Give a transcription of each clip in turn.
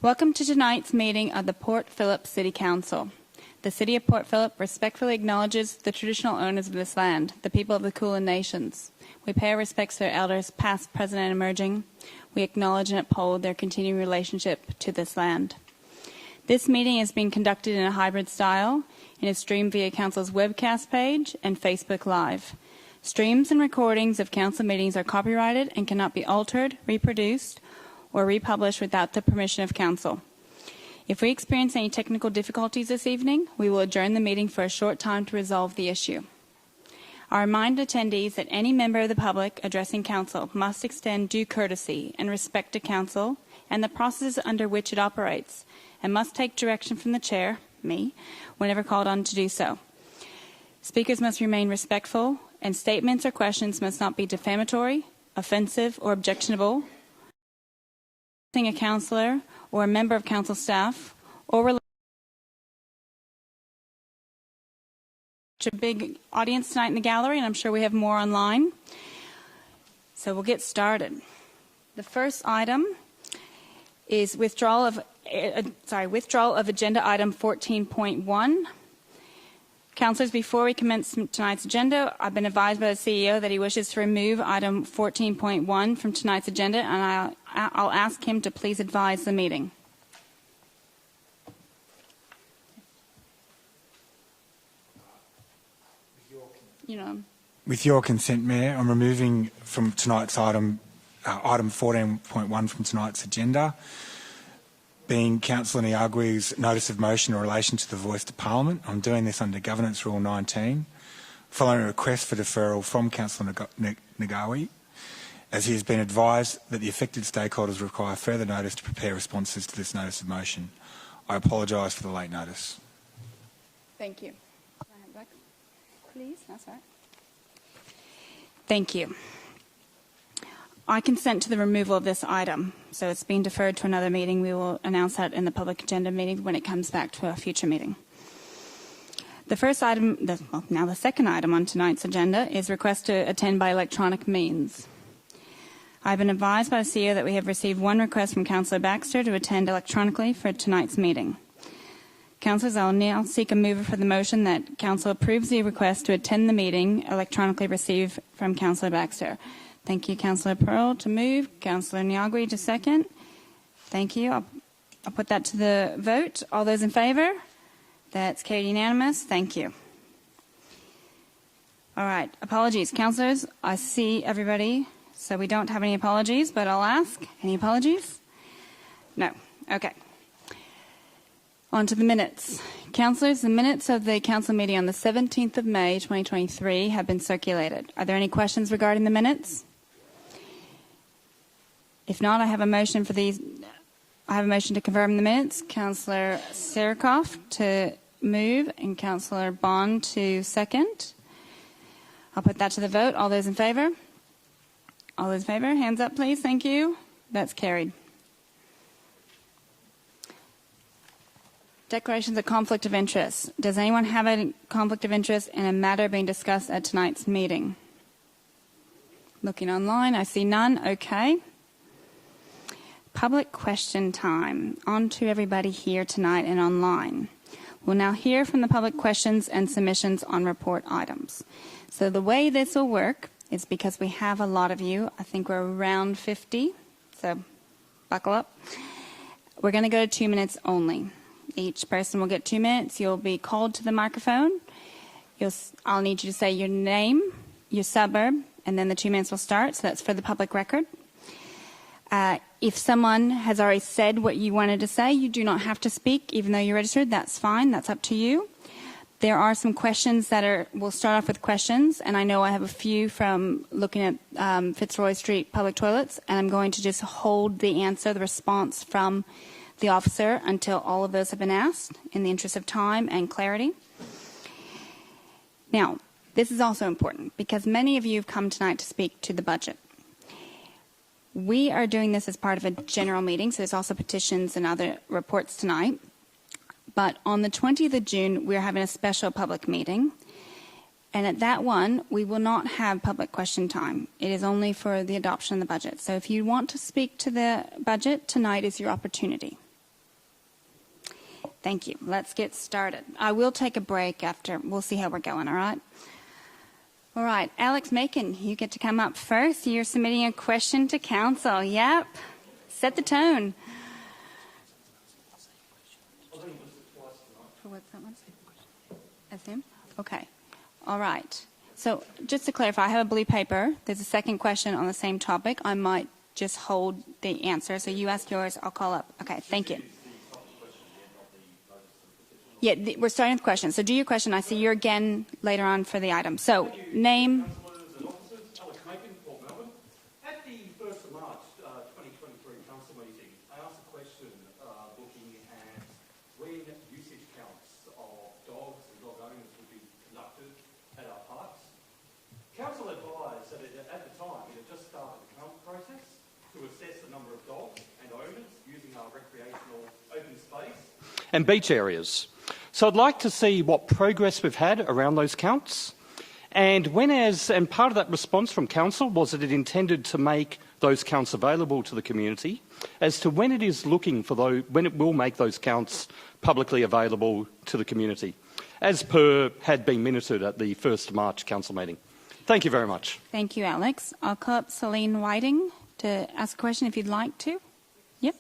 Welcome to tonight's meeting of the Port Phillip City Council. The City of Port Phillip respectfully acknowledges the traditional owners of this land, the people of the Kulin Nations. We pay our respects to their elders, past, present, and emerging. We acknowledge and uphold their continuing relationship to this land. This meeting is being conducted in a hybrid style and is streamed via Council's webcast page and Facebook Live. Streams and recordings of Council meetings are copyrighted and cannot be altered, reproduced, or republished without the permission of Council. If we experience any technical difficulties this evening, we will adjourn the meeting for a short time to resolve the issue. I remind attendees that any member of the public addressing Council must extend due courtesy and respect to Council and the processes under which it operates, and must take direction from the Chair, me, whenever called on to do so. Speakers must remain respectful, and statements or questions must not be defamatory, offensive, or objectionable, a councillor or a member of council staff, or a big audience tonight in the gallery, and I'm sure we have more online. So we'll get started. The first item is withdrawal of agenda item 14.1. Councillors, before we commence tonight's agenda, I've been advised by the CEO that he wishes to remove item 14.1 from tonight's agenda, and I'll ask him to please advise the meeting. With your consent, Mayor, I'm removing from tonight's item 14.1 from tonight's agenda, being Councillor Nyaguy's notice of motion in relation to the voice to Parliament. I'm doing this under Governance Rule 19, following a request for deferral from Councillor Nyaguy, as he has been advised that the affected stakeholders require further notice to prepare responses to this notice of motion. I apologise for the late notice. Thank you. Can I have back, please? That's all right. Thank you. I consent to the removal of this item, so it's been deferred to another meeting. We will announce that in the public agenda meeting when it comes back to a future meeting. The first item, now the second item on tonight's agenda is request to attend by electronic means. I've been advised by the CEO that we have received one request from Councillor Baxter to attend electronically for tonight's meeting. Councillors, I will now seek a mover for the motion that Council approves the request to attend the meeting electronically received from Councillor Baxter. Thank you, Councillor Pearl, to move. Councillor Nyaguy to second. Thank you. I'll put that to the vote. All those in favour? That's carried unanimous. Thank you. All right. Apologies, councillors. I see everybody, so we don't have any apologies, but I'll ask. Any apologies? No. Okay. On to the minutes. Councillors, the minutes of the council meeting on the 17th of May 2023 have been circulated. Are there any questions regarding the minutes? If not, I have a motion for these. I have a motion to confirm the minutes. Councillor Sarikoff to move and Councillor Bond to second. I'll put that to the vote. All those in favour? All those in favour? Hands up, please. Thank you. That's carried. Declarations of conflict of interest. Does anyone have a conflict of interest in a matter being discussed at tonight's meeting? Looking online, I see none. Okay. Public question time. On to everybody here tonight and online. We'll now hear from the public questions and submissions on report items. So the way this will work is because we have a lot of you. I think we're around 50, so buckle up. We're going to go to 2 minutes only. Each person will get 2 minutes. You'll be called to the microphone. I'll need you to say your name, your suburb, and then the 2 minutes will start. So that's for the public record. If someone has already said what you wanted to say, you do not have to speak, even though you're registered. That's fine. That's up to you. There are some questions we'll start off with questions, and I know I have a few from looking at Fitzroy Street public toilets, and I'm going to just hold the answer, the response from the officer until all of those have been asked in the interest of time and clarity. Now, this is also important because many of you have come tonight to speak to the budget. We are doing this as part of a general meeting, so there's also petitions and other reports tonight. But on the 20th of June, we're having a special public meeting. And at that one, we will not have public question time. It is only for the adoption of the budget. So if you want to speak to the budget, tonight is your opportunity. Thank you. Let's get started. I will take a break after. We'll see how we're going, all right? All right, Alex Macon, you get to come up first. You're submitting a question to council. Yep. Set the tone. For what's that one? As him? Okay. All right. So just to clarify, I have a blue paper. There's a second question on the same topic. I might just hold the answer. So you ask yours, I'll call up. Okay, thank you. Yeah, we're starting with questions. So do your question. I see you again later on for the item. So name. Councillors and officers, Alex Macon, Port Melbourne. At the 1st of March 2023 council meeting, I asked a question looking at when usage counts of dogs and dog owners would be conducted at our parks. Council advised that at the time it had just started the count process to assess the number of dogs and owners using our recreational open space and beach areas. So I'd like to see what progress we've had around those counts, and part of that response from council was that it intended to make those counts available to the community as to when it is looking for when it will make those counts publicly available to the community, as per had been minuted at the 1st of March council meeting. Thank you very much. Thank you, Alex. I'll call up Celine Whiting to ask a question if you'd like to. Yep.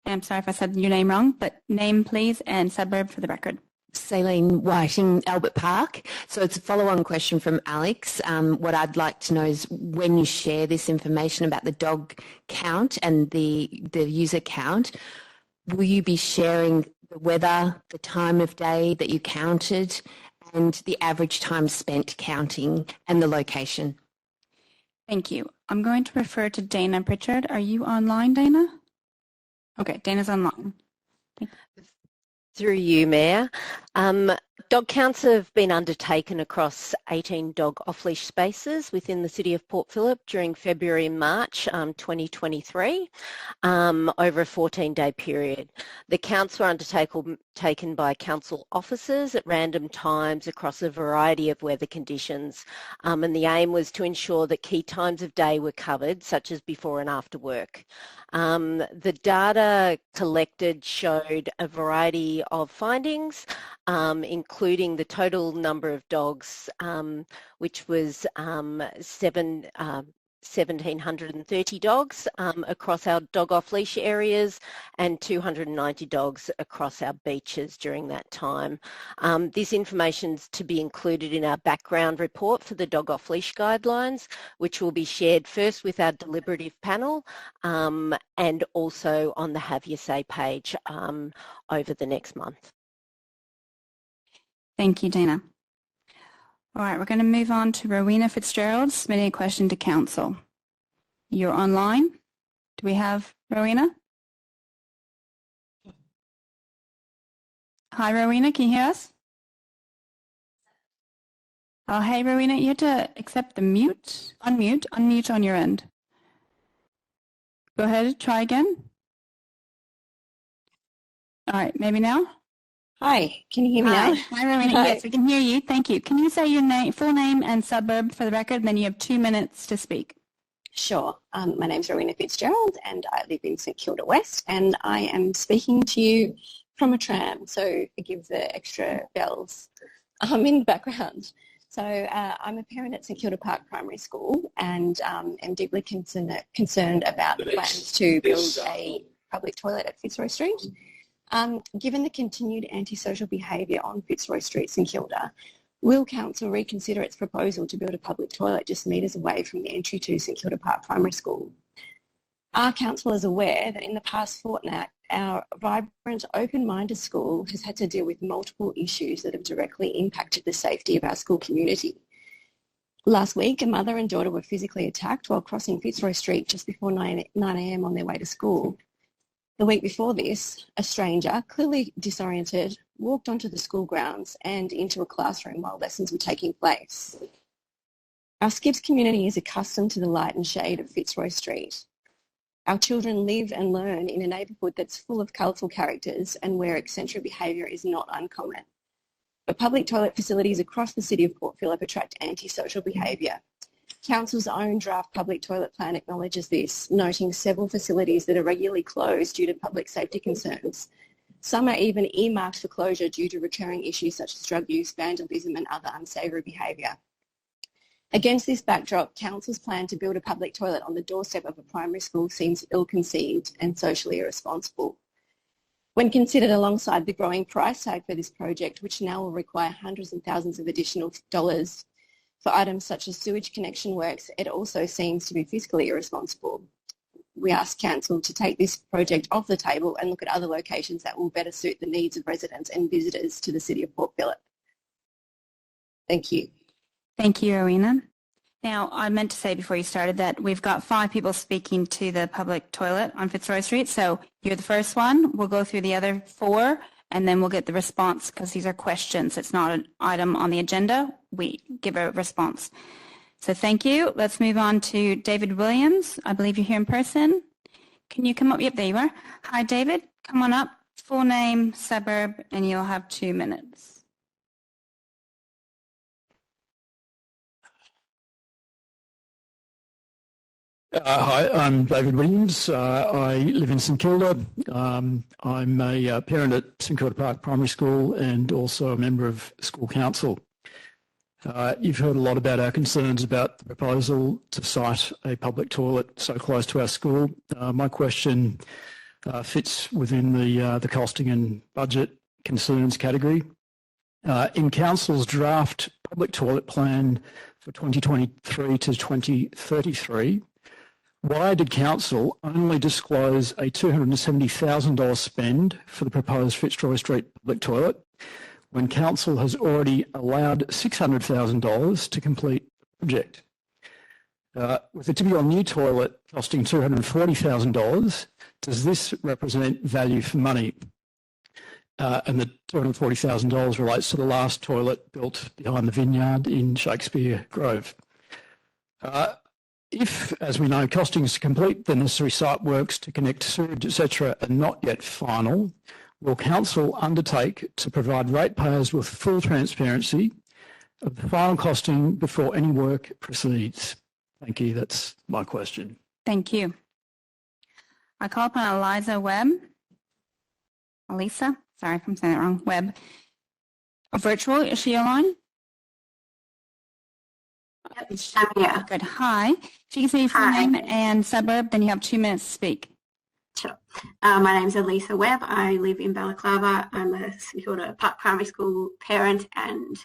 I'm sorry if I said your name wrong, but name, please, and suburb for the record. Celine Whiting, Albert Park. So it's a follow-on question from Alex. What I'd like to know is when you share this information about the dog count and the user count, will you be sharing the weather, the time of day that you counted, and the average time spent counting and the location? Thank you. I'm going to refer to Dana Pritchard. Are you online, Dana? Okay, Dana's online. Through you, Mayor. Dog counts have been undertaken across 18 dog off-leash spaces within the City of Port Phillip during February and March 2023 over a 14-day period. The counts were undertaken by council officers at random times across a variety of weather conditions, and the aim was to ensure that key times of day were covered, such as before and after work. The data collected showed a variety of findings, including the total number of dogs, which was 1,730 dogs across our dog off-leash areas and 290 dogs across our beaches during that time. This information is to be included in our background report for the dog off-leash guidelines, which will be shared first with our deliberative panel and also on the Have Your Say page over the next month. Thank you, Dana. All right, we're going to move on to Rowena Fitzgerald submitting a question to council. You're online. Do we have Rowena? Hi, Rowena, can you hear us? Oh, hey, Rowena, you have to accept the mute, unmute on your end. Go ahead, try again. All right, maybe now? Hi, can you hear me now? Hi, Rowena. Hi. Yes, we can hear you. Thank you. Can you say your full name and suburb for the record, and then you have 2 minutes to speak. Sure. My name's Rowena Fitzgerald and I live in St Kilda West, and I am speaking to you from a tram, so forgive the extra bells in the background. So I'm a parent at St Kilda Park Primary School and am deeply concerned about the plans to build a public toilet at Fitzroy Street. Given the continued antisocial behaviour on Fitzroy Street, St Kilda, will Council reconsider its proposal to build a public toilet just metres away from the entry to St Kilda Park Primary School? Are councillors aware that in the past fortnight, our vibrant, open-minded school has had to deal with multiple issues that have directly impacted the safety of our school community? Last week, a mother and daughter were physically attacked while crossing Fitzroy Street just before 9 a.m. on their way to school. The week before this, a stranger, clearly disoriented, walked onto the school grounds and into a classroom while lessons were taking place. Our Skips community is accustomed to the light and shade of Fitzroy Street. Our children live and learn in a neighbourhood that's full of colourful characters and where eccentric behaviour is not uncommon. But public toilet facilities across the City of Port Phillip attract antisocial behaviour. Council's own draft public toilet plan acknowledges this, noting several facilities that are regularly closed due to public safety concerns. Some are even earmarked for closure due to recurring issues such as drug use, vandalism and other unsavoury behaviour. Against this backdrop, Council's plan to build a public toilet on the doorstep of a primary school seems ill-conceived and socially irresponsible. When considered alongside the growing price tag for this project, which now will require hundreds and thousands of additional dollars for items such as sewage connection works, it also seems to be fiscally irresponsible. We ask Council to take this project off the table and look at other locations that will better suit the needs of residents and visitors to the City of Port Phillip. Thank you. Thank you, Rowena. Now, I meant to say before you started that we've got 5 people speaking to the public toilet on Fitzroy Street, so you're the first one. We'll go through the other 4 and then we'll get the response because these are questions. It's not an item on the agenda. We give a response. So thank you. Let's move on to David Williams. I believe you're here in person. Can you come up? Yep, there you are. Hi, David. Come on up. Full name, suburb, and you'll have 2 minutes. Hi, I'm David Williams. I live in St Kilda. I'm a parent at St Kilda Park Primary School and also a member of school council. You've heard a lot about our concerns about the proposal to site a public toilet so close to our school. My question fits within the costing and budget concerns category. In Council's draft public toilet plan for 2023 to 2033, why did Council only disclose a $270,000 spend for the proposed Fitzroy Street public toilet when Council has already allowed $600,000 to complete the project? With a typical new toilet costing $240,000, does this represent value for money? And the $240,000 relates to the last toilet built behind the vineyard in Shakespeare Grove. If, as we know, costings to complete the necessary site works to connect sewage, etc., are not yet final, will Council undertake to provide ratepayers with full transparency of the final costing before any work proceeds? Thank you. That's my question. Thank you. I call upon Eliza Webb. Elisa, sorry if I'm saying it wrong. Webb. Virtual, is she online? Yep, I'm here. Good. Hi. If you can say your full name and suburb, then you have 2 minutes to speak. Sure. My name is Elisa Webb. I live in Balaclava. I'm a St Kilda Park Primary School parent and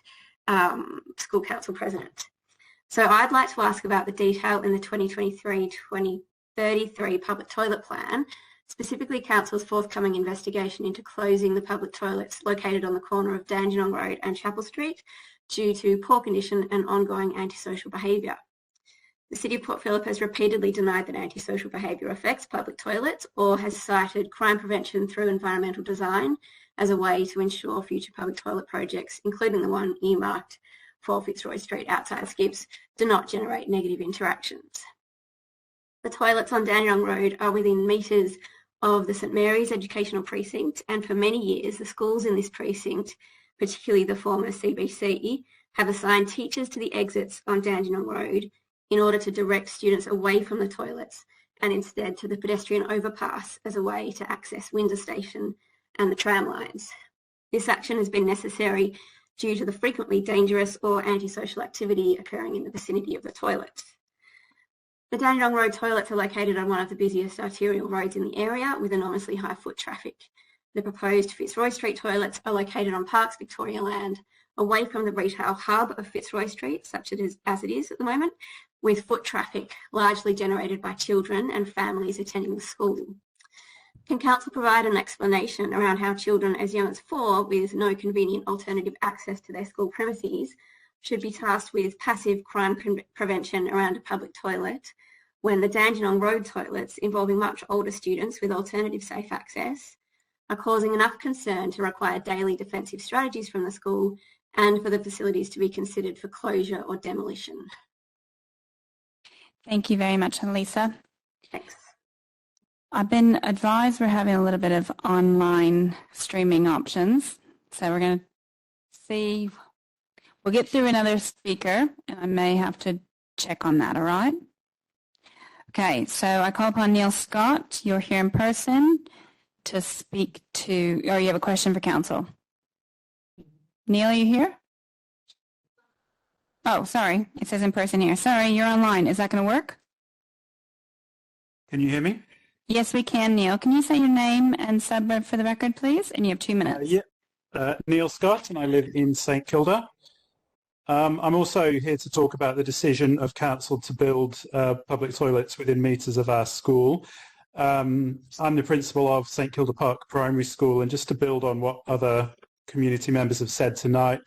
school council president. So I'd like to ask about the detail in the 2023-2033 public toilet plan, specifically Council's forthcoming investigation into closing the public toilets located on the corner of Dandenong Road and Chapel Street due to poor condition and ongoing antisocial behaviour. The City of Port Phillip has repeatedly denied that antisocial behaviour affects public toilets or has cited crime prevention through environmental design as a way to ensure future public toilet projects, including the one earmarked for Fitzroy Street outside Skips, do not generate negative interactions. The toilets on Dandenong Road are within metres of the St Mary's Educational Precinct, and for many years the schools in this precinct, particularly the former CBC, have assigned teachers to the exits on Dandenong Road in order to direct students away from the toilets and instead to the pedestrian overpass as a way to access Windsor Station and the tram lines. This action has been necessary due to the frequently dangerous or antisocial activity occurring in the vicinity of the toilets. The Dandenong Road toilets are located on one of the busiest arterial roads in the area with enormously high foot traffic. The proposed Fitzroy Street toilets are located on Parks Victoria land, away from the retail hub of Fitzroy Street, such as it is at the moment, with foot traffic largely generated by children and families attending the school. Can Council provide an explanation around how children as young as 4 with no convenient alternative access to their school premises should be tasked with passive crime prevention around a public toilet when the Dandenong Road toilets, involving much older students with alternative safe access, are causing enough concern to require daily defensive strategies from the school and for the facilities to be considered for closure or demolition? Thank you very much, Elisa. Thanks. I've been advised we're having a little bit of online streaming options, so we're going to see. We'll get through another speaker, and I may have to check on that, all right? Okay, so I call upon Neil Scott. You're here in person to speak to, or you have a question for council. Neil, are you here? Oh, sorry. It says in person here. Sorry, you're online. Is that going to work? Can you hear me? Yes, we can, Neil. Can you say your name and suburb for the record, please? And you have 2 minutes. Neil Scott, and I live in St Kilda. I'm also here to talk about the decision of council to build public toilets within metres of our school. I'm the principal of St Kilda Park Primary School, and just to build on what other community members have said tonight,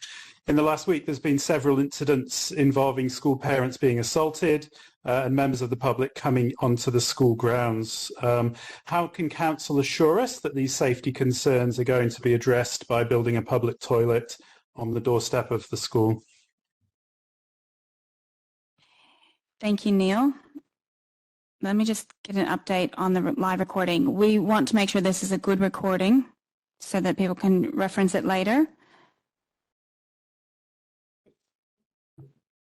in the last week there's been several incidents involving school parents being assaulted and members of the public coming onto the school grounds. How can council assure us that these safety concerns are going to be addressed by building a public toilet on the doorstep of the school? Thank you, Neil. Let me just get an update on the live recording. We want to make sure this is a good recording so that people can reference it later.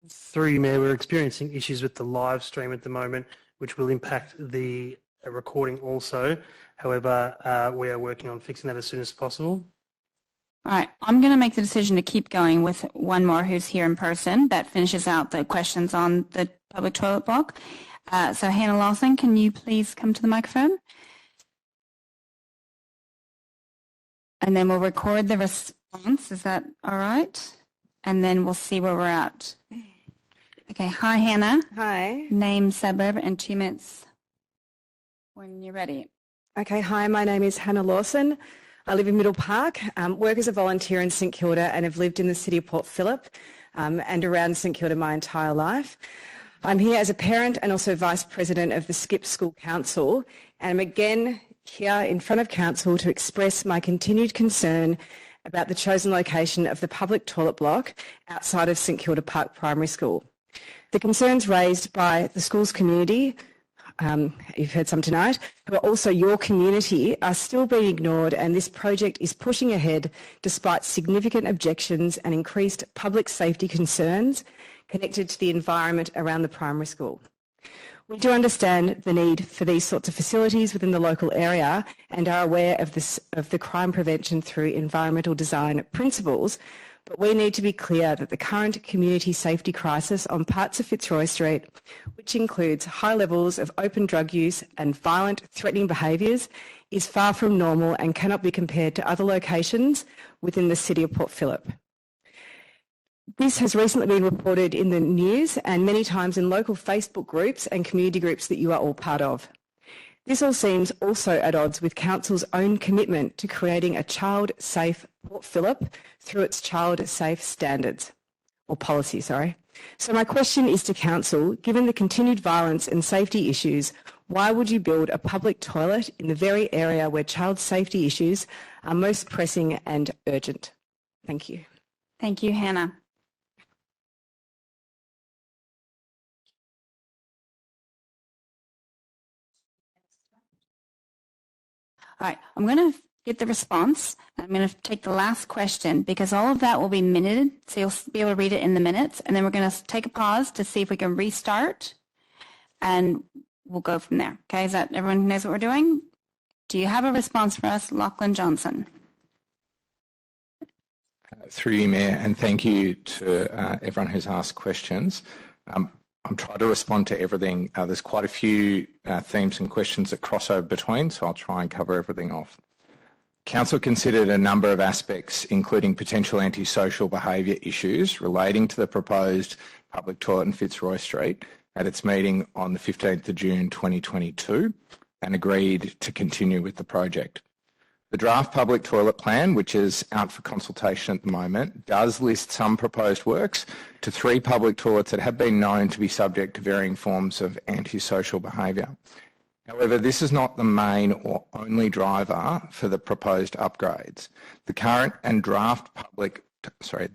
Through you, Mayor, we're experiencing issues with the live stream at the moment, which will impact the recording also. However, we are working on fixing that as soon as possible. All right, I'm going to make the decision to keep going with one more who's here in person. That finishes out the questions on the public toilet block. So Hannah Lawson, can you please come to the microphone? And then we'll record the response. Is that all right? And then we'll see where we're at. Okay, hi Hannah. Hi. Name, suburb, and 2 minutes when you're ready. Okay, hi, my name is Hannah Lawson. I live in Middle Park, work as a volunteer in St Kilda, and have lived in the city of Port Phillip and around St Kilda my entire life. I'm here as a parent and also Vice President of the Skip School Council, and I'm again here in front of Council to express my continued concern about the chosen location of the public toilet block outside of St Kilda Park Primary School. The concerns raised by the school's community, you've heard some tonight, who are also your community, are still being ignored, and this project is pushing ahead despite significant objections and increased public safety concerns connected to the environment around the primary school. We do understand the need for these sorts of facilities within the local area and are aware of the crime prevention through environmental design principles, but we need to be clear that the current community safety crisis on parts of Fitzroy Street, which includes high levels of open drug use and violent, threatening behaviours, is far from normal and cannot be compared to other locations within the city of Port Phillip. This has recently been reported in the news and many times in local Facebook groups and community groups that you are all part of. This all seems also at odds with Council's own commitment to creating a child-safe Port Phillip through its child-safe standards, or policy, sorry. So my question is to Council, given the continued violence and safety issues, why would you build a public toilet in the very area where child safety issues are most pressing and urgent? Thank you. Thank you, Hannah. All right, I'm going to get the response. I'm going to take the last question because all of that will be minuted, so you'll be able to read it in the minutes, and then we're going to take a pause to see if we can restart, and we'll go from there. Okay, is that everyone knows what we're doing? Do you have a response for us, Lachlan Johnson? Through you, Mayor, and thank you to everyone who's asked questions. I'm trying to respond to everything. There's quite a few themes and questions that cross over between, so I'll try and cover everything off. Council considered a number of aspects, including potential antisocial behaviour issues relating to the proposed public toilet in Fitzroy Street at its meeting on the 15th of June 2022 and agreed to continue with the project. The draft public toilet plan, which is out for consultation at the moment, does list some proposed works to 3 public toilets that have been known to be subject to varying forms of antisocial behaviour. However, this is not the main or only driver for the proposed upgrades. The current and draft public toilet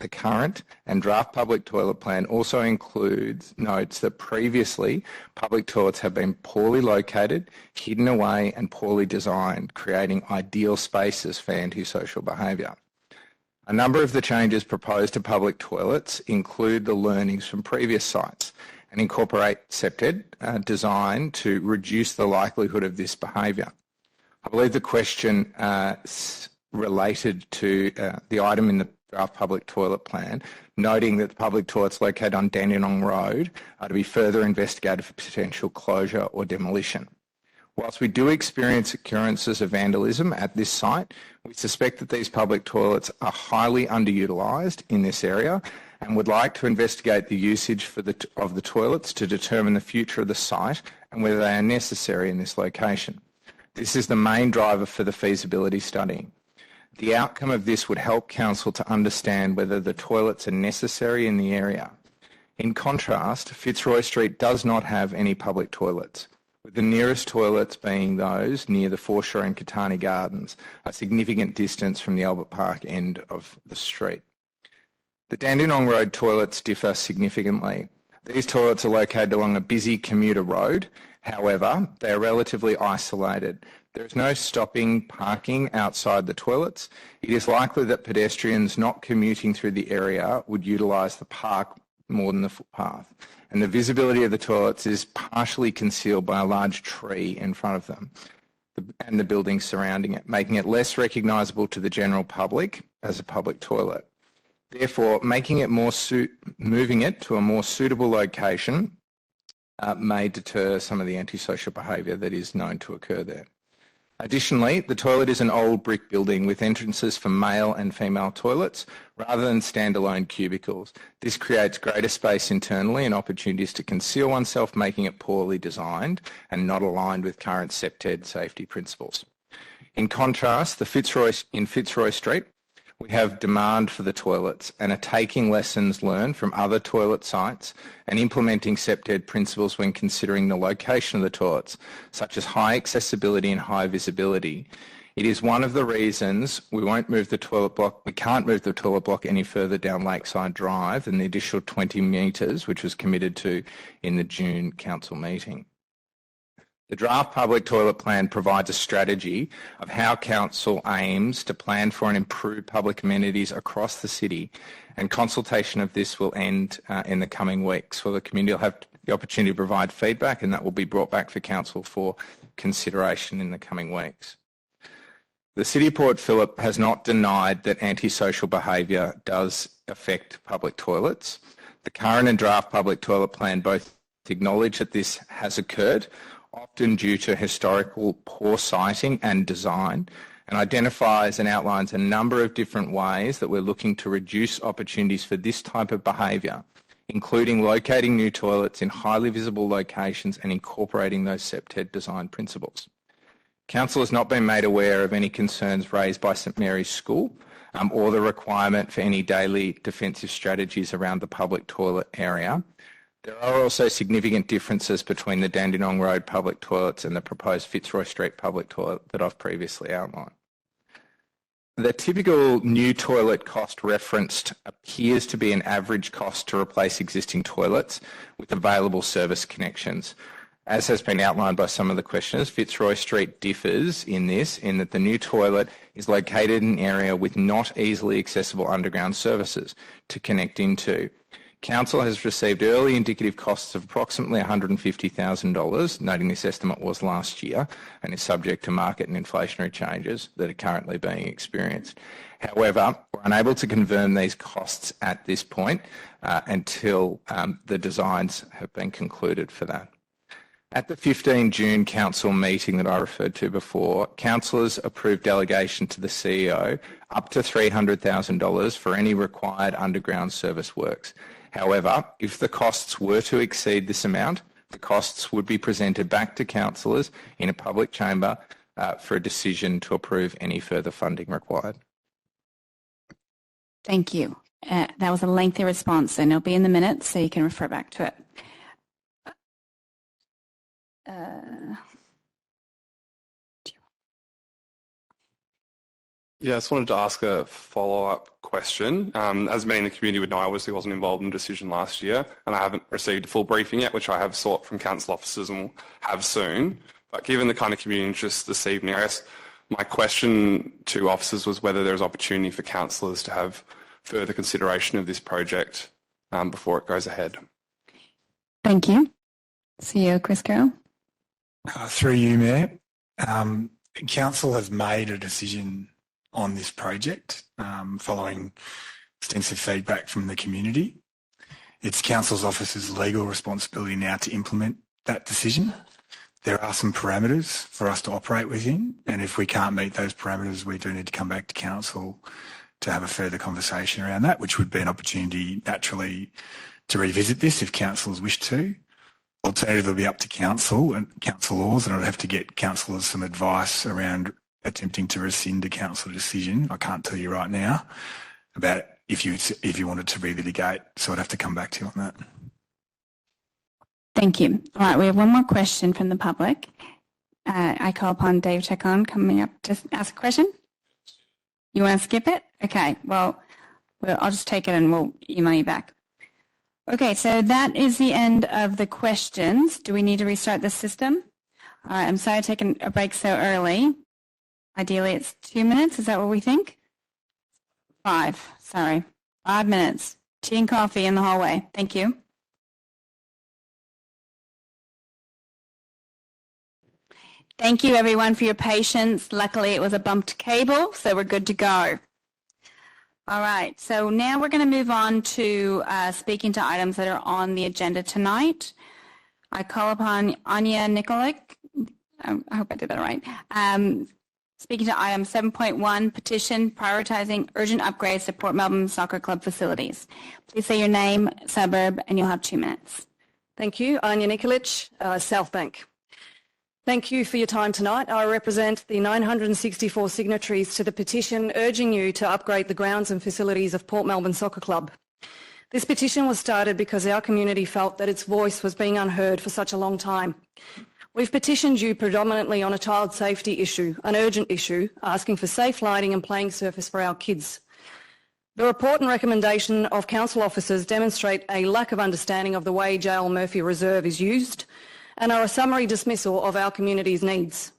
plan also notes that previously public toilets have been poorly located, hidden away and poorly designed, creating ideal spaces for antisocial behaviour. A number of the changes proposed to public toilets include the learnings from previous sites and incorporate septed design to reduce the likelihood of this behaviour. I believe the question related to the item in the draft public toilet plan, noting that the public toilets located on Dandenong Road are to be further investigated for potential closure or demolition. Whilst we do experience occurrences of vandalism at this site, we suspect that these public toilets are highly underutilised in this area and would like to investigate the usage of the toilets to determine the future of the site and whether they are necessary in this location. This is the main driver for the feasibility study. The outcome of this would help Council to understand whether the toilets are necessary in the area. In contrast, Fitzroy Street does not have any public toilets, with the nearest toilets being those near the Foreshore and Catani Gardens, a significant distance from the Albert Park end of the street. The Dandenong Road toilets differ significantly. These toilets are located along a busy commuter road. However, they are relatively isolated. There is no stopping parking outside the toilets. It is likely that pedestrians not commuting through the area would utilise the park more than the footpath. And the visibility of the toilets is partially concealed by a large tree in front of them and the buildings surrounding it, making it less recognisable to the general public as a public toilet. Therefore, moving it to a more suitable location may deter some of the antisocial behaviour that is known to occur there. Additionally, the toilet is an old brick building with entrances for male and female toilets rather than standalone cubicles. This creates greater space internally and opportunities to conceal oneself, making it poorly designed and not aligned with current SEPTED safety principles. In contrast, in Fitzroy Street, we have demand for the toilets and are taking lessons learned from other toilet sites and implementing SEPTED principles when considering the location of the toilets, such as high accessibility and high visibility. It is one of the reasons we can't move the toilet block any further down Lakeside Drive than the additional 20 metres, which was committed to in the June council meeting. The draft public toilet plan provides a strategy of how council aims to plan for and improve public amenities across the city, and consultation of this will end in the coming weeks. So the community will have the opportunity to provide feedback, and that will be brought back for council for consideration in the coming weeks. The City of Port Phillip has not denied that antisocial behaviour does affect public toilets. The current and draft public toilet plan both acknowledge that this has occurred, often due to historical poor siting and design, and identifies and outlines a number of different ways that we're looking to reduce opportunities for this type of behaviour, including locating new toilets in highly visible locations and incorporating those SEPTED design principles. Council has not been made aware of any concerns raised by St Mary's School or the requirement for any daily defensive strategies around the public toilet area. There are also significant differences between the Dandenong Road public toilets and the proposed Fitzroy Street public toilet that I've previously outlined. The typical new toilet cost referenced appears to be an average cost to replace existing toilets with available service connections. As has been outlined by some of the questioners, Fitzroy Street differs in that the new toilet is located in an area with not easily accessible underground services to connect into. Council has received early indicative costs of approximately $150,000, noting this estimate was last year and is subject to market and inflationary changes that are currently being experienced. However, we're unable to confirm these costs at this point until the designs have been concluded for that. At the 15 June council meeting that I referred to before, councillors approved delegation to the CEO up to $300,000 for any required underground service works. However, if the costs were to exceed this amount, the costs would be presented back to councillors in a public chamber for a decision to approve any further funding required. Thank you. That was a lengthy response, and it'll be in the minutes, so you can refer back to it. Yeah, I just wanted to ask a follow-up question. As many in the community would know, I obviously wasn't involved in the decision last year, and I haven't received a full briefing yet, which I have sought from council officers and will have soon. But given the kind of community interest this evening, I guess my question to officers was whether there's opportunity for councillors to have further consideration of this project before it goes ahead. Thank you. CEO Chris Carroll. Through you, Mayor. Council has made a decision on this project following extensive feedback from the community. It's Council's office's legal responsibility now to implement that decision. There are some parameters for us to operate within, and if we can't meet those parameters, we do need to come back to Council to have a further conversation around that, which would be an opportunity naturally to revisit this if councillors wish to. Alternatively, it'll be up to Council and Council laws, and I'd have to get councillors some advice around attempting to rescind a Council decision. I can't tell you right now about if you wanted to relitigate, so I'd have to come back to you on that. Thank you. All right, we have one more question from the public. I call upon Dave Chacon coming up to ask a question. You want to skip it? Okay, well, I'll just take it and we'll email you back. Okay, so that is the end of the questions. Do we need to restart the system? All right, I'm sorry I've taken a break so early. Ideally, it's 2 minutes. Is that what we think? 5 minutes. Tea and coffee in the hallway. Thank you. Thank you, everyone, for your patience. Luckily, it was a bumped cable, so we're good to go. All right, so now we're going to move on to speaking to items that are on the agenda tonight. I call upon Anya Nikolic. I hope I did that right. Speaking to item 7.1, petition prioritising urgent upgrades to Port Melbourne Soccer Club facilities. Please say your name, suburb, and you'll have 2 minutes. Thank you. Anya Nikolic, South Bank. Thank you for your time tonight. I represent the 964 signatories to the petition urging you to upgrade the grounds and facilities of Port Melbourne Soccer Club. This petition was started because our community felt that its voice was being unheard for such a long time. We've petitioned you predominantly on a child safety issue, an urgent issue, asking for safe lighting and playing surface for our kids. The report and recommendation of council officers demonstrate a lack of understanding of the way Jail Murphy Reserve is used and are a summary dismissal of our community's needs.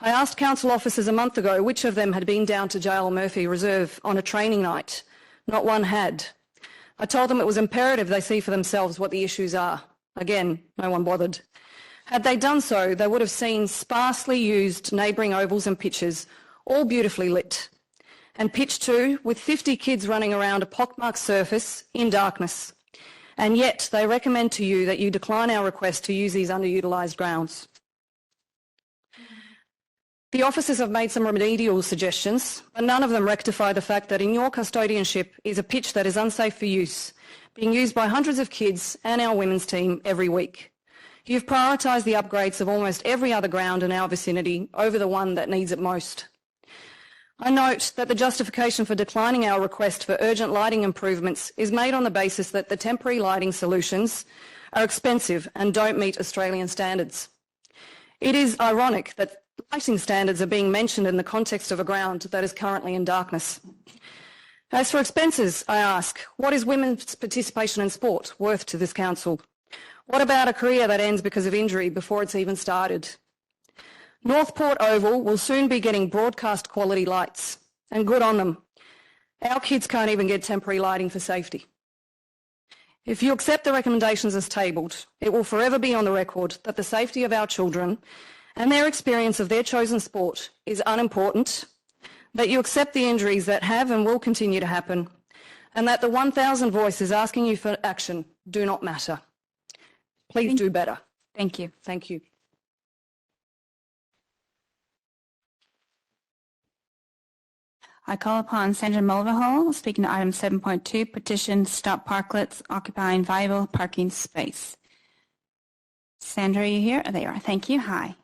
I asked council officers a month ago which of them had been down to Jail Murphy Reserve on a training night. Not one had. I told them it was imperative they see for themselves what the issues are. Again, no one bothered. Had they done so, they would have seen sparsely used neighbouring ovals and pitches, all beautifully lit. And pitch 2 with 50 kids running around a pockmarked surface in darkness. And yet they recommend to you that you decline our request to use these underutilised grounds. The officers have made some remedial suggestions, but none of them rectify the fact that in your custodianship is a pitch that is unsafe for use, being used by hundreds of kids and our women's team every week. You've prioritised the upgrades of almost every other ground in our vicinity over the one that needs it most. I note that the justification for declining our request for urgent lighting improvements is made on the basis that the temporary lighting solutions are expensive and don't meet Australian standards. It is ironic that lighting standards are being mentioned in the context of a ground that is currently in darkness. As for expenses, I ask, what is women's participation in sport worth to this council? What about a career that ends because of injury before it's even started? Northport Oval will soon be getting broadcast quality lights, and good on them. Our kids can't even get temporary lighting for safety. If you accept the recommendations as tabled, it will forever be on the record that the safety of our children and their experience of their chosen sport is unimportant, that you accept the injuries that have and will continue to happen, and that the 1,000 voices asking you for action do not matter. Please do better. Thank you. Thank you. I call upon Sandra Mulvihill, speaking to item 7.2, petition stop parklets occupying valuable parking space. Sandra, are you here? Oh, there you are. Thank you. Hi.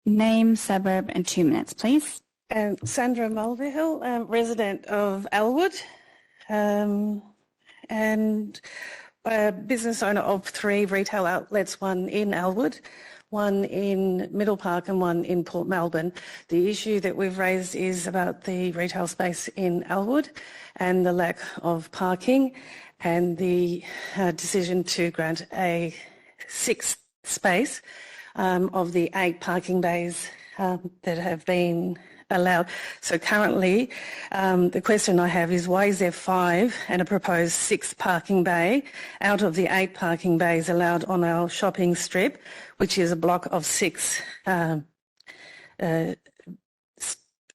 Name, suburb, and 2 minutes, please. Sandra Mulvihill, resident of Elwood, and a business owner of 3 retail outlets, one in Elwood, one in Middle Park and one in Port Melbourne. The issue that we've raised is about the retail space in Elwood and the lack of parking and the decision to grant a 6th space of the 8 parking bays that have been allowed. So currently, the question I have is why is there 5 and a proposed 6 parking bay out of the 8 parking bays allowed on our shopping strip, which is a block of 6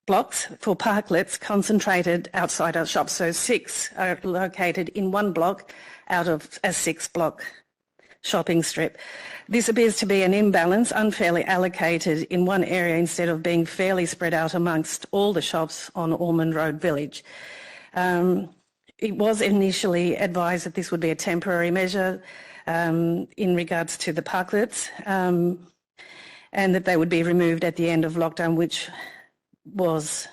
blocks for parklets concentrated outside our shops. So 6 are located in one block out of a 6-block shopping strip. This appears to be an imbalance, unfairly allocated in one area instead of being fairly spread out amongst all the shops on Ormond Road Village. It was initially advised that this would be a temporary measure in regards to the parklets and that they would be removed at the end of lockdown, which was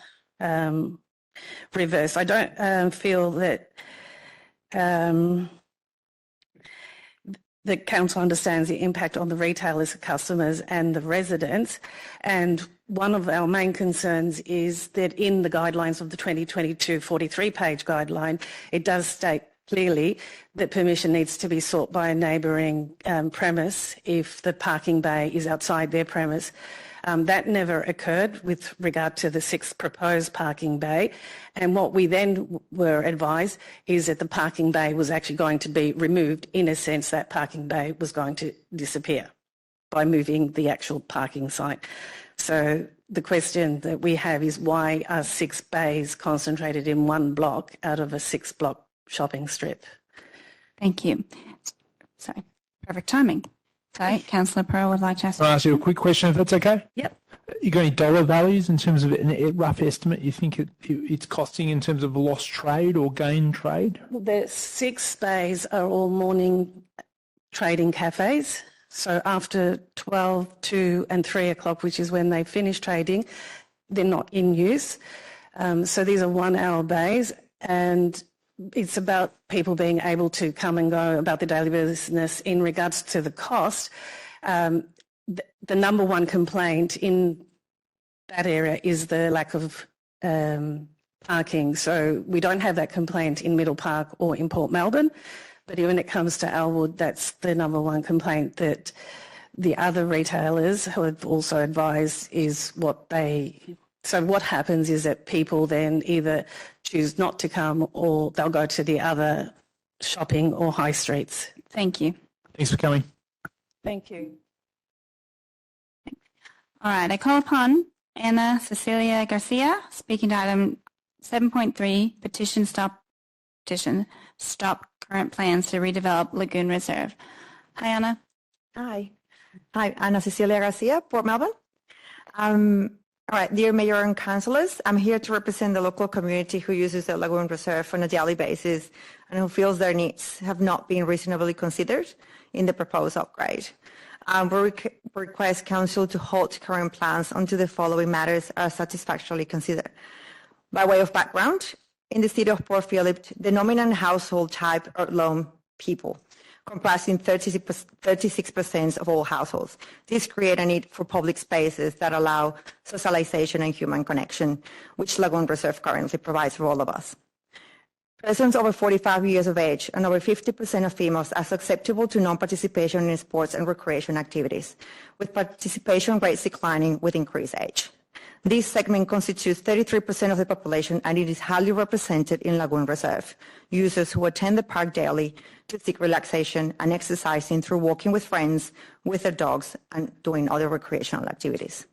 reversed. I don't feel that the council understands the impact on the retailers, the customers and the residents, and one of our main concerns is that in the guidelines of the 2022 43-page guideline, it does state clearly that permission needs to be sought by a neighbouring premise if the parking bay is outside their premise. That never occurred with regard to the 6th proposed parking bay, and what we then were advised is that the parking bay was actually going to be removed. In a sense, that parking bay was going to disappear by moving the actual parking site. So the question that we have is why are 6 bays concentrated in one block out of a 6-block shopping strip? Thank you. Sorry, perfect timing. So, Councillor Pearl would like to ask. I'll ask you a quick question, if that's okay. Yep. You got any dollar values in terms of a rough estimate you think it's costing in terms of lost trade or gained trade? The 6 bays are all morning trading cafes. So after 12, 2 and 3 o'clock, which is when they finish trading, they're not in use. So these are 1-hour bays, and it's about people being able to come and go about their daily business. In regards to the cost, the number one complaint in that area is the lack of parking. So we don't have that complaint in Middle Park or in Port Melbourne, but when it comes to Elwood, that's the number one complaint that the other retailers who have also advised is what they... So what happens is that people then either choose not to come or they'll go to the other shopping or high streets. Thank you. Thanks for coming. Thank you. All right, I call upon Anna Cecilia Garcia, speaking to item 7.3, petition stop current plans to redevelop Lagoon Reserve. Hi, Anna. Hi, Anna Cecilia Garcia, Port Melbourne. All right, dear Mayor and Councillors, I'm here to represent the local community who uses the Lagoon Reserve on a daily basis and who feels their needs have not been reasonably considered in the proposed upgrade. We request Council to halt current plans until the following matters are satisfactorily considered. By way of background, in the city of Port Phillip, the nominal household type are lone people, comprising 36% of all households. This creates a need for public spaces that allow socialization and human connection, which Lagoon Reserve currently provides for all of us. Persons over 45 years of age and over 50% of females are susceptible to non-participation in sports and recreation activities, with participation rates declining with increased age. This segment constitutes 33% of the population, and it is highly represented in Lagoon Reserve, users who attend the park daily to seek relaxation and exercising through walking with friends, with their dogs, and doing other recreational activities.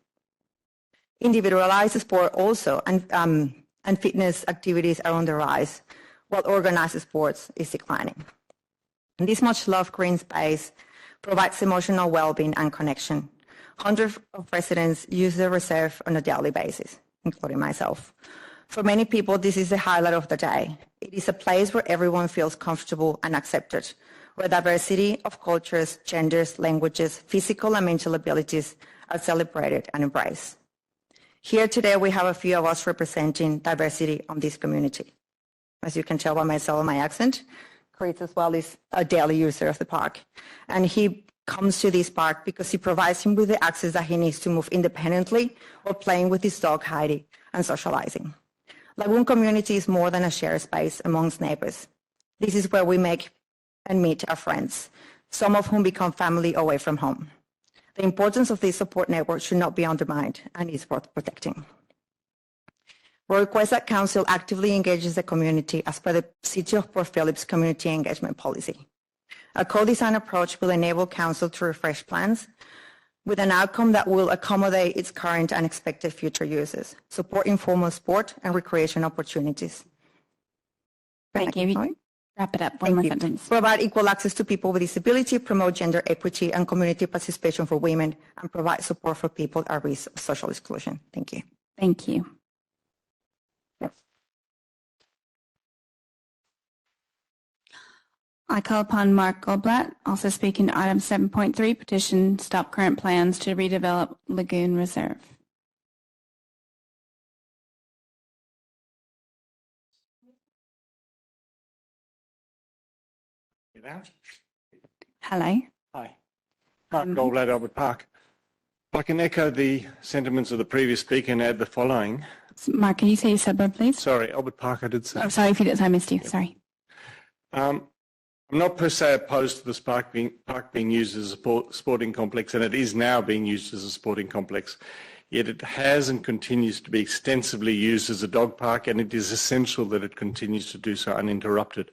Individualized sport also and fitness activities are on the rise, while organized sports is declining. And this much-loved green space provides emotional well-being and connection. Hundreds of residents use the reserve on a daily basis, including myself. For many people, this is the highlight of the day. It is a place where everyone feels comfortable and accepted, where diversity of cultures, genders, languages, physical and mental abilities are celebrated and embraced. Here today, we have a few of us representing diversity on this community. As you can tell by myself and my accent, Chris as well is a daily user of the park. And he comes to this park because he provides him with the access that he needs to move independently or playing with his dog Heidi and socializing. Lagoon community is more than a shared space amongst neighbors. This is where we make and meet our friends, some of whom become family away from home. The importance of this support network should not be undermined and is worth protecting. We request that Council actively engages the community as per the City of Port Phillip's Community Engagement Policy. A co-design approach will enable Council to refresh plans with an outcome that will accommodate its current and expected future uses, support informal sport and recreation opportunities. Thank you. Wrap it up. One more sentence. Provide equal access to people with disability, promote gender equity and community participation for women, and provide support for people at risk of social exclusion. Thank you. Thank you. I call upon Mark Goldblatt, also speaking to item 7.3, petition stop current plans to redevelop Lagoon Reserve. Hello. Hi. Mark Goldblatt, Albert Park. I can echo the sentiments of the previous speaker and add the following. Mark, can you say your suburb, please? Sorry, Albert Park, I did say. Oh, sorry if you did, I missed you. Sorry. I'm not per se opposed to this park being used as a sporting complex, and it is now being used as a sporting complex. Yet it has and continues to be extensively used as a dog park, and it is essential that it continues to do so uninterrupted.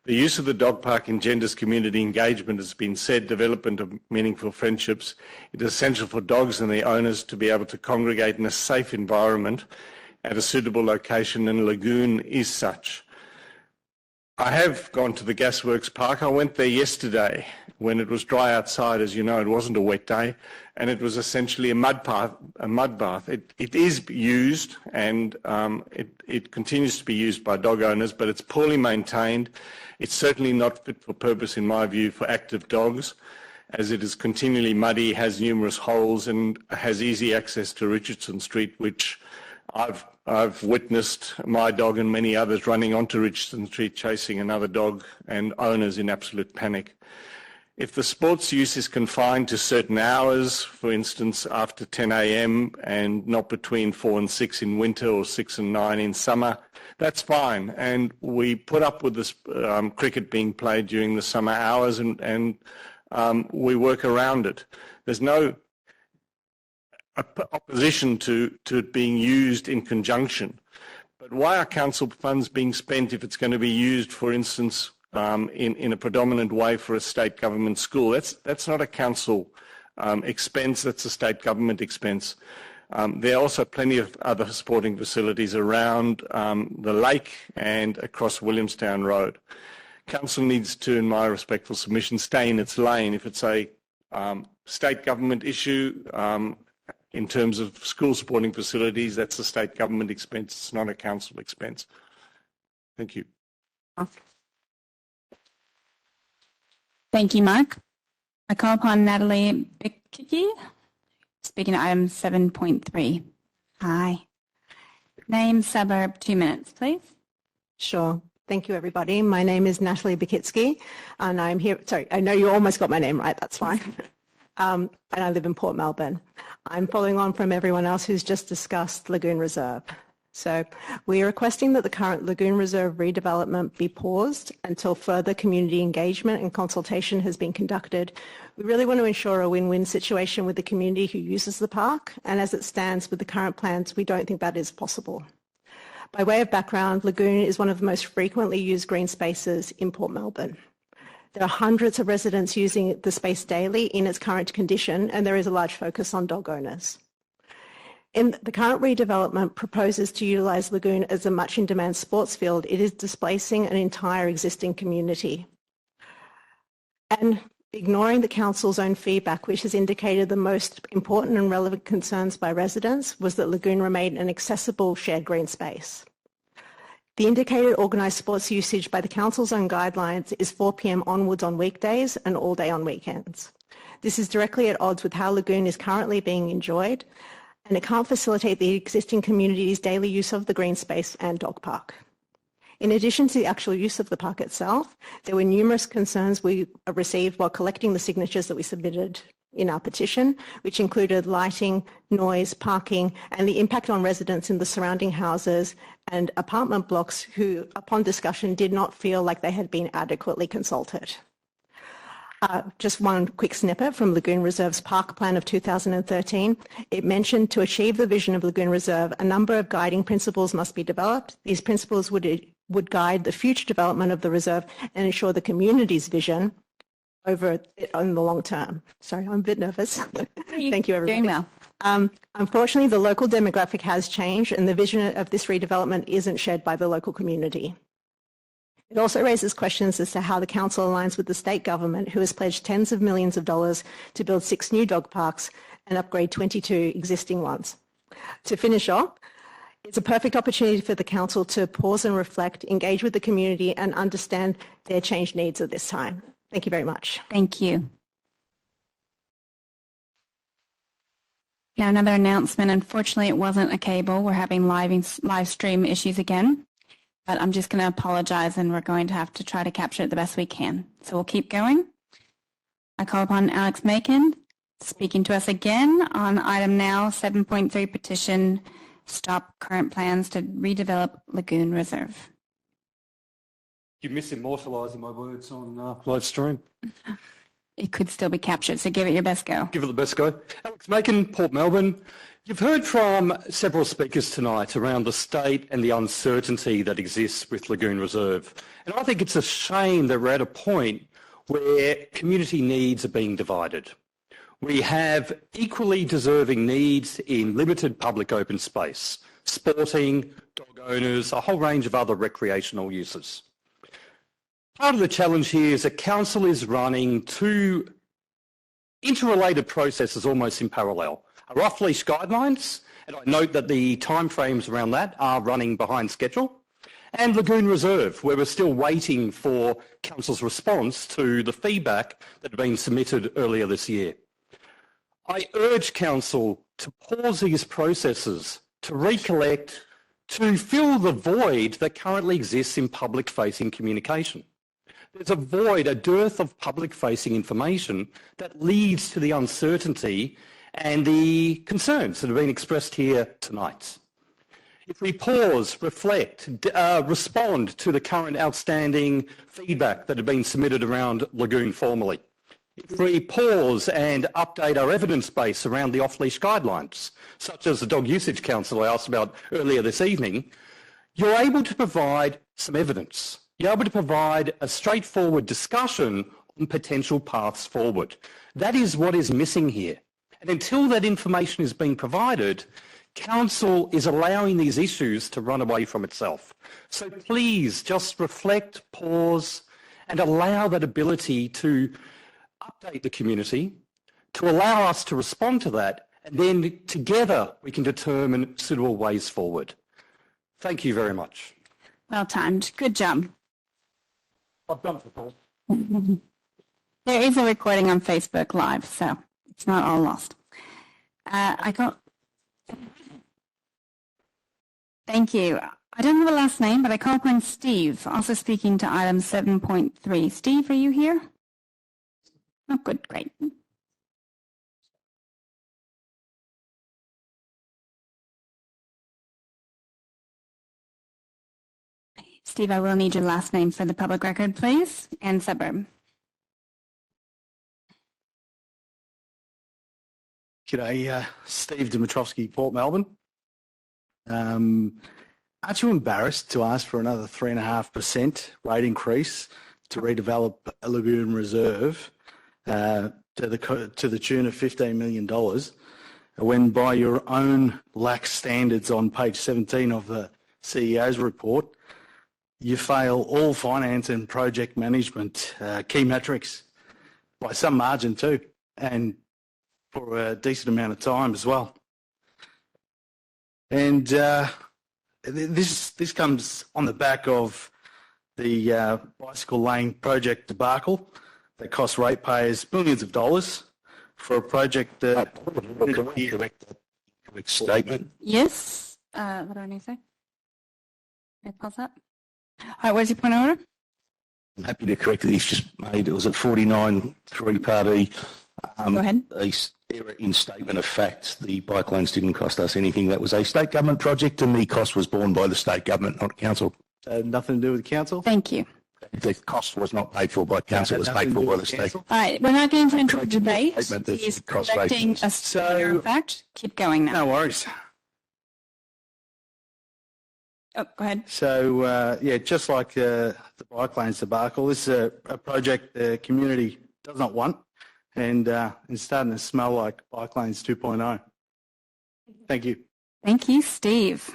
The use of the dog park engenders community engagement, as has been said, development of meaningful friendships. It is essential for dogs and their owners to be able to congregate in a safe environment at a suitable location, and Lagoon is such. I have gone to the Gasworks Park. I went there yesterday when it was dry outside. As you know, it wasn't a wet day, and it was essentially a mud bath. It is used, and it continues to be used by dog owners, but it's poorly maintained. It's certainly not fit for purpose, in my view, for active dogs, as it is continually muddy, has numerous holes, and has easy access to Richardson Street, which I've witnessed my dog and many others running onto Richardson Street chasing another dog, and owners in absolute panic. If the sports use is confined to certain hours, for instance after 10 a.m. and not between 4 and 6 in winter or 6 and 9 in summer, that's fine. And we put up with this cricket being played during the summer hours, and we work around it. There's no opposition to it being used in conjunction. But why are council funds being spent if it's going to be used, for instance, in a predominant way for a state government school? That's not a council expense, that's a state government expense. There are also plenty of other sporting facilities around the lake and across Williamstown Road. Council needs to, in my respectful submission, stay in its lane. If it's a state government issue, in terms of school sporting facilities, that's a state government expense. It's not a council expense. Thank you. Thank you, Mark. I call upon Natalie Bickicki, speaking to item 7.3. Hi. Name, suburb, 2 minutes, please. Sure. Thank you, everybody. My name is Natalie Bickicki, and I'm here. Sorry, I know you almost got my name right. That's fine. And I live in Port Melbourne. I'm following on from everyone else who's just discussed Lagoon Reserve. So we are requesting that the current Lagoon Reserve redevelopment be paused until further community engagement and consultation has been conducted. We really want to ensure a win-win situation with the community who uses the park, and as it stands with the current plans, we don't think that is possible. By way of background, Lagoon is one of the most frequently used green spaces in Port Melbourne. There are hundreds of residents using the space daily in its current condition, and there is a large focus on dog owners. The current redevelopment proposes to utilise Lagoon as a much in-demand sports field. It is displacing an entire existing community. And ignoring the council's own feedback, which has indicated the most important and relevant concerns by residents, was that Lagoon remained an accessible shared green space. The indicated organised sports usage by the council's own guidelines is 4 p.m. onwards on weekdays and all day on weekends. This is directly at odds with how Lagoon is currently being enjoyed, and it can't facilitate the existing community's daily use of the green space and dog park. In addition to the actual use of the park itself, there were numerous concerns we received while collecting the signatures that we submitted in our petition, which included lighting, noise, parking, and the impact on residents in the surrounding houses and apartment blocks who, upon discussion, did not feel like they had been adequately consulted. Just one quick snippet from Lagoon Reserve's Park Plan of 2013. It mentioned to achieve the vision of Lagoon Reserve, a number of guiding principles must be developed. These principles would guide the future development of the reserve and ensure the community's vision over it in the long term. Sorry, I'm a bit nervous. Thank you, everybody. Doing well. Unfortunately, the local demographic has changed and the vision of this redevelopment isn't shared by the local community. It also raises questions as to how the council aligns with the state government, who has pledged tens of millions of dollars to build 6 new dog parks and upgrade 22 existing ones. To finish off, it's a perfect opportunity for the council to pause and reflect, engage with the community and understand their changed needs at this time. Thank you very much. Thank you. Now another announcement. Unfortunately, it wasn't a cable. We're having live stream issues again. But I'm just going to apologise and we're going to have to try to capture it the best we can. So we'll keep going. I call upon Alex Macon speaking to us again on item now 7.3 petition, stop current plans to redevelop Lagoon Reserve. You're misimmortalising my words on live stream. It could still be captured, so give it your best go. Give it the best go. Alex Macon, Port Melbourne. You've heard from several speakers tonight around the state and the uncertainty that exists with Lagoon Reserve. And I think it's a shame that we're at a point where community needs are being divided. We have equally deserving needs in limited public open space, sporting, dog owners, a whole range of other recreational uses. Part of the challenge here is that council is running 2 interrelated processes almost in parallel. Our off-leash guidelines, and I note that the timeframes around that are running behind schedule, and Lagoon Reserve, where we're still waiting for council's response to the feedback that had been submitted earlier this year. I urge council to pause these processes, to recollect, to fill the void that currently exists in public-facing communication. There's a void, a dearth of public-facing information that leads to the uncertainty and the concerns that have been expressed here tonight. If we pause, reflect, respond to the current outstanding feedback that had been submitted around Lagoon formally, if we pause and update our evidence base around the off-leash guidelines, such as the Dog Usage Council I asked about earlier this evening, you're able to provide some evidence. You're able to provide a straightforward discussion on potential paths forward. That is what is missing here. And until that information is being provided, council is allowing these issues to run away from itself. So please just reflect, pause, and allow that ability to update the community, to allow us to respond to that, and then together we can determine suitable ways forward. Thank you very much. Well timed. Good job. I've done it before. There is a recording on Facebook Live, so it's not all lost. Thank you. I don't have a last name, but I call upon Steve, also speaking to item 7.3. Steve, are you here? Oh, good, great. Steve, I will need your last name for the public record, please, and suburb. G'day, Steve Dimitrovsky, Port Melbourne. Aren't you embarrassed to ask for another 3.5% rate increase to redevelop a Lagoon Reserve to the tune of $15 million when by your own lax standards on page 17 of the CEO's report, you fail all finance and project management key metrics by some margin too, and for a decent amount of time as well. And this comes on the back of the bicycle lane project debacle that cost ratepayers millions of dollars for a project that... correct statement. Yes. What do I need to say? Can I pause that? All right, where's your point of order? I'm happy to correct this. Just made, it was at 49 3-part E. Go ahead. A error in statement of fact. The bike lanes didn't cost us anything. That was a state government project and the cost was borne by the state government, not council. Nothing to do with council? Thank you. The cost was not paid for by council, it was paid for by the state. All right, we're not getting into a debate. He's correcting a fact. Keep going now. No worries. Oh, go ahead. So, yeah, just like the bike lanes debacle, this is a project the community does not want, and it's starting to smell like bike lanes 2.0. Thank you. Thank you, Steve.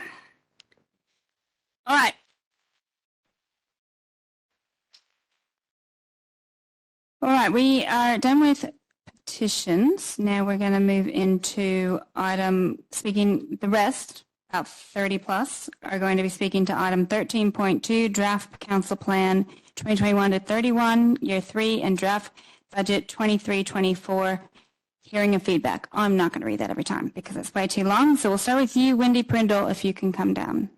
All right. All right, we are done with petitions. Now we're going to move into the rest, about 30 plus, are going to be speaking to item 13.2, Draft Council Plan 2021 to 31, Year 3, and Draft Budget 23-24, Hearing and Feedback. I'm not going to read that every time because it's way too long, so we'll start with you, Wendy Prindle, if you can come down.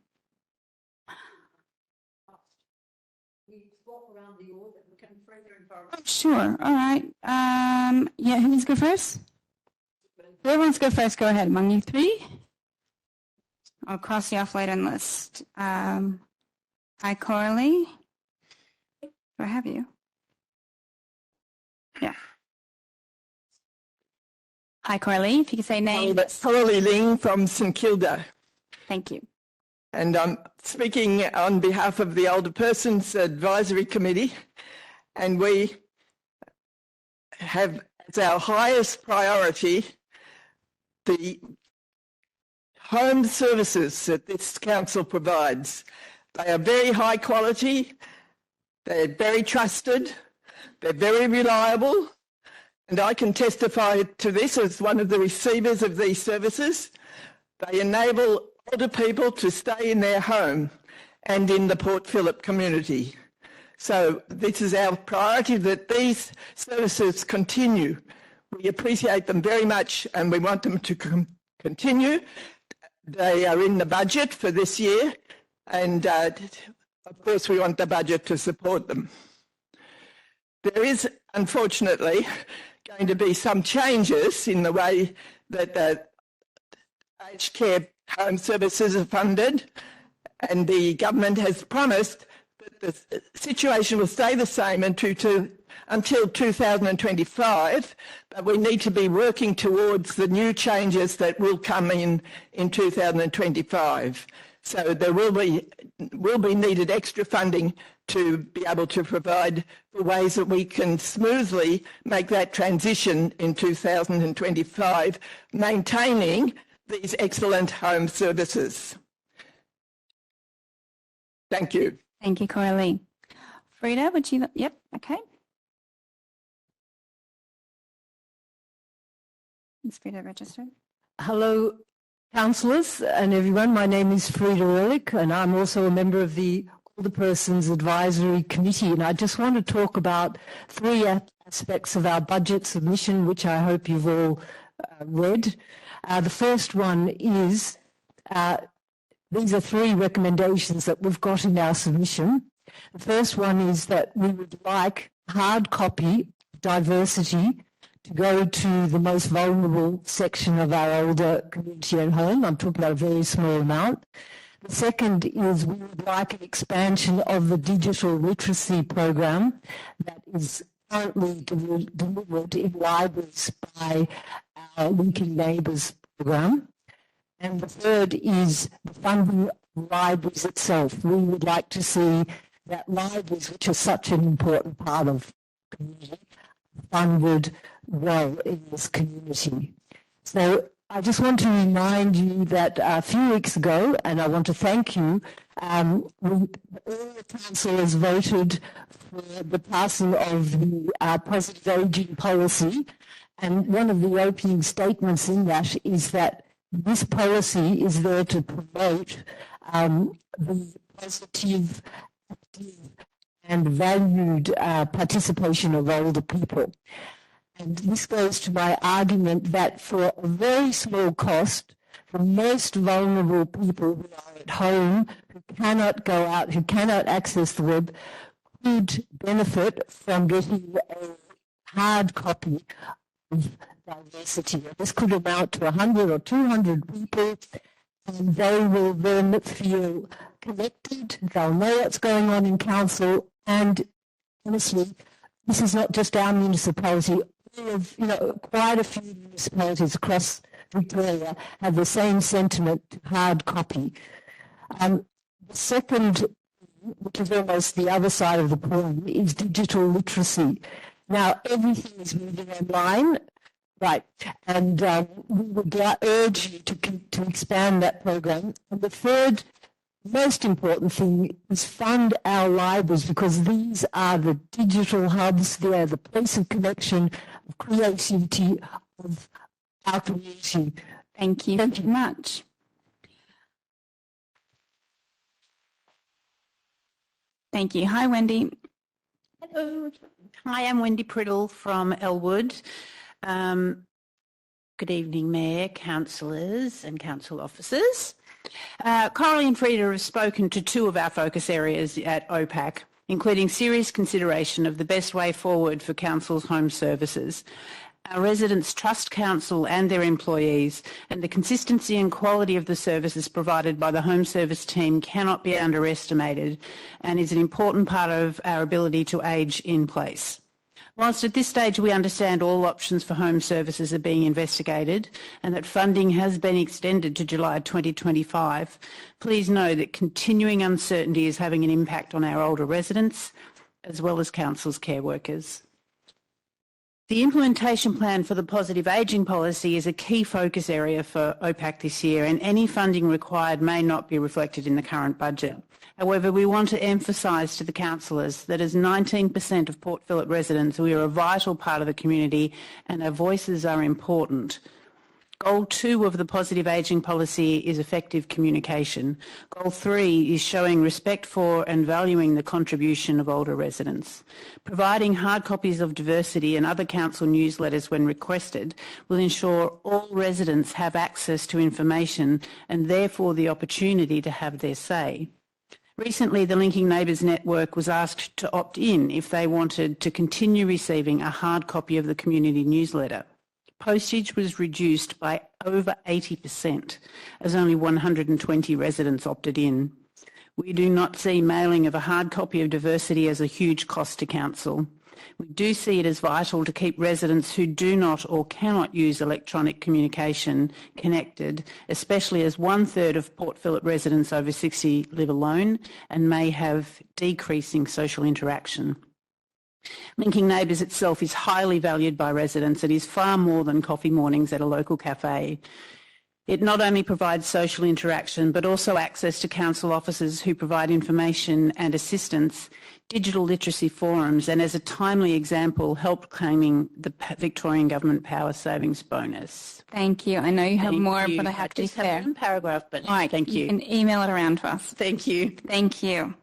Sure. All right. Yeah, who wants to go first? Whoever wants to go first, go ahead. Among you three? I'll cross you off later in the list. Hi, Coralie. Do I have you? Yeah. Hi, Coralie. If you could say name. Coralie Ling from St Kilda. Thank you. And I'm speaking on behalf of the Older Persons Advisory Committee. And we have as our highest priority the home services that this council provides. They are very high quality, they're very trusted, they're very reliable, and I can testify to this as one of the receivers of these services. They enable older people to stay in their home and in the Port Phillip community. So this is our priority, that these services continue. We appreciate them very much and we want them to continue. They are in the budget for this year and of course we want the budget to support them. There is unfortunately going to be some changes in the way that aged care home services are funded, and the government has promised that the situation will stay the same until 2025, but we need to be working towards the new changes that will come in 2025. So there will be needed extra funding to be able to provide for ways that we can smoothly make that transition in 2025, maintaining these excellent home services. Thank you. Thank you, Coralie. Frida, would you? Yep, okay. Is Frida registered? Hello, councillors and everyone. My name is Frida Ehrlich and I'm also a member of the Older Persons Advisory Committee, and I just want to talk about three aspects of our budget submission, which I hope you've all read. The first one is, these are three recommendations that we've got in our submission. The first one is that we would like hard copy diversity to go to the most vulnerable section of our older community at home. I'm talking about a very small amount. The second is we would like an expansion of the digital literacy program that is currently delivered in libraries by our Linking Neighbours program. And the third is the funding of libraries itself. We would like to see that libraries, which are such an important part of the community, funded well in this community. So I just want to remind you that a few weeks ago, and I want to thank you, all the councillors voted for the passing of the positive ageing policy, and one of the opening statements in that is that this policy is there to promote the positive, active and valued participation of older people. And this goes to my argument that for a very small cost, the most vulnerable people who are at home, who cannot go out, who cannot access the web, could benefit from getting a hard copy of diversity. This could amount to 100 or 200 people, and they will then feel connected. They'll know what's going on in council, And honestly, this is not just our municipality. All of, quite a few municipalities across Victoria have the same sentiment to hard copy. The second, which is almost the other side of the coin, is digital literacy. Now, everything is moving online, right? And we would urge you to expand that program. And the third most important thing is fund our libraries, because these are the digital hubs. They are the place of connection, of creativity, of our community. Thank you very much. Thank you. Hi, Wendy. Hello. Hi, I'm Wendy Priddle from Elwood. Good evening, Mayor, councillors and council officers. Coralie and Frida have spoken to two of our focus areas at OPAC, including serious consideration of the best way forward for council's home services. Our residents trust council and their employees, and the consistency and quality of the services provided by the home service team cannot be underestimated and is an important part of our ability to age in place. Whilst at this stage we understand all options for home services are being investigated and that funding has been extended to July 2025, please know that continuing uncertainty is having an impact on our older residents as well as council's care workers. The implementation plan for the positive ageing policy is a key focus area for OPAC this year, and any funding required may not be reflected in the current budget. However, we want to emphasise to the councillors that as 19% of Port Phillip residents, we are a vital part of the community and our voices are important. Goal 2 of the positive ageing policy is effective communication. Goal 3 is showing respect for and valuing the contribution of older residents. Providing hard copies of diversity and other council newsletters when requested will ensure all residents have access to information and therefore the opportunity to have their say. Recently, the Linking Neighbours Network was asked to opt in if they wanted to continue receiving a hard copy of the community newsletter. Postage was reduced by over 80%, as only 120 residents opted in. We do not see mailing of a hard copy of diversity as a huge cost to council. We do see it as vital to keep residents who do not or cannot use electronic communication connected, especially as 1/3 of Port Phillip residents over 60 live alone and may have decreasing social interaction. Linking Neighbours itself is highly valued by residents. It is far more than coffee mornings at a local cafe. It not only provides social interaction but also access to council officers who provide information and assistance, digital literacy forums, and as a timely example, help claiming the Victorian Government Power Savings Bonus. Thank you. I know you have more, you. but I have to be fair. One paragraph, but right, thank you. You can email it around to us. Thank you. Thank you.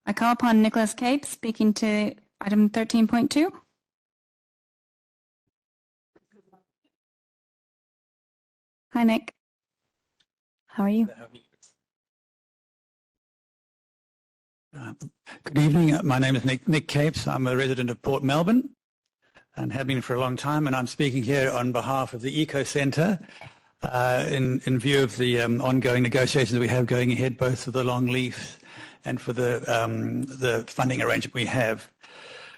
I call upon Nicholas Cape speaking to item 13.2. Hi, Nick. How are you? Good evening. My name is Nick Capes. I'm a resident of Port Melbourne and have been for a long time, and I'm speaking here on behalf of the Eco Centre in view of the ongoing negotiations we have going ahead, both for the long lease and for the funding arrangement we have.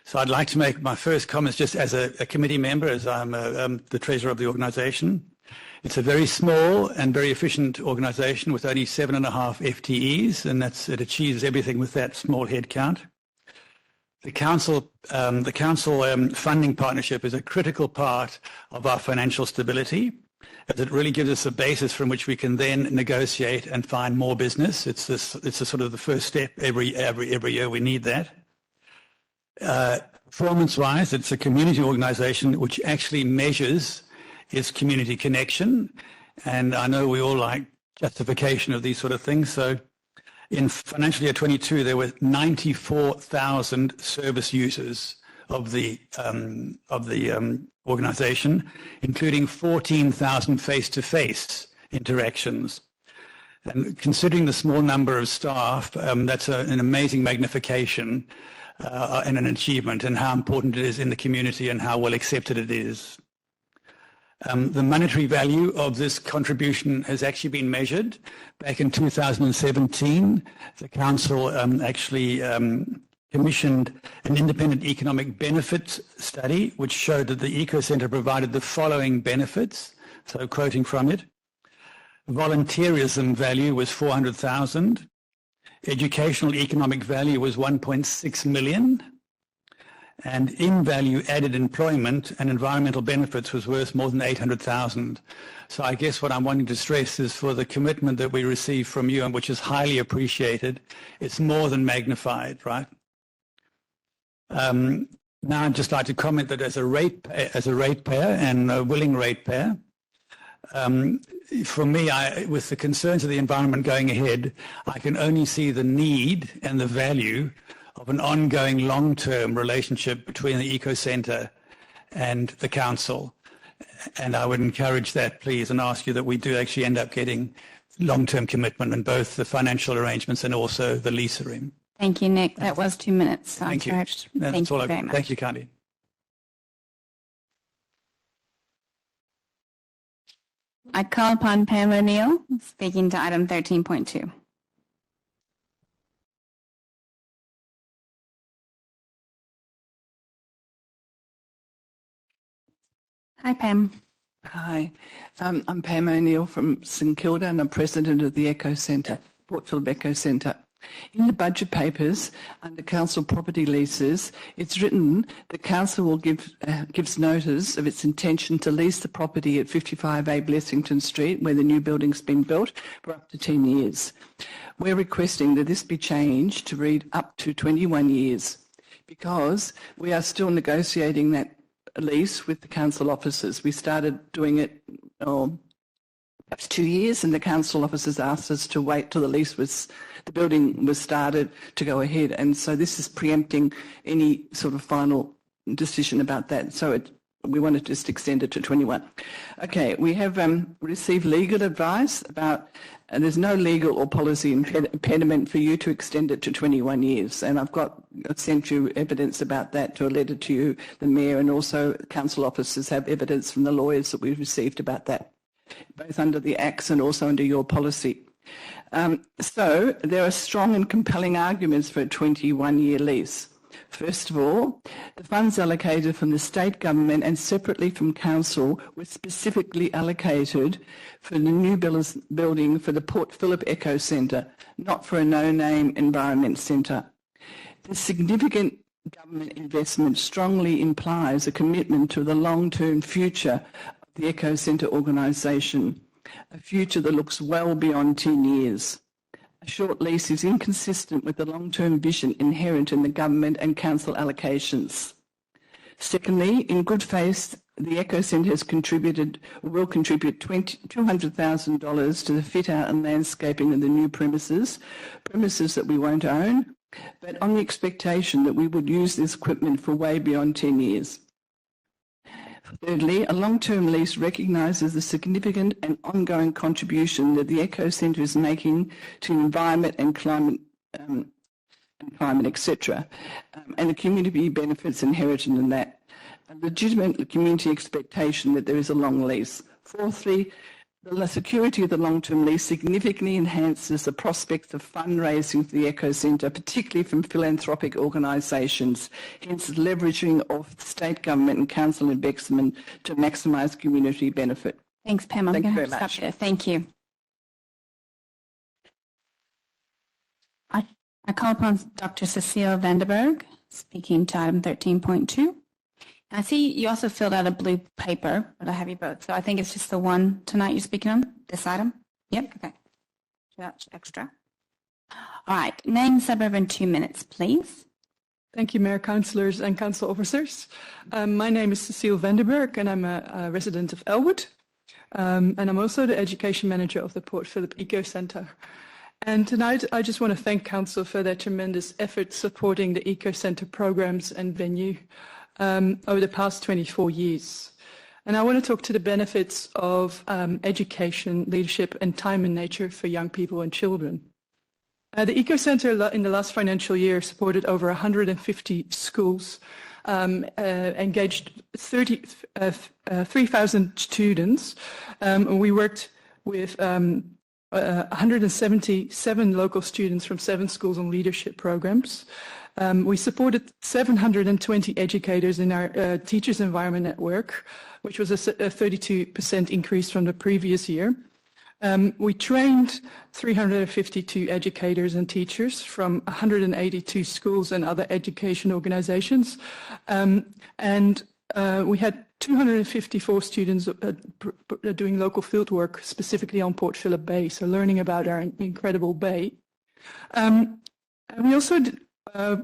So I'd like to make my first comments just as a committee member, as I'm the treasurer of the organisation. It's a very small and very efficient organisation with only 7.5 FTEs, and it achieves everything with that small head count. The council funding partnership is a critical part of our financial stability, as it really gives us a basis from which we can then negotiate and find more business. It's a sort of the first step every year. We need that. Performance-wise, it's a community organisation which actually measures its community connection, and I know we all like justification of these sort of things. So in financial year 22, there were 94,000 service users of the organisation, including 14,000 face-to-face interactions. And considering the small number of staff, that's an amazing magnification and an achievement, and how important it is in the community and how well accepted it is. The monetary value of this contribution has actually been measured. Back in 2017, the council actually commissioned an independent economic benefits study which showed that the eco-centre provided the following benefits. So quoting from it, volunteerism value was 400,000, educational economic value was 1.6 million, and in value added employment and environmental benefits was worth more than 800,000. So I guess what I'm wanting to stress is for the commitment that we receive from you, and which is highly appreciated, it's more than magnified, right? Now I'd just like to comment that as a ratepayer and a willing ratepayer, for me, with the concerns of the environment going ahead, I can only see the need and the value of an ongoing long-term relationship between the eco-centre and the council. And I would encourage that, please, and ask you that we do actually end up getting long-term commitment in both the financial arrangements and also the lease agreement. Thank you, Nick. That was 2 minutes. Thank you. Thank you very much. Thank you, Candy. I call upon Pam O'Neill, speaking to item 13.2. Hi, Pam. Hi, I'm Pam O'Neill from St Kilda and I'm president of the Eco Centre, Port Phillip Eco Centre. In the budget papers under council property leases, it's written the council will gives notice of its intention to lease the property at 55A Blessington Street, where the new building's been built, for up to 10 years. We're requesting that this be changed to read up to 21 years because we are still negotiating that lease with the council officers. We started doing it perhaps 2 years, and the council officers asked us to wait till the building was started to go ahead, and so this is preempting any sort of final decision about that. So we want to just extend it to 21. Okay, we have received legal advice about there's no legal or policy impediment for you to extend it to 21 years, and I've sent you evidence about that to a letter to you, the Mayor, and also council officers have evidence from the lawyers that we've received about that, both under the Acts and also under your policy. So there are strong and compelling arguments for a 21-year lease. First of all, the funds allocated from the state government and separately from council were specifically allocated for the new building for the Port Phillip Eco Centre, not for a no-name environment centre. The significant government investment strongly implies a commitment to the long-term future of the Eco Centre organisation, a future that looks well beyond 10 years. A short lease is inconsistent with the long-term vision inherent in the government and council allocations. Secondly, in good faith, the Eco Centre will contribute $200,000 to the fit-out and landscaping of the new premises that we won't own, but on the expectation that we would use this equipment for way beyond 10 years. Thirdly, a long-term lease recognises the significant and ongoing contribution that the Eco Centre is making to environment and climate, etc., and the community benefits inherent in that. A legitimate community expectation that there is a long lease. Fourthly, the security of the long-term lease significantly enhances the prospects of fundraising for the Eco Centre, particularly from philanthropic organisations, hence leveraging of state government and council investment to maximise community benefit. Thanks, Pam. I'm going to stop there. Thank you. I call upon Dr. Cecile Vandenberg, speaking to item 13.2. I see you also filled out a blue paper, but I have you both. So I think it's just the one tonight you're speaking on, this item? Yep, okay. That's extra. All right, name, suburb in 2 minutes, please. Thank you, Mayor, Councillors and Council Officers. My name is Cecile Vandenberg and I'm a resident of Elwood. And I'm also the Education Manager of the Port Phillip Eco Centre. And tonight I just want to thank Council for their tremendous efforts supporting the Eco Centre programs and venue over the past 24 years. And I want to talk to the benefits of education, leadership and time in nature for young people and children. The Eco Centre in the last financial year supported over 150 schools, engaged 3,000 students. We worked with 177 local students from 7 schools on leadership programs. We supported 720 educators in our Teachers Environment Network, which was a 32% increase from the previous year. We trained 352 educators and teachers from 182 schools and other education organisations, and we had 254 students doing local field work specifically on Port Phillip Bay, so learning about our incredible bay. And we also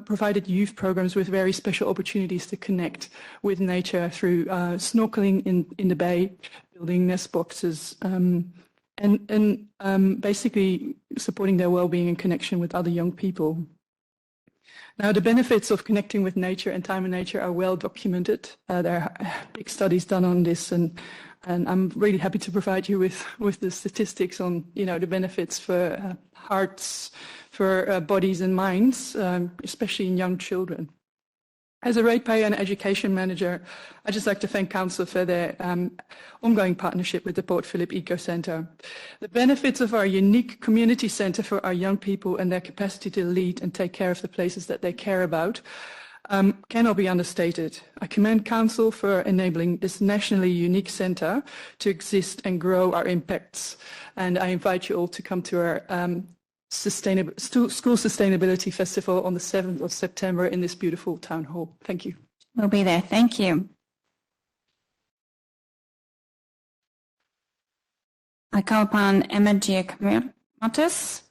provided youth programs with very special opportunities to connect with nature through snorkeling in the bay, building nest boxes, and basically supporting their well-being and connection with other young people. Now, the benefits of connecting with nature and time in nature are well documented. There are big studies done on this, and I'm really happy to provide you with the statistics on, the benefits for hearts, for bodies and minds, especially in young children. As a ratepayer and education manager, I'd just like to thank Council for their ongoing partnership with the Port Phillip Eco Centre. The benefits of our unique community centre for our young people and their capacity to lead and take care of the places that they care about cannot be understated. I commend Council for enabling this nationally unique centre to exist and grow our impacts. And I invite you all to come to our School Sustainability Festival on the 7th of September in this beautiful town hall. Thank you. We'll be there. Thank you. I call upon Emma Giacomatis,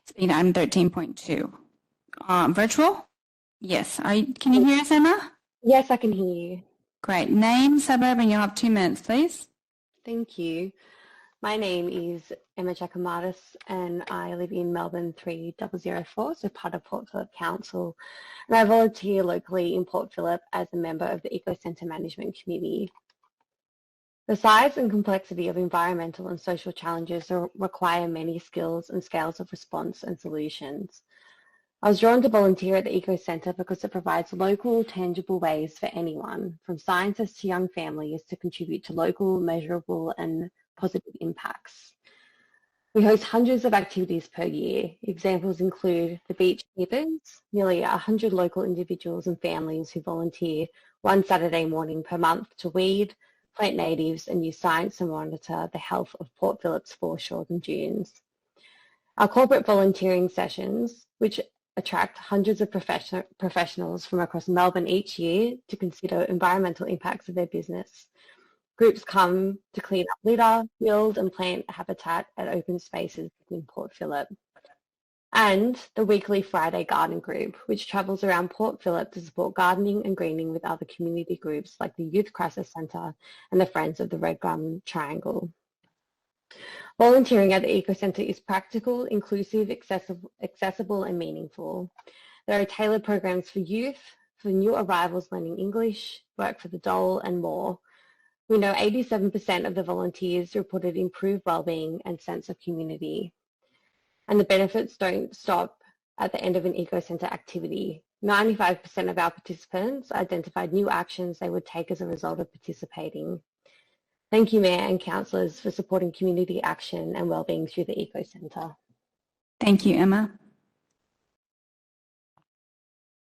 speaking to item 13.2. Virtual? Yes. Can you hear us, Emma? Yes, I can hear you. Great. Name, suburb, and you'll have 2 minutes, please. Thank you. My name is Emma Giacomatis and I live in Melbourne 3004, so part of Port Phillip Council, and I volunteer locally in Port Phillip as a member of the Eco Centre Management Committee. The size and complexity of environmental and social challenges require many skills and scales of response and solutions. I was drawn to volunteer at the Eco Centre because it provides local, tangible ways for anyone, from scientists to young families, to contribute to local, measurable and positive impacts. We host hundreds of activities per year. Examples include the Beach Keepers, nearly 100 local individuals and families who volunteer one Saturday morning per month to weed, plant natives and use science to monitor the health of Port Phillip's foreshores and dunes. Our corporate volunteering sessions, which attract hundreds of professionals from across Melbourne each year to consider environmental impacts of their business. Groups come to clean up litter, build and plant habitat at open spaces in Port Phillip. And the weekly Friday Garden Group, which travels around Port Phillip to support gardening and greening with other community groups like the Youth Crisis Centre and the Friends of the Red Gum Triangle. Volunteering at the Eco Centre is practical, inclusive, accessible and meaningful. There are tailored programs for youth, for new arrivals learning English, work for the dole and more. We know 87% of the volunteers reported improved wellbeing and sense of community. And the benefits don't stop at the end of an Eco Centre activity. 95% of our participants identified new actions they would take as a result of participating. Thank you, Mayor and Councillors, for supporting community action and wellbeing through the Eco Centre. Thank you, Emma.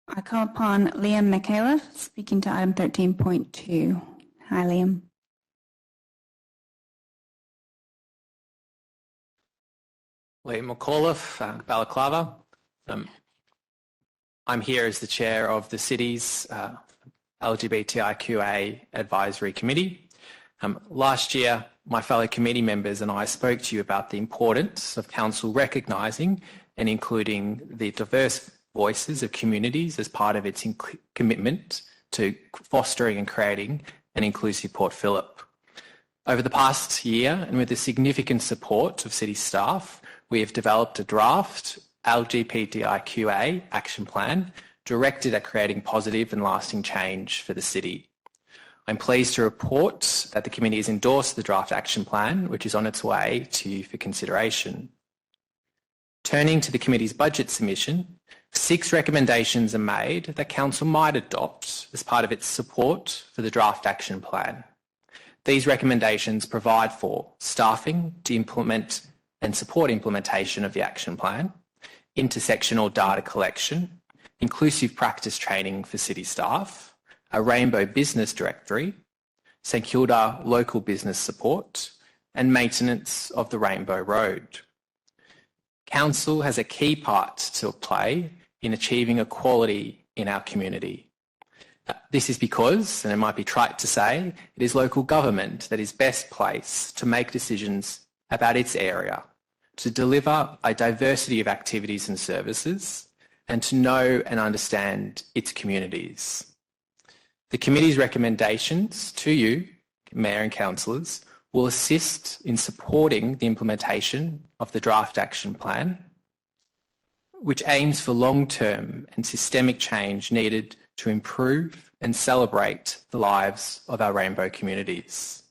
I call upon Liam Michaela, speaking to item 13.2. Hi, Liam. Liam McAuliffe, Balaclava. I'm here as the chair of the city's LGBTIQA Advisory Committee. Last year, my fellow committee members and I spoke to you about the importance of Council recognising and including the diverse voices of communities as part of its commitment to fostering and creating an inclusive Port Phillip. Over the past year, and with the significant support of city staff, we have developed a draft LGBTIQA action plan directed at creating positive and lasting change for the city. I'm pleased to report that the committee has endorsed the draft action plan, which is on its way to you for consideration. Turning to the committee's budget submission, 6 recommendations are made that Council might adopt as part of its support for the draft action plan. These recommendations provide for staffing to implement and support implementation of the action plan, intersectional data collection, inclusive practice training for city staff, a rainbow business directory, St Kilda local business support, and maintenance of the Rainbow Road. Council has a key part to play in achieving equality in our community. This is because, and it might be trite to say, it is local government that is best placed to make decisions about its area, to deliver a diversity of activities and services, and to know and understand its communities. The committee's recommendations to you, Mayor and Councillors, will assist in supporting the implementation of the draft action plan, which aims for long-term and systemic change needed to improve and celebrate the lives of our rainbow communities.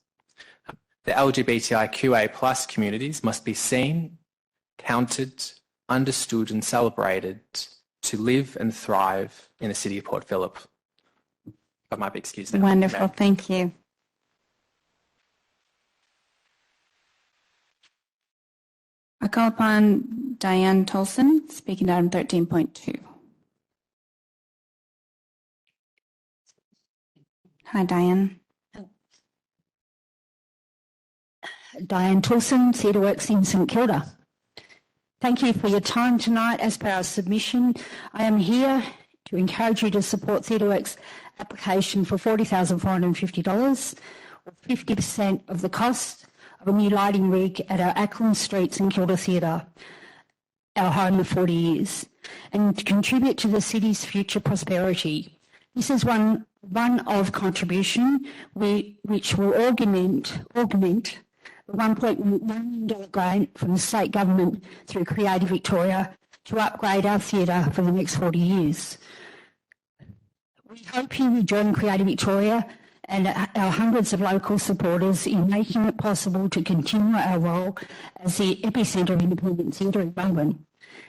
The LGBTIQA+ communities must be seen, counted, understood and celebrated to live and thrive in the city of Port Phillip. I might be excused now. Wonderful, thank you. I call upon Diane Tolson, speaking to item 13.2. Hi, Diane. Diane Tolson, Theatre Works in St Kilda. Thank you for your time tonight. As per our submission, I am here to encourage you to support Theatre Works' application for $40,450, or 50% of the cost of a new lighting rig at our Ackland Street St Kilda Theatre, our home of 40 years, and to contribute to the city's future prosperity. This is one of contribution which will augment the $1.1 million grant from the state government through Creative Victoria to upgrade our theatre for the next 40 years. We hope you will join Creative Victoria and our hundreds of local supporters in making it possible to continue our role as the epicentre of independent theatre in Melbourne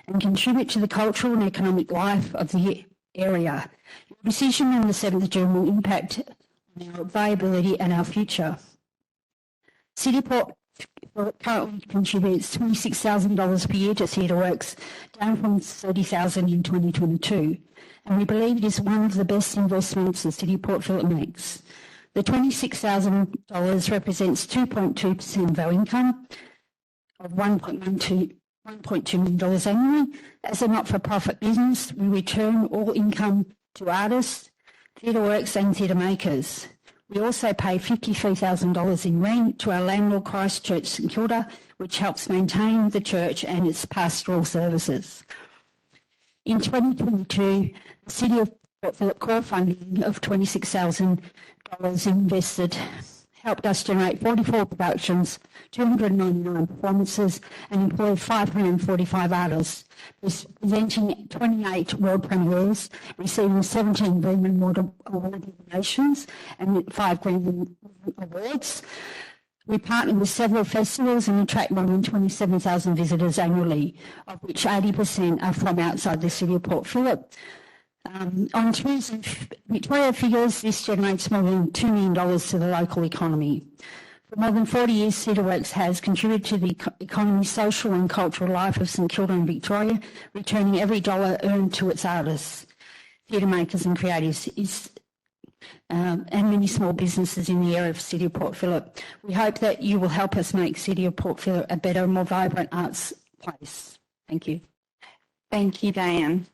and contribute to the cultural and economic life of the area. Your decision on the 7th of June will impact on our viability and our future. City Port currently contributes $26,000 per year to Theatre Works, down from $30,000 in 2022, and we believe it is one of the best investments the City of Port Phillip makes. The $26,000 represents 2.2% of our income of $1.2 million annually. As a not-for-profit business, we return all income to artists, Theatre Works and theatre makers. We also pay $53,000 in rent to our landlord Christchurch St Kilda, which helps maintain the church and its pastoral services. In 2022, the City of Port Phillip core funding of $26,000 invested helped us generate 44 productions, 299 performances and employed 545 artists, presenting 28 world premieres, receiving 17 Green Award nominations and 5 Green Awards. We partner with several festivals and attract more than 27,000 visitors annually, of which 80% are from outside the City of Port Phillip. On terms of Victoria figures, this generates more than $2 million to the local economy. For more than 40 years, Theatre Works has contributed to the economy, social and cultural life of St Kilda and Victoria, returning every dollar earned to its artists, theatre makers and creatives, and many small businesses in the area of City of Port Phillip. We hope that you will help us make City of Port Phillip a better, more vibrant arts place. Thank you. Thank you, Diane.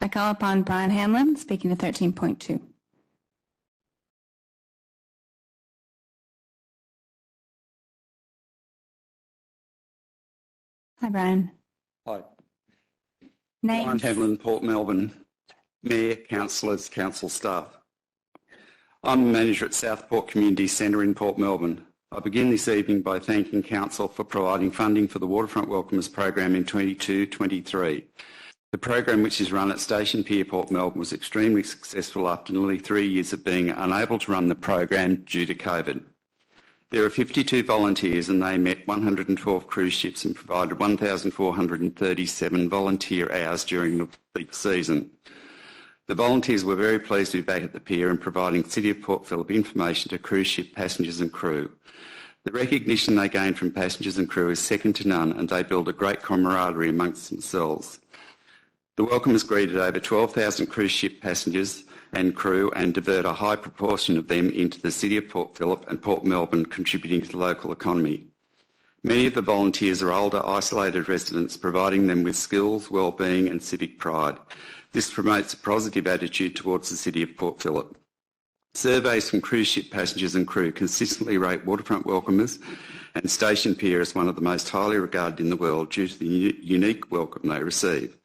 I call upon Brian Hanlon, speaking to 13.2. Hi, Brian. Hi. Name? Brian Hanlon, Port Melbourne. Mayor, councillors, council staff. I'm the manager at Southport Community Centre in Port Melbourne. I begin this evening by thanking Council for providing funding for the Waterfront Welcomers program in 22-23. The program, which is run at Station Pier, Port Melbourne, was extremely successful after nearly 3 years of being unable to run the program due to COVID. There are 52 volunteers and they met 112 cruise ships and provided 1,437 volunteer hours during the peak season. The volunteers were very pleased to be back at the pier and providing City of Port Phillip information to cruise ship passengers and crew. The recognition they gained from passengers and crew is second to none and they build a great camaraderie amongst themselves. The welcomers greeted over 12,000 cruise ship passengers and crew and divert a high proportion of them into the City of Port Phillip and Port Melbourne, contributing to the local economy. Many of the volunteers are older, isolated residents, providing them with skills, wellbeing and civic pride. This promotes a positive attitude towards the City of Port Phillip. Surveys from cruise ship passengers and crew consistently rate waterfront welcomers and Station Pier as one of the most highly regarded in the world due to the unique welcome they receive.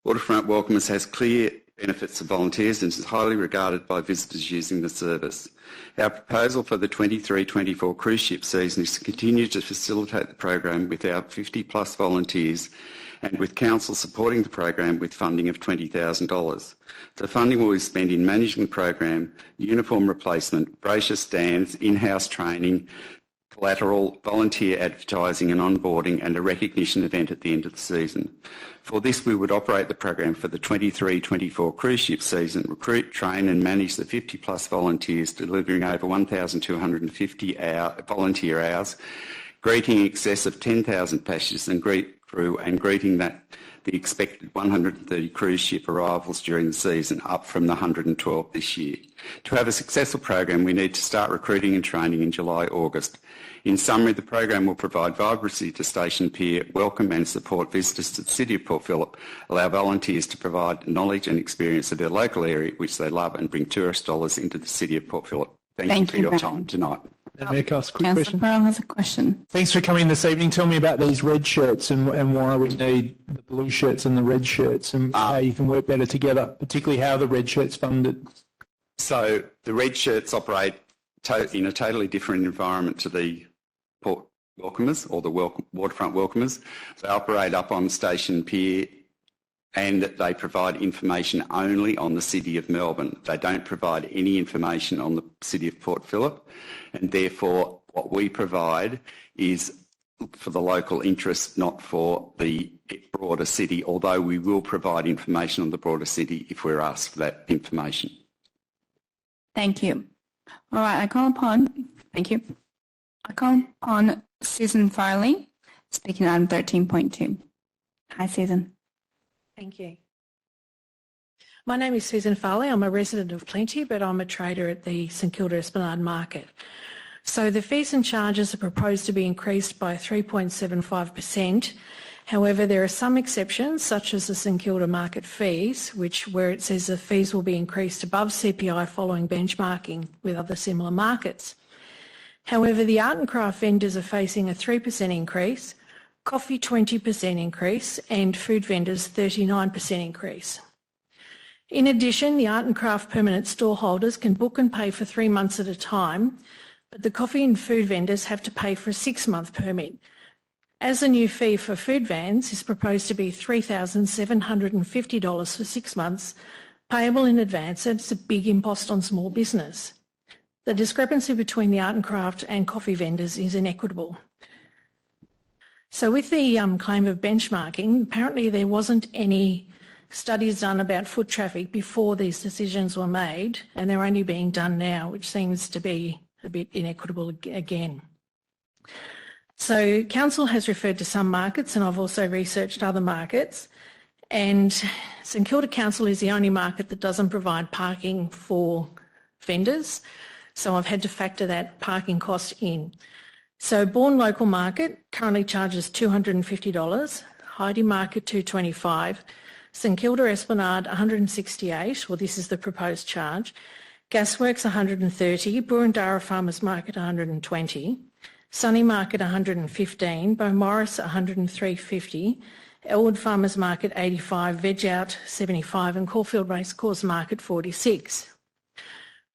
Waterfront welcomers has clear benefits to volunteers and is highly regarded by visitors using the service. Our proposal for the 23-24 cruise ship season is to continue to facilitate the program with our 50+ volunteers and with Council supporting the program with funding of $20,000. The funding will be spent in managing the program, uniform replacement, brochure stands, in-house training, collateral, volunteer advertising and onboarding, and a recognition event at the end of the season. For this, we would operate the program for the 23-24 cruise ship season, recruit, train and manage the 50+ volunteers, delivering over 1,250 volunteer hours, greeting in excess of 10,000 passengers and crew, and greeting the expected 130 cruise ship arrivals during the season, up from the 112 this year. To have a successful program, we need to start recruiting and training in July, August. In summary, the program will provide vibrancy to Station Pier, welcome and support visitors to the City of Port Phillip, allow volunteers to provide knowledge and experience of their local area, which they love, and bring tourist dollars into the City of Port Phillip. Thank you for your time tonight. May I ask a quick Councillor question? Pearl has a question. Thanks for coming this evening. Tell me about these red shirts and why we need the blue shirts and the red shirts and how you can work better together, particularly how the red shirts funded. So the red shirts operate in a totally different environment to the port welcomers or the waterfront welcomers. They operate up on Station Pier and they provide information only on the City of Melbourne. They don't provide any information on the City of Port Phillip, and therefore what we provide is for the local interest, not for the broader city, although we will provide information on the broader city if we're asked for that information. Thank you. All right, I call upon Susan Farley, speaking on 13.2. Hi, Susan. Thank you. My name is Susan Farley. I'm a resident of Plenty, but I'm a trader at the St Kilda Esplanade Market. So the fees and charges are proposed to be increased by 3.75%. However, there are some exceptions, such as the St Kilda market fees, where it says the fees will be increased above CPI following benchmarking with other similar markets. However, the art and craft vendors are facing a 3% increase, coffee 20% increase, and food vendors 39% increase. In addition, the art and craft permanent store holders can book and pay for 3 months at a time, but the coffee and food vendors have to pay for a 6-month permit. As the new fee for food vans is proposed to be $3,750 for 6 months, payable in advance, and it's a big impost on small business. The discrepancy between the art and craft and coffee vendors is inequitable. So with the claim of benchmarking, apparently there wasn't any studies done about foot traffic before these decisions were made, and they're only being done now, which seems to be a bit inequitable again. So Council has referred to some markets, and I've also researched other markets, and St Kilda Council is the only market that doesn't provide parking for vendors, so I've had to factor that parking cost in. So Bourne Local Market currently charges $250, Heidi Market $225, St Kilda Esplanade $168, well this is the proposed charge, Gasworks $130, Burundara Farmers Market $120, Sunny Market $115, Beaumaris $103.50, Elwood Farmers Market $85, Veg Out $75 and Caulfield Racecourse Market $46.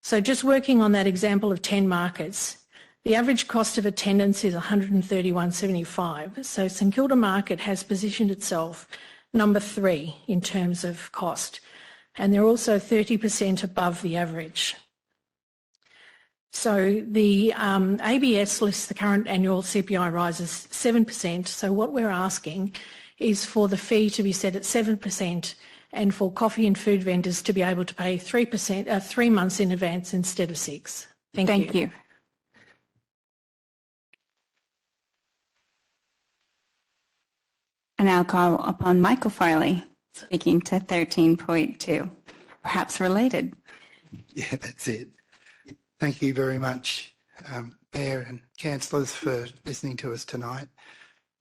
So just working on that example of 10 markets, the average cost of attendance is $131.75. So St Kilda Market has positioned itself number 3 in terms of cost, and they're also 30% above the average. So the ABS lists the current annual CPI rise as 7%. So what we're asking is for the fee to be set at 7% and for coffee and food vendors to be able to pay 3 months in advance instead of 6. Thank you. And I'll call upon Michael Farley, Speaking to 13.2. Perhaps related. Yeah, that's it. Thank you very much, Mayor and councillors, for listening to us tonight.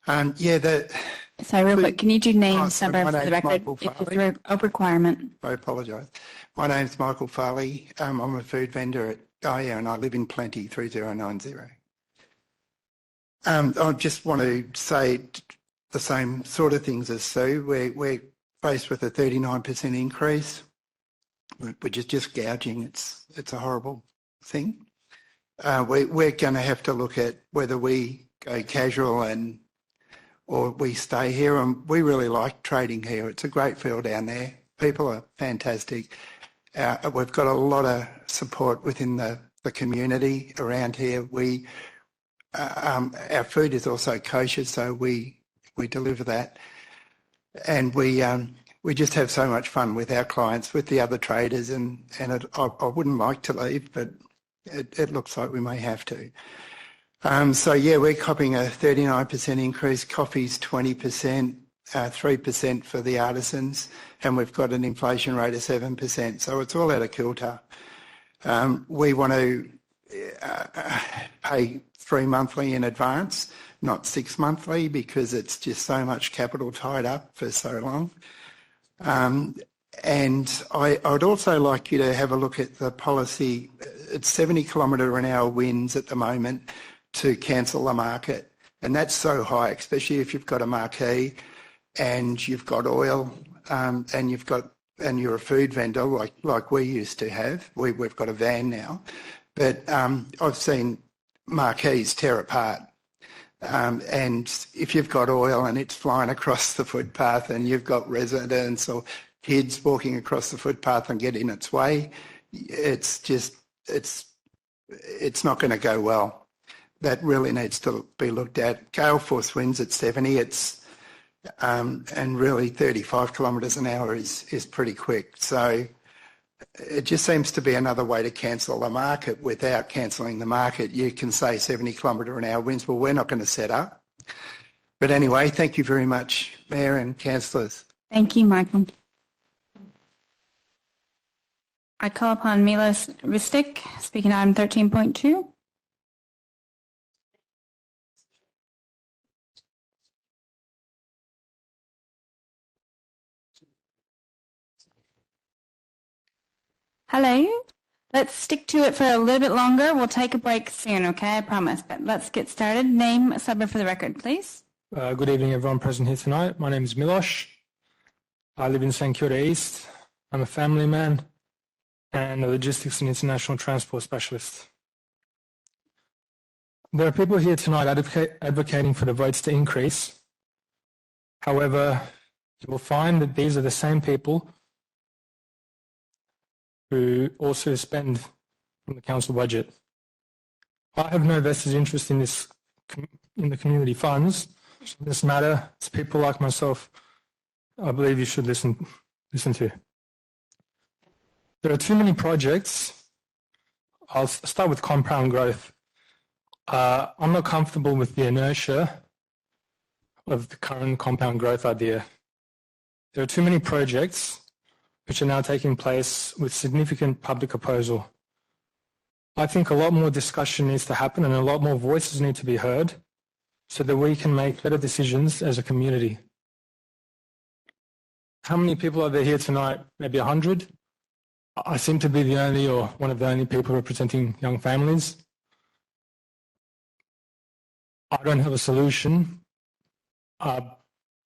Sorry, real quick, can you do name, suburb for the record? It's a requirement. I apologise. My name's Michael Farley. I'm a food vendor and I live in Plenty 3090. I just want to say the same sort of things as Sue. We're faced with a 39% increase, which is just gouging. It's a horrible thing. We're going to have to look at whether we go casual or we stay here, and we really like trading here. It's a great feel down there. People are fantastic. We've got a lot of support within the community around here. Our food is also kosher, so we deliver that, and we just have so much fun with our clients, with the other traders, and I wouldn't like to leave, but it looks like we may have to. We're copying a 39% increase. Coffee's 20%, 3% for the artisans, and we've got an inflation rate of 7%. So it's all out of kilter. We want to pay 3 monthly in advance, not 6 monthly, because it's just so much capital tied up for so long. And I'd also like you to have a look at the policy. It's 70 km/h winds at the moment to cancel the market, and that's so high, especially if you've got a marquee and you've got oil and you're a food vendor like we used to have. We've got a van now, but I've seen marquees tear apart. And if you've got oil and it's flying across the footpath and you've got residents or kids walking across the footpath and get in its way, it's not going to go well. That really needs to be looked at. Gale force winds at 70, and really 35 km/h is pretty quick. So it just seems to be another way to cancel the market without cancelling the market. You can say 70 km/h winds. Well, we're not going to set up. But anyway, thank you very much, Mayor and councillors. Thank you, Michael. I call upon Milos Ristic, speaking item 13.2. Hello. Let's stick to it for a little bit longer. We'll take a break soon, okay? I promise. But let's get started. Name, suburb for the record, please. Good evening, everyone present here tonight. My name is Milos. I live in St Kilda East. I'm a family man and a logistics and international transport specialist. There are people here tonight advocating for the votes to increase. However, you will find that these are the same people who also spend from the council budget. I have no vested interest in the community funds. In this matter, it's people like myself I believe you should listen to. There are too many projects. I'll start with compound growth. I'm not comfortable with the inertia of the current compound growth idea. There are too many projects which are now taking place with significant public opposal. I think a lot more discussion needs to happen and a lot more voices need to be heard so that we can make better decisions as a community. How many people are there here tonight? Maybe 100? I seem to be the only or one of the only people representing young families. I don't have a solution.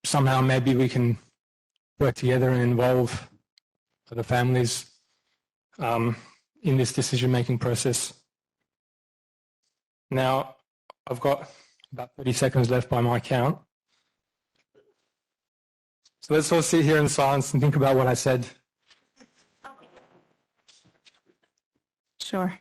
Somehow maybe we can work together and involve the families in this decision-making process. Now, I've got about 30 seconds left by my count. So let's all sit here in silence and think about what I said. Sure.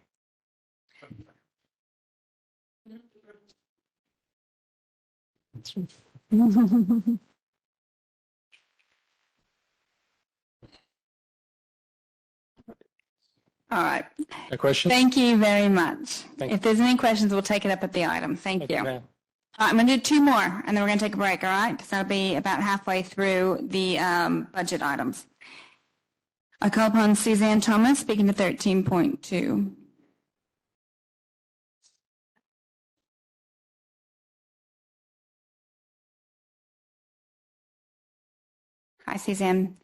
All right. A question? Thank you very much. Thank if there's any questions, we'll take it up at the item. Thank you. Ma'am. I'm going to do two more, and then we're going to take a break, all right? Because that'll be about halfway through the budget items. I call upon Suzanne Thomas, speaking to 13.2. Hi, Suzanne.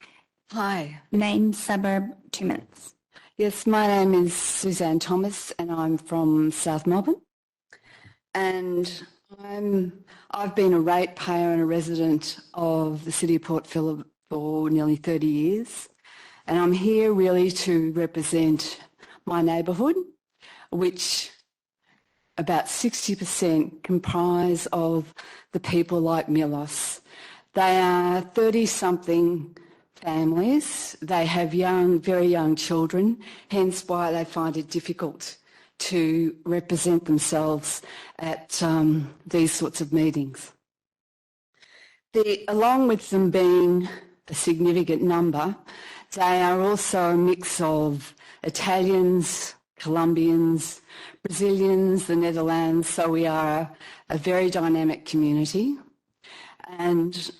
Hi. Name, suburb, 2 minutes. Yes, my name is Suzanne Thomas and I'm from South Melbourne. And I've been a ratepayer and a resident of the City of Port Phillip for nearly 30 years. And I'm here really to represent my neighbourhood, which about 60% comprise of the people like Milos. They are 30-something families. They have young, very young children, hence why they find it difficult to represent themselves at these sorts of meetings. Along with them being a significant number, they are also a mix of Italians, Colombians, Brazilians, the Netherlands, so we are a very dynamic community. And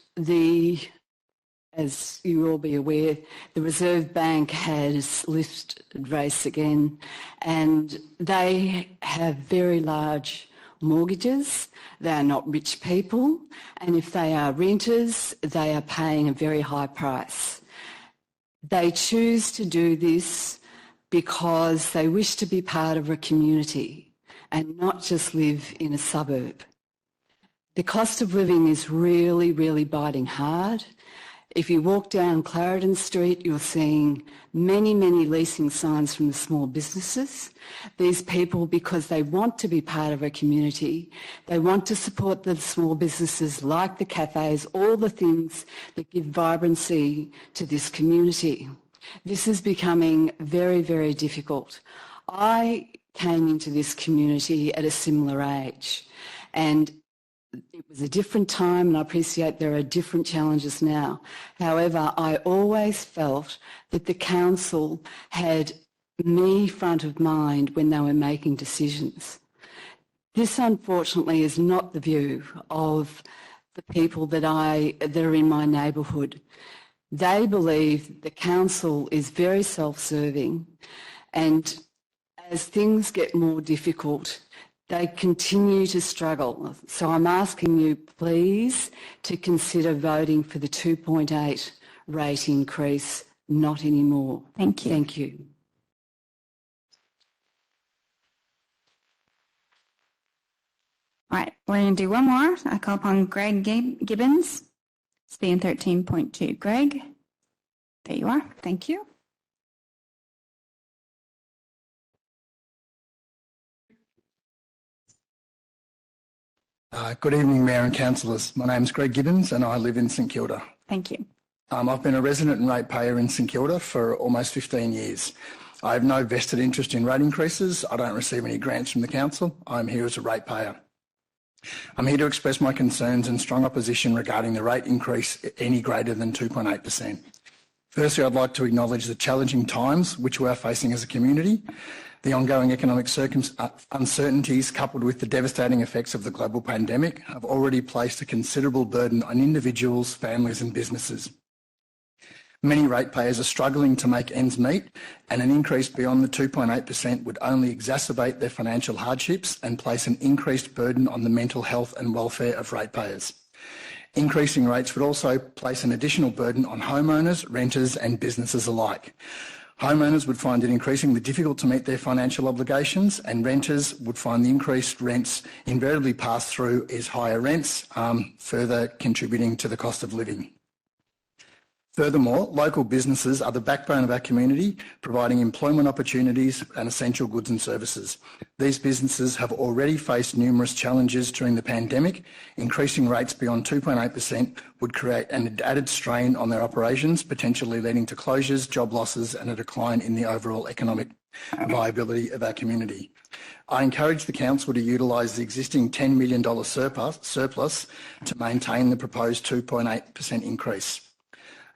as you will be aware, the Reserve Bank has lifted rates again, and they have very large mortgages. They are not rich people, and if they are renters, they are paying a very high price. They choose to do this because they wish to be part of a community and not just live in a suburb. The cost of living is really, really biting hard. If you walk down Clarendon Street, you're seeing many, many leasing signs from the small businesses. These people, because they want to be part of a community, they want to support the small businesses like the cafes, all the things that give vibrancy to this community. This is becoming very, very difficult. I came into this community at a similar age, and it was a different time, and I appreciate there are different challenges now. However, I always felt that the council had me front of mind when they were making decisions. This, unfortunately, is not the view of the people that are in my neighbourhood. They believe the council is very self-serving, and as things get more difficult, they continue to struggle. So I'm asking you, please, to consider voting for the 2.8 rate increase, not anymore. Thank you. Thank you. All right, we're going to do one more. I call upon Greg Gibbons, speaking 13.2. Greg, there you are. Thank you. Good evening, Mayor and Councillors. My name is Greg Gibbons and I live in St Kilda. Thank you. I've been a resident and ratepayer in St Kilda for almost 15 years. I have no vested interest in rate increases. I don't receive any grants from the council. I'm here as a ratepayer. I'm here to express my concerns and strong opposition regarding the rate increase any greater than 2.8%. Firstly, I'd like to acknowledge the challenging times which we are facing as a community. The ongoing economic uncertainties coupled with the devastating effects of the global pandemic have already placed a considerable burden on individuals, families and businesses. Many ratepayers are struggling to make ends meet, and an increase beyond the 2.8% would only exacerbate their financial hardships and place an increased burden on the mental health and welfare of ratepayers. Increasing rates would also place an additional burden on homeowners, renters and businesses alike. Homeowners would find it increasingly difficult to meet their financial obligations, and renters would find the increased rents invariably pass through as higher rents, further contributing to the cost of living. Furthermore, local businesses are the backbone of our community, providing employment opportunities and essential goods and services. These businesses have already faced numerous challenges during the pandemic. Increasing rates beyond 2.8% would create an added strain on their operations, potentially leading to closures, job losses and a decline in the overall economic viability of our community. I encourage the Council to utilise the existing $10 million surplus to maintain the proposed 2.8% increase.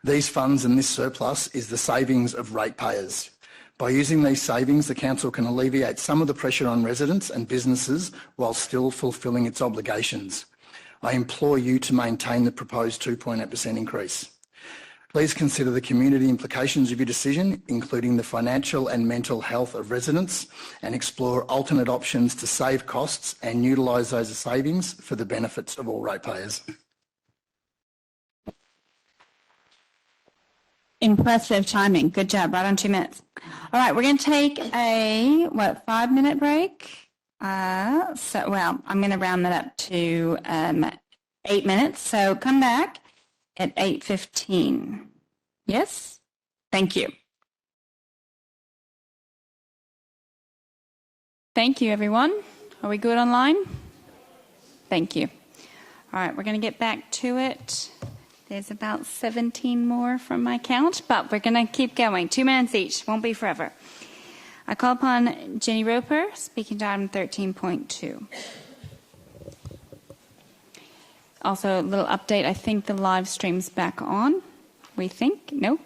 These funds and this surplus is the savings of ratepayers. By using these savings, the Council can alleviate some of the pressure on residents and businesses while still fulfilling its obligations. I implore you to maintain the proposed 2.8% increase. Please consider the community implications of your decision, including the financial and mental health of residents, and explore alternate options to save costs and utilise those savings for the benefits of all ratepayers. Impressive timing. Good job. Right on 2 minutes. All right, we're going to take a, 5-minute break? I'm going to round that up to 8 minutes. So come back at 8:15. Yes? Thank you. Thank you, everyone. Are we good online? Thank you. All right, we're going to get back to it. There's about 17 more from my count, but we're going to keep going. 2 minutes each. Won't be forever. I call upon Jenny Roper, speaking to item 13.2. Also, a little update. I think the live stream's back on. We think? No?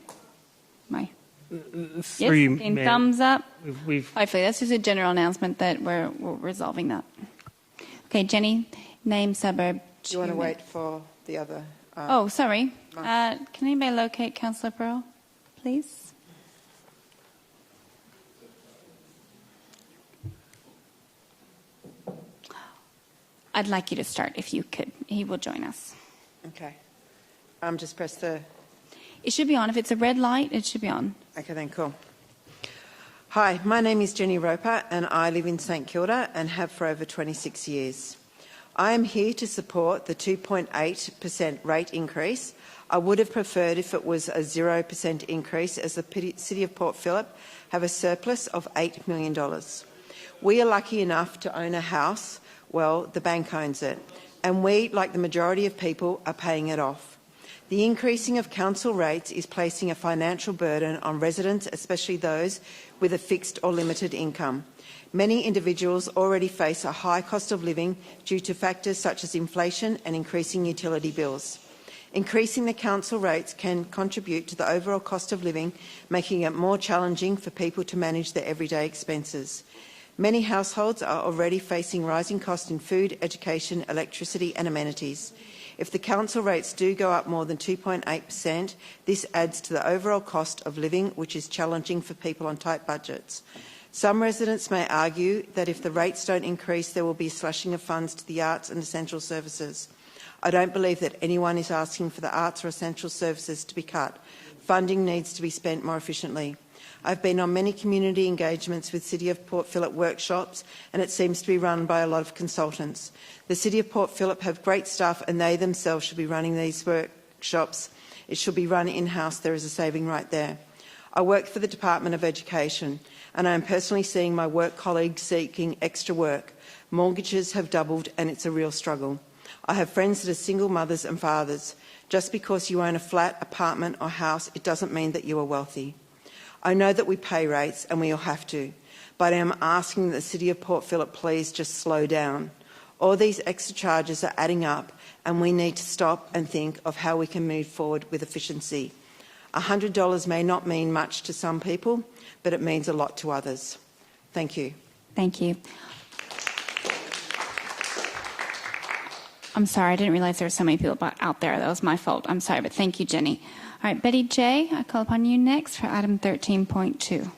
Yes, thumbs up. Hopefully, that's just a general announcement that we're resolving that. Okay, Jenny, name, suburb. Do you want to wait for the other? Oh, sorry. Can anybody locate Councillor Pearl, please? I'd like you to start if you could. He will join us. Okay. Just press the... It should be on. If it's a red light, it should be on. Okay, then, cool. Hi, my name is Jenny Roper and I live in St Kilda and have for over 26 years. I am here to support the 2.8% rate increase. I would have preferred if it was a 0% increase, as the City of Port Phillip have a surplus of $8 million. We are lucky enough to own a house. Well, the bank owns it, and we, like the majority of people, are paying it off. The increasing of council rates is placing a financial burden on residents, especially those with a fixed or limited income. Many individuals already face a high cost of living due to factors such as inflation and increasing utility bills. Increasing the council rates can contribute to the overall cost of living, making it more challenging for people to manage their everyday expenses. Many households are already facing rising costs in food, education, electricity and amenities. If the council rates do go up more than 2.8%, this adds to the overall cost of living, which is challenging for people on tight budgets. Some residents may argue that if the rates don't increase, there will be a slashing of funds to the arts and essential services. I don't believe that anyone is asking for the arts or essential services to be cut. Funding needs to be spent more efficiently. I've been on many community engagements with City of Port Phillip workshops, and it seems to be run by a lot of consultants. The City of Port Phillip have great staff and they themselves should be running these workshops. It should be run in-house. There is a saving right there. I work for the Department of Education and I am personally seeing my work colleagues seeking extra work. Mortgages have doubled and it's a real struggle. I have friends that are single mothers and fathers. Just because you own a flat, apartment or house, it doesn't mean that you are wealthy. I know that we pay rates and we all have to, but I am asking the City of Port Phillip please just slow down. All these extra charges are adding up and we need to stop and think of how we can move forward with efficiency. $100 may not mean much to some people, but it means a lot to others. Thank you. Thank you. I'm sorry, I didn't realise there were so many people out there. That was my fault. I'm sorry, but thank you, Jenny. All right, Betty J., I call upon you next for item 13.2.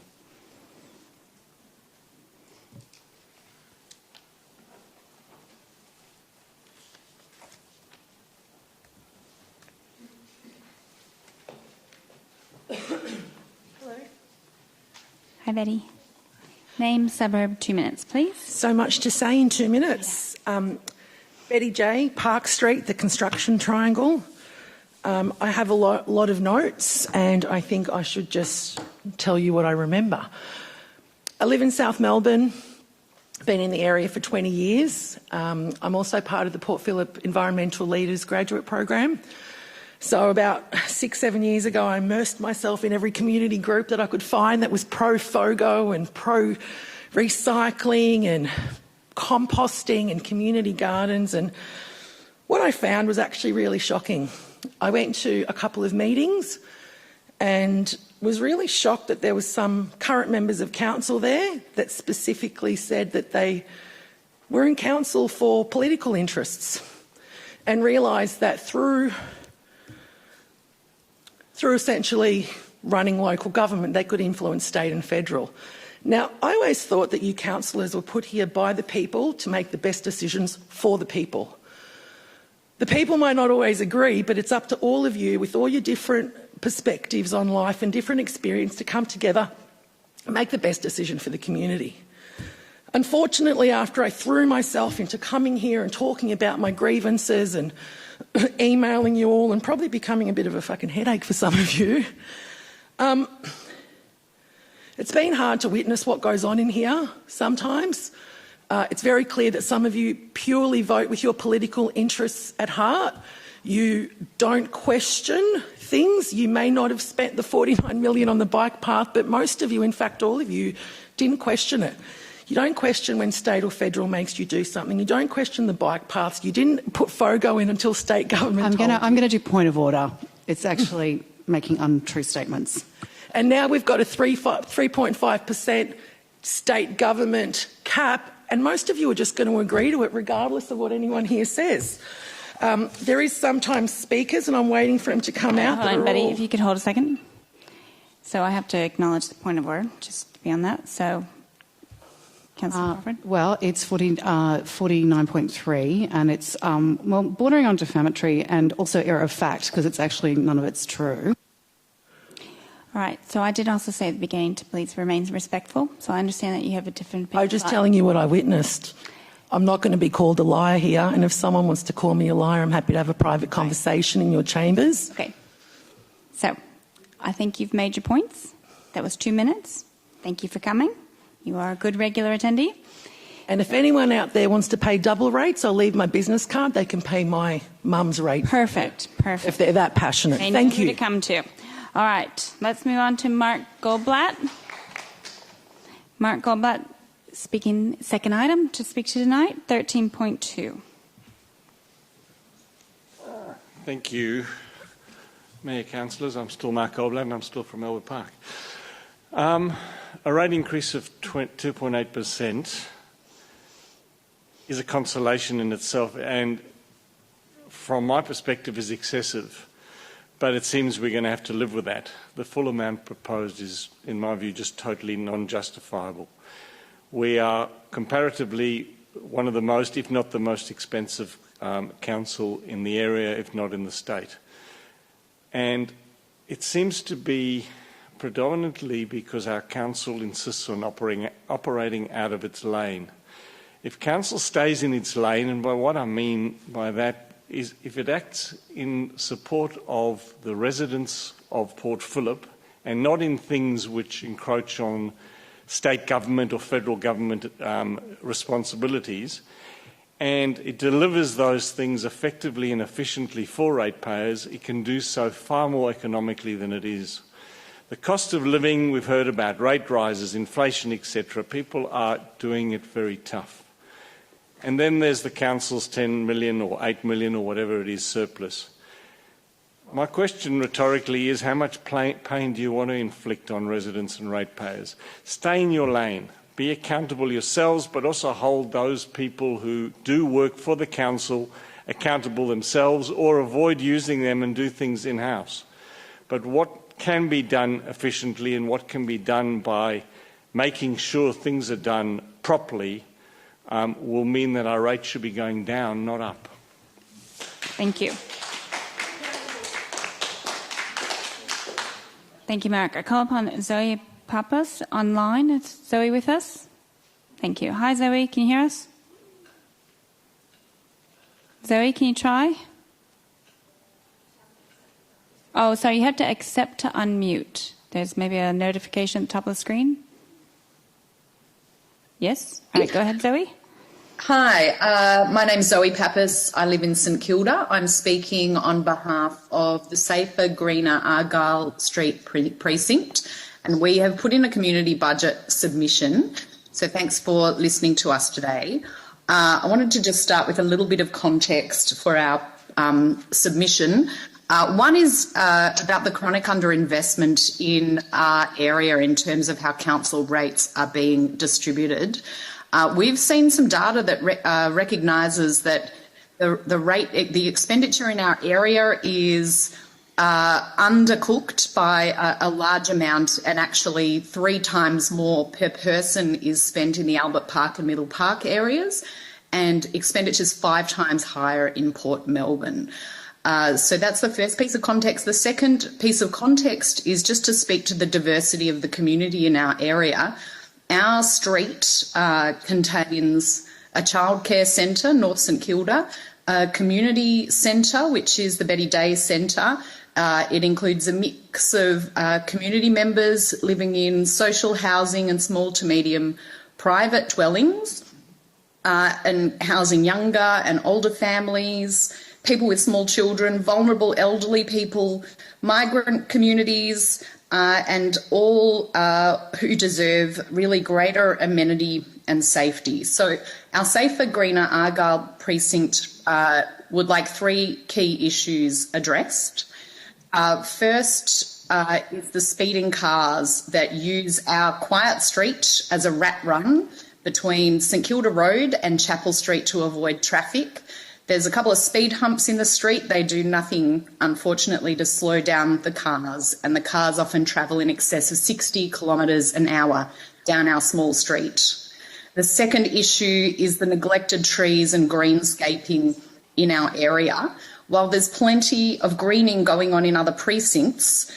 Hello. Hi, Betty. Name, suburb, 2 minutes, please. So much to say in 2 minutes. Betty J., Park Street, the construction triangle. I have a lot of notes and I think I should just tell you what I remember. I live in South Melbourne, been in the area for 20 years. I'm also part of the Port Phillip Environmental Leaders Graduate Program. So about 6-7 years ago, I immersed myself in every community group that I could find that was pro-FOGO and pro-recycling and composting and community gardens. And what I found was actually really shocking. I went to a couple of meetings and was really shocked that there was some current members of council there that specifically said that they were in council for political interests, and realised that through essentially running local government, they could influence state and federal. Now, I always thought that you councillors were put here by the people to make the best decisions for the people. The people might not always agree, but it's up to all of you, with all your different perspectives on life and different experience, to come together and make the best decision for the community. Unfortunately, after I threw myself into coming here and talking about my grievances and emailing you all and probably becoming a bit of a fucking headache for some of you, it's been hard to witness what goes on in here sometimes. It's very clear that some of you purely vote with your political interests at heart. You don't question things. You may not have spent the $49 million on the bike path, but most of you, in fact all of you, didn't question it. You don't question when state or federal makes you do something. You don't question the bike paths. You didn't put FOGO in until state government I'm going to do point of order. It's actually making untrue statements. And now we've got a 3.5% state government cap, and most of you are just going to agree to it regardless of what anyone here says. There is sometimes speakers, and I'm waiting for him to come out. Hold on, Betty, if you could hold a second. So I have to acknowledge the point of order, just to be on that. So, Councillor Crawford. Well, it's 49.3, and it's bordering on defamatory and also error of fact, because it's actually none of it's true. All right, so I did also say at the beginning to please remain respectful, so I understand that you have a different opinion. I'm just telling you what I witnessed. I'm not going to be called a liar here, and if someone wants to call me a liar, I'm happy to have a private conversation in your chambers. Okay. So, I think you've made your points. That was 2 minutes. Thank you for coming. You are a good regular attendee. And if anyone out there wants to pay double rates, I'll leave my business card. They can pay my mum's rate. Perfect. If they're that passionate. They Thank know who you. to come to. All right, let's move on to Mark Goldblatt. Mark Goldblatt, speaking second item to speak to tonight, 13.2. Thank you, Mayor, Councillors. I'm still Mark Goldblatt and I'm still from Elwood Park. A rate increase of 2.8% is a consolation in itself, and from my perspective is excessive. But it seems we're going to have to live with that. The full amount proposed is, in my view, just totally non-justifiable. We are comparatively one of the most, if not the most expensive council in the area, if not in the state. And it seems to be predominantly because our council insists on operating out of its lane. If council stays in its lane, and by what I mean by that is if it acts in support of the residents of Port Phillip and not in things which encroach on state government or federal government responsibilities, and it delivers those things effectively and efficiently for ratepayers, it can do so far more economically than it is. The cost of living, we've heard about rate rises, inflation, etc. People are doing it very tough. And then there's the council's 10 million or 8 million or whatever it is surplus. My question rhetorically is, how much pain do you want to inflict on residents and ratepayers? Stay in your lane. Be accountable yourselves, but also hold those people who do work for the council accountable themselves, or avoid using them and do things in-house. But what can be done efficiently and what can be done by making sure things are done properly will mean that our rate should be going down, not up. Thank you. Thank you, Mark. I call upon Zoe Papas online. Is Zoe with us? Thank you. Hi, Zoe. Can you hear us? Zoe, can you try? Oh, sorry. You have to accept to unmute. There's maybe a notification at the top of the screen. Yes? All right, go ahead, Zoe. Hi, my name's Zoe Pappas. I live in St Kilda. I'm speaking on behalf of the Safer, Greener Argyle Street Precinct, and we have put in a community budget submission, so thanks for listening to us today. I wanted to just start with a little bit of context for our submission. One is about the chronic underinvestment in our area in terms of how council rates are being distributed. We've seen some data that recognises that the expenditure in our area is undercooked by a large amount, and actually 3 times more per person is spent in the Albert Park and Middle Park areas, and expenditure's 5 times higher in Port Melbourne. So that's the first piece of context. The second piece of context is just to speak to the diversity of the community in our area. Our street contains a childcare centre, North St Kilda, a community centre, which is the Betty Day Centre. It includes a mix of community members living in social housing and small to medium private dwellings, and housing younger and older families, people with small children, vulnerable elderly people, migrant communities, and all who deserve really greater amenity and safety. So our Safer, Greener Argyle precinct would like 3 key issues addressed. First is the speeding cars that use our quiet street as a rat run between St Kilda Road and Chapel Street to avoid traffic. There's a couple of speed humps in the street. They do nothing, unfortunately, to slow down the cars, and the cars often travel in excess of 60 kilometres an hour down our small street. The second issue is the neglected trees and greenscaping in our area. While there's plenty of greening going on in other precincts,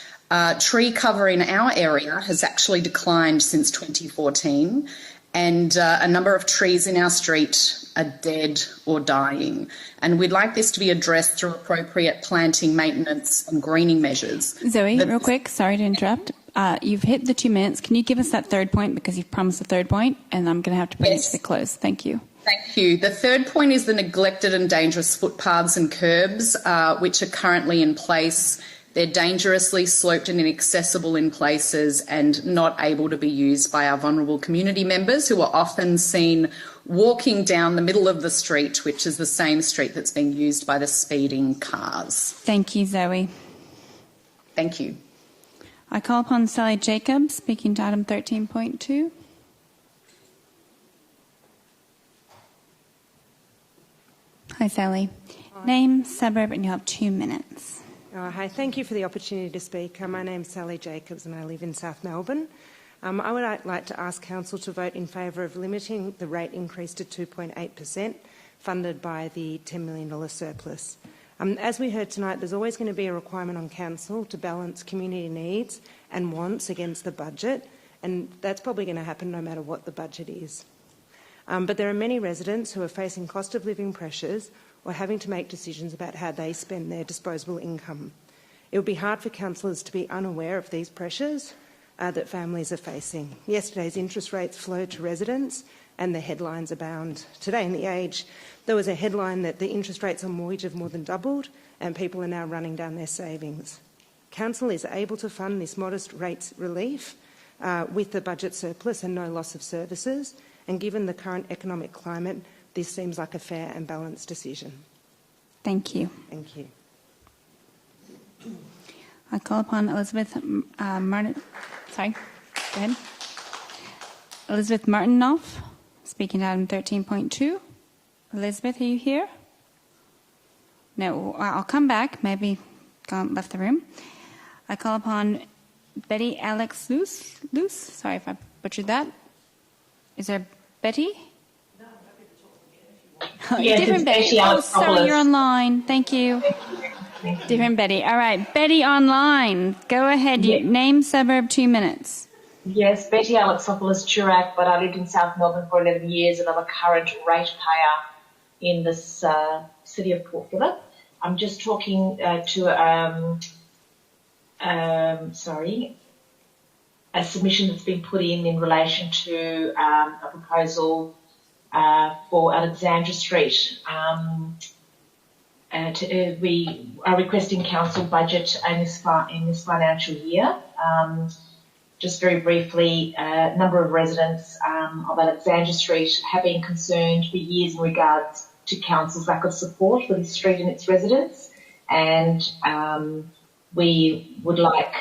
tree cover in our area has actually declined since 2014, and a number of trees in our street are dead or dying. And we'd like this to be addressed through appropriate planting, maintenance and greening measures. Zoe, real quick, sorry to interrupt. You've hit the 2 minutes. Can you give us that third point, because you've promised a third point, and I'm going to have to bring it to the close. Thank you. Thank you. The third point is the neglected and dangerous footpaths and curbs, which are currently in place. They're dangerously sloped and inaccessible in places and not able to be used by our vulnerable community members, who are often seen walking down the middle of the street, which is the same street that's being used by the speeding cars. Thank you, Zoe. Thank you. I call upon Sally Jacobs, speaking to item 13.2. Hi, Sally. Hi. Name, suburb, and you have 2 minutes. Hi, thank you for the opportunity to speak. My name's Sally Jacobs and I live in South Melbourne. I would like to ask Council to vote in favour of limiting the rate increase to 2.8%, funded by the $10 million surplus. As we heard tonight, there's always going to be a requirement on Council to balance community needs and wants against the budget, and that's probably going to happen no matter what the budget is. But there are many residents who are facing cost of living pressures or having to make decisions about how they spend their disposable income. It would be hard for councillors to be unaware of these pressures that families are facing. Yesterday's interest rates flowed to residents and the headlines abound. Today in The Age, there was a headline that the interest rates on mortgage have more than doubled and people are now running down their savings. Council is able to fund this modest rates relief with the budget surplus and no loss of services, and given the current economic climate, this seems like a fair and balanced decision. Thank you. Thank you. I call upon Elizabeth Martin. Sorry, go ahead. Elizabeth Martinoff, speaking to item 13.2. Elizabeth, are you here? No, I'll come back. Maybe left the room. I call upon Betty Alex Luce. Sorry if I butchered that. Is there Betty? No, yes, different Betty. Oh, sorry, you're online. Thank you. Different Betty. All right, Betty online. Go ahead. Yes. Name, suburb, 2 minutes. Yes, Betty Alexopoulos Chirac, but I lived in South Melbourne for 11 years and I'm a current ratepayer in this city of Port Phillip. I'm just talking to a submission that's been put in relation to a proposal for Alexandra Street. We are requesting council budget in this financial year. Just very briefly, a number of residents of Alexandra Street have been concerned for years in regards to council's lack of support for this street and its residents. and we would like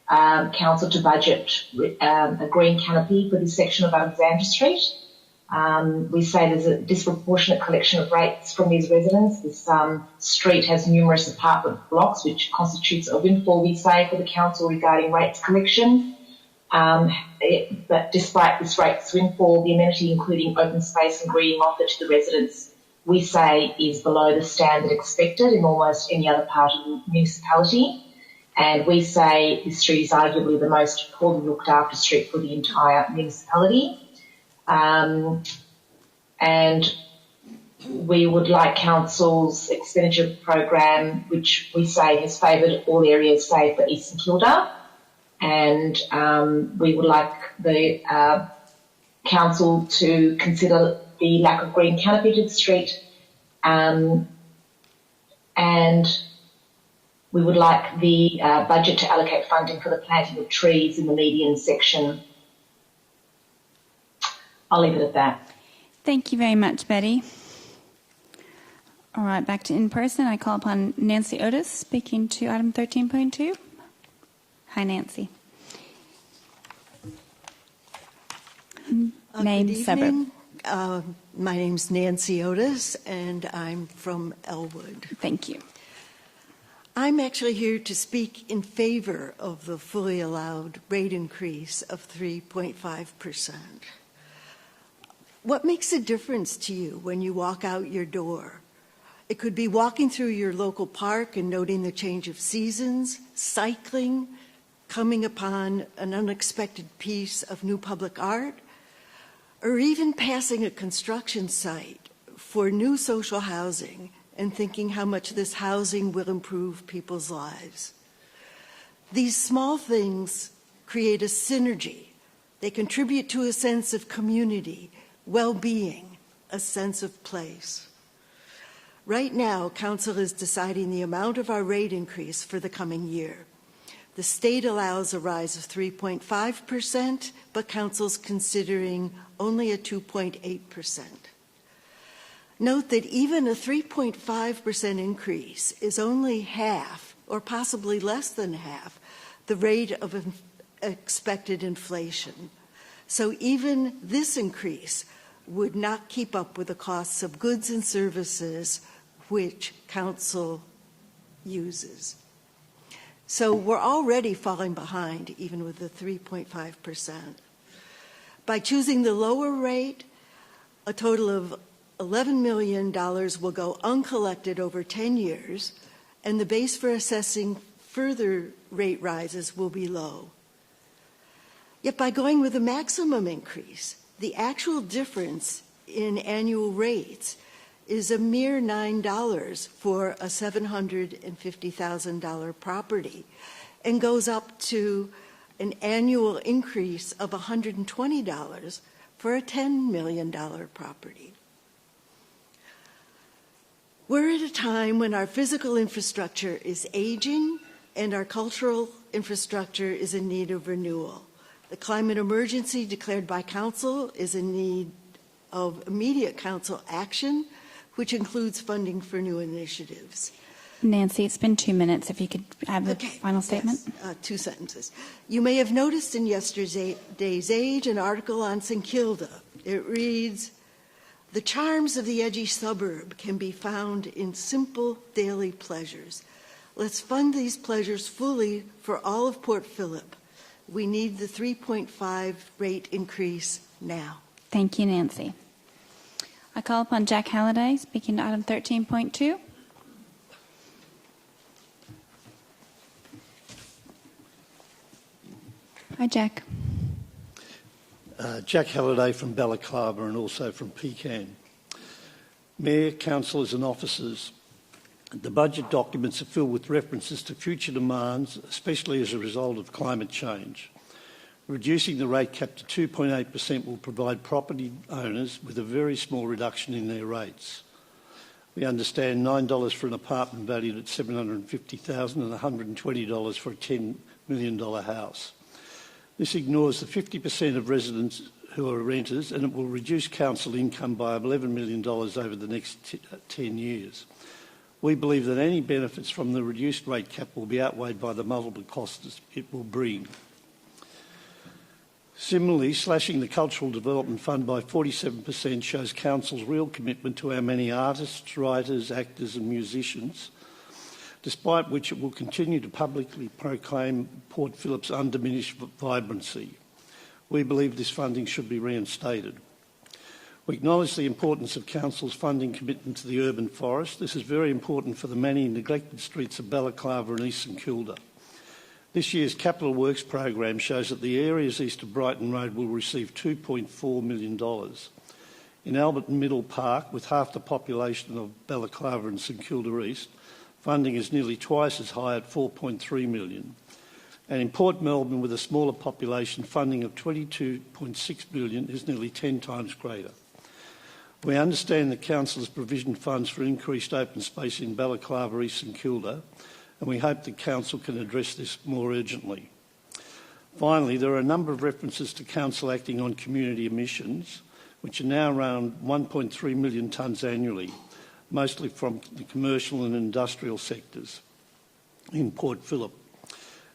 Council to budget a green canopy for this section of Alexandra Street. We say there's a disproportionate collection of rates from these residents. This street has numerous apartment blocks, which constitutes a windfall, we say, for the council regarding rates collection. But despite this rates windfall, the amenity, including open space and greening offered to the residents, we say is below the standard expected in almost any other part of the municipality. And we say this street is arguably the most poorly looked after street for the entire municipality. And we would like Council's expenditure program, which we say has favoured all areas save for East St Kilda. And we would like the Council to consider the lack of green canopy to the street, and we would like the budget to allocate funding for the planting of trees in the median section. I'll leave it at that. Thank you very much, Betty. All right, back to in person. I call upon Nancy Otis, speaking to item 13.2. Hi, Nancy. Name, suburb. My name's Nancy Otis, and I'm from Elwood. Thank you. I'm actually here to speak in favor of the fully allowed rate increase of 3.5%. What makes a difference to you when you walk out your door? It could be walking through your local park and noting the change of seasons, cycling, coming upon an unexpected piece of new public art, or even passing a construction site for new social housing and thinking how much this housing will improve people's lives. These small things create a synergy. They contribute to a sense of community, well-being, a sense of place. Right now, Council is deciding the amount of our rate increase for the coming year. The state allows a rise of 3.5%, but Council's considering only a 2.8%. Note that even a 3.5% increase is only half, or possibly less than half, the rate of expected inflation. So even this increase would not keep up with the costs of goods and services which Council uses. So we're already falling behind even with the 3.5%. By choosing the lower rate, a total of $11 million will go uncollected over 10 years, and the base for assessing further rate rises will be low. Yet by going with a maximum increase, the actual difference in annual rates is a mere $9 for a $750,000 property and goes up to an annual increase of $120 for a $10 million property. We're at a time when our physical infrastructure is aging and our cultural infrastructure is in need of renewal. The climate emergency declared by Council is in need of immediate Council action, which includes funding for new initiatives. Nancy, it's been 2 minutes. If you could have the final statement. Yes, 2 sentences. You may have noticed in yesterday's Age an article on St Kilda. It reads, "The charms of the edgy suburb can be found in simple daily pleasures. Let's fund these pleasures fully for all of Port Phillip. We need the 3.5 rate increase now." Thank you, Nancy. I call upon Jack Halliday, speaking to item 13.2. Hi, Jack. Jack Halliday from Balaclava and also from Pecan. Mayor, councillors and officers, the budget documents are filled with references to future demands, especially as a result of climate change. Reducing the rate cap to 2.8% will provide property owners with a very small reduction in their rates. We understand $9 for an apartment valued at $750,000 and $120 for a $10 million house. This ignores the 50% of residents who are renters, and it will reduce council income by $11 million over the next 10 years. We believe that any benefits from the reduced rate cap will be outweighed by the multiple costs it will bring. Similarly, slashing the Cultural Development Fund by 47% shows Council's real commitment to our many artists, writers, actors and musicians, despite which it will continue to publicly proclaim Port Phillip's undiminished vibrancy. We believe this funding should be reinstated. We acknowledge the importance of Council's funding commitment to the urban forest. This is very important for the many neglected streets of Balaclava and East St Kilda. This year's Capital Works program shows that the areas east of Brighton Road will receive $2.4 million. In Albert and Middle Park, with half the population of Balaclava and St Kilda East, funding is nearly twice as high at $4.3 million. And in Port Melbourne, with a smaller population, funding of $22.6 million is nearly 10 times greater. We understand that Council has provisioned funds for increased open space in Balaclava, East St Kilda, and we hope that Council can address this more urgently. Finally, there are a number of references to Council acting on community emissions, which are now around 1.3 million tonnes annually, mostly from the commercial and industrial sectors in Port Phillip.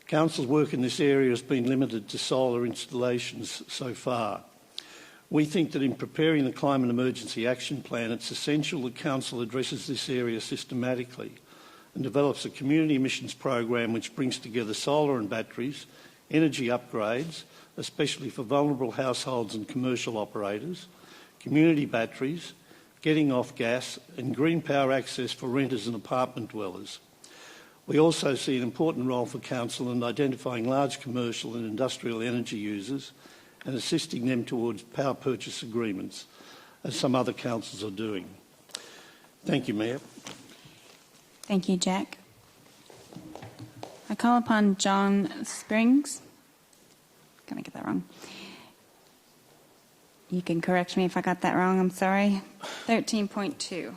Council's work in this area has been limited to solar installations so far. We think that in preparing the Climate Emergency Action Plan, it's essential that Council addresses this area systematically and develops a community emissions program which brings together solar and batteries, energy upgrades, especially for vulnerable households and commercial operators, community batteries, getting off gas, and green power access for renters and apartment dwellers. We also see an important role for Council in identifying large commercial and industrial energy users and assisting them towards power purchase agreements, as some other councils are doing. Thank you, Mayor. Thank you, Jack. I call upon John Springs. Can I get that wrong? You can correct me if I got that wrong, I'm sorry. 13.2.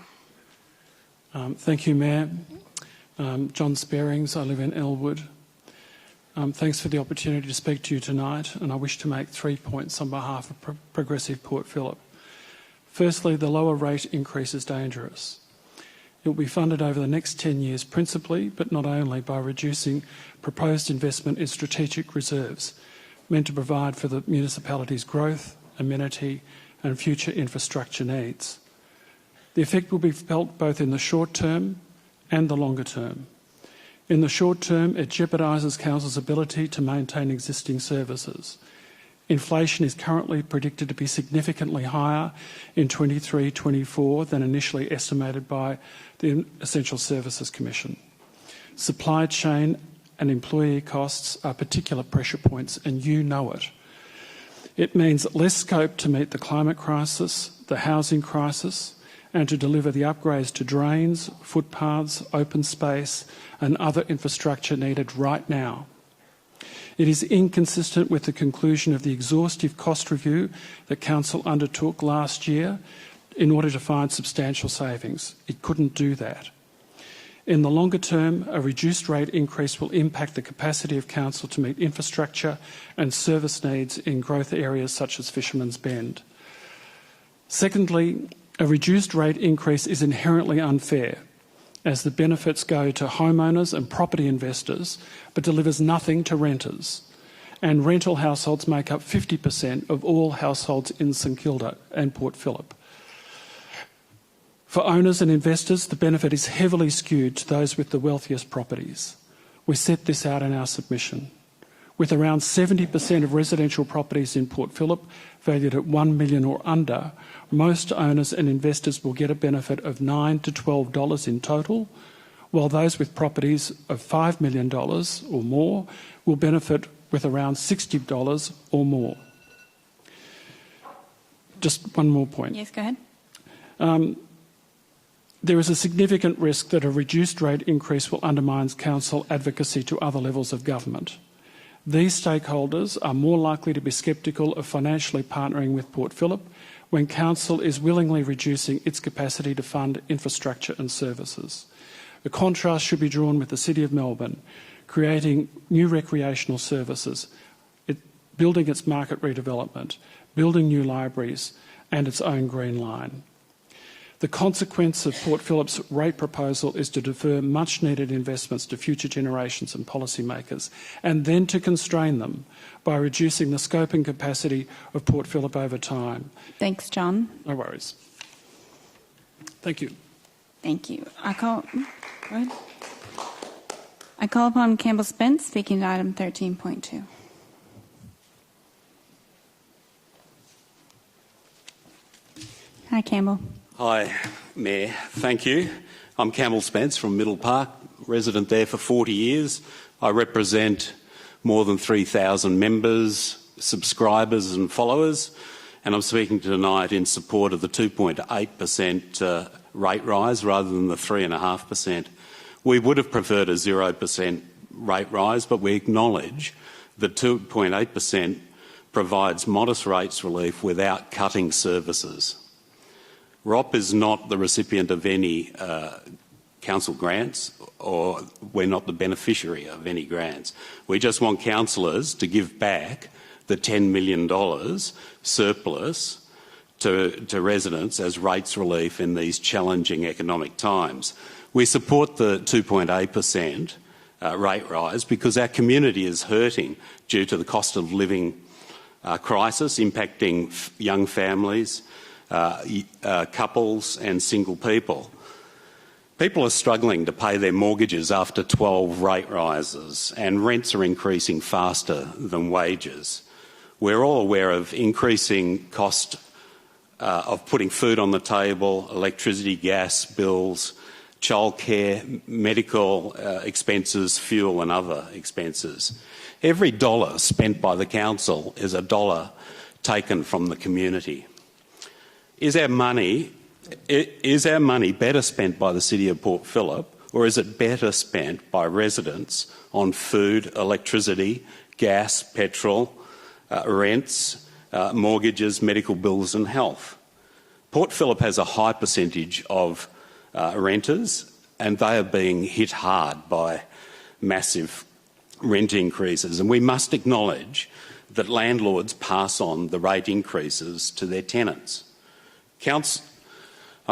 Thank you, Mayor. John Sparings, I live in Elwood. Thanks for the opportunity to speak to you tonight, and I wish to make 3 points on behalf of Progressive Port Phillip. Firstly, the lower rate increase is dangerous. It will be funded over the next 10 years principally, but not only, by reducing proposed investment in strategic reserves, meant to provide for the municipality's growth, amenity and future infrastructure needs. The effect will be felt both in the short term and the longer term. In the short term, it jeopardises Council's ability to maintain existing services. Inflation is currently predicted to be significantly higher in 23-24 than initially estimated by the Essential Services Commission. Supply chain and employee costs are particular pressure points, and you know it. It means less scope to meet the climate crisis, the housing crisis, and to deliver the upgrades to drains, footpaths, open space and other infrastructure needed right now. It is inconsistent with the conclusion of the exhaustive cost review that Council undertook last year in order to find substantial savings. It couldn't do that. In the longer term, a reduced rate increase will impact the capacity of Council to meet infrastructure and service needs in growth areas such as Fisherman's Bend. Secondly, a reduced rate increase is inherently unfair, as the benefits go to homeowners and property investors, but delivers nothing to renters. And rental households make up 50% of all households in St Kilda and Port Phillip. For owners and investors, the benefit is heavily skewed to those with the wealthiest properties. We set this out in our submission. With around 70% of residential properties in Port Phillip valued at $1 million or under, most owners and investors will get a benefit of $9 to $12 in total, while those with properties of $5 million or more will benefit with around $60 or more. Just one more point. Yes, go ahead. There is a significant risk that a reduced rate increase will undermine Council advocacy to other levels of government. These stakeholders are more likely to be sceptical of financially partnering with Port Phillip when Council is willingly reducing its capacity to fund infrastructure and services. The contrast should be drawn with the City of Melbourne, creating new recreational services, building its market redevelopment, building new libraries and its own Green Line. The consequence of Port Phillip's rate proposal is to defer much-needed investments to future generations and policymakers, and then to constrain them by reducing the scope and capacity of Port Phillip over time. Thanks, John. No worries. Thank you. Thank you. I call upon Campbell Spence, speaking to item 13.2. Hi, Campbell. Hi, Mayor. Thank you. I'm Campbell Spence from Middle Park, resident there for 40 years. I represent more than 3,000 members, subscribers and followers, and I'm speaking tonight in support of the 2.8% rate rise rather than the 3.5%. We would have preferred a 0% rate rise, but we acknowledge that 2.8% provides modest rates relief without cutting services. ROP is not the recipient of any council grants, or we're not the beneficiary of any grants. We just want councillors to give back the $10 million surplus to residents as rates relief in these challenging economic times. We support the 2.8% rate rise because our community is hurting due to the cost of living crisis impacting young families, couples and single people. People are struggling to pay their mortgages after 12 rate rises, and rents are increasing faster than wages. We're all aware of increasing cost of putting food on the table, electricity, gas bills, childcare, medical expenses, fuel and other expenses. Every dollar spent by the council is a dollar taken from the community. Is our money better spent by the City of Port Phillip, or is it better spent by residents on food, electricity, gas, petrol, rents, mortgages, medical bills and health? Port Phillip has a high percentage of renters, and they are being hit hard by massive rent increases, and we must acknowledge that landlords pass on the rate increases to their tenants. I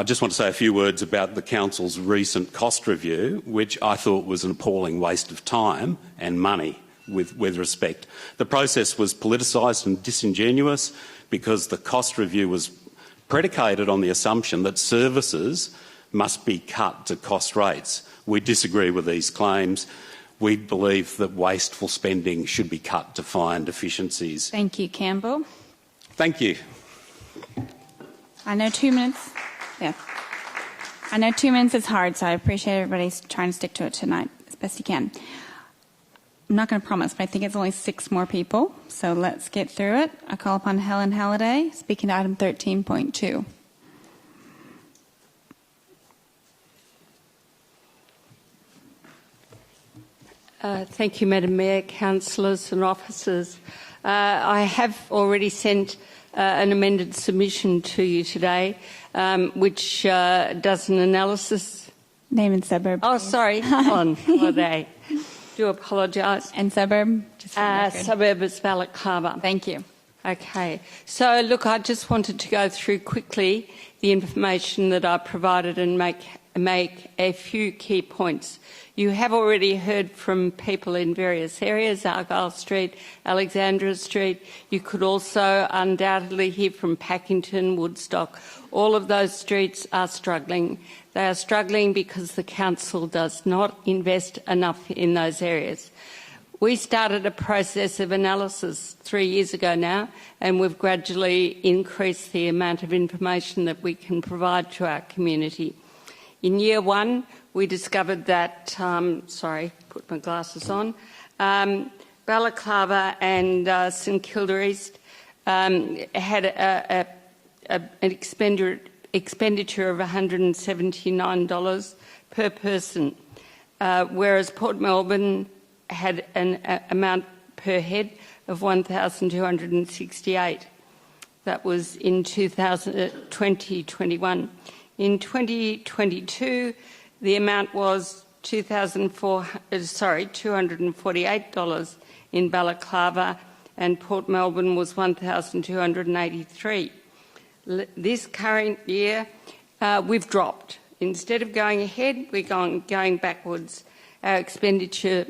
just want to say a few words about the Council's recent cost review, which I thought was an appalling waste of time and money, with respect. The process was politicised and disingenuous because the cost review was predicated on the assumption that services must be cut to cost rates. We disagree with these claims. We believe that wasteful spending should be cut to find efficiencies. Thank you, Campbell. Thank you. I know 2 minutes. Yeah. I know 2 minutes is hard, so I appreciate everybody's trying to stick to it tonight as best you can. I'm not going to promise, but I think it's only 6 more people, so let's get through it. I call upon Helen Halliday, speaking to item 13.2. Thank you, Madam Mayor, councillors and officers. I have already sent an amended submission to you today, which does an analysis. Name and suburb. Oh, sorry, on holiday. Do apologise. And suburb? Suburb is Balaclava. Thank you. Okay. So, look, I just wanted to go through quickly the information that I provided and make a few key points. You have already heard from people in various areas, Argyle Street, Alexandra Street. You could also undoubtedly hear from Packington, Woodstock. All of those streets are struggling. They are struggling because the council does not invest enough in those areas. We started a process of analysis 3 years ago now, and we've gradually increased the amount of information that we can provide to our community. In year one, we discovered that, put my glasses on, Balaclava and St Kilda East had an expenditure of $179 per person, whereas Port Melbourne had an amount per head of $1,268. That was in 2021. In 2022, the amount was $248 in Balaclava, and Port Melbourne was $1,283. This current year, we've dropped. Instead of going ahead, we're going backwards. Our expenditure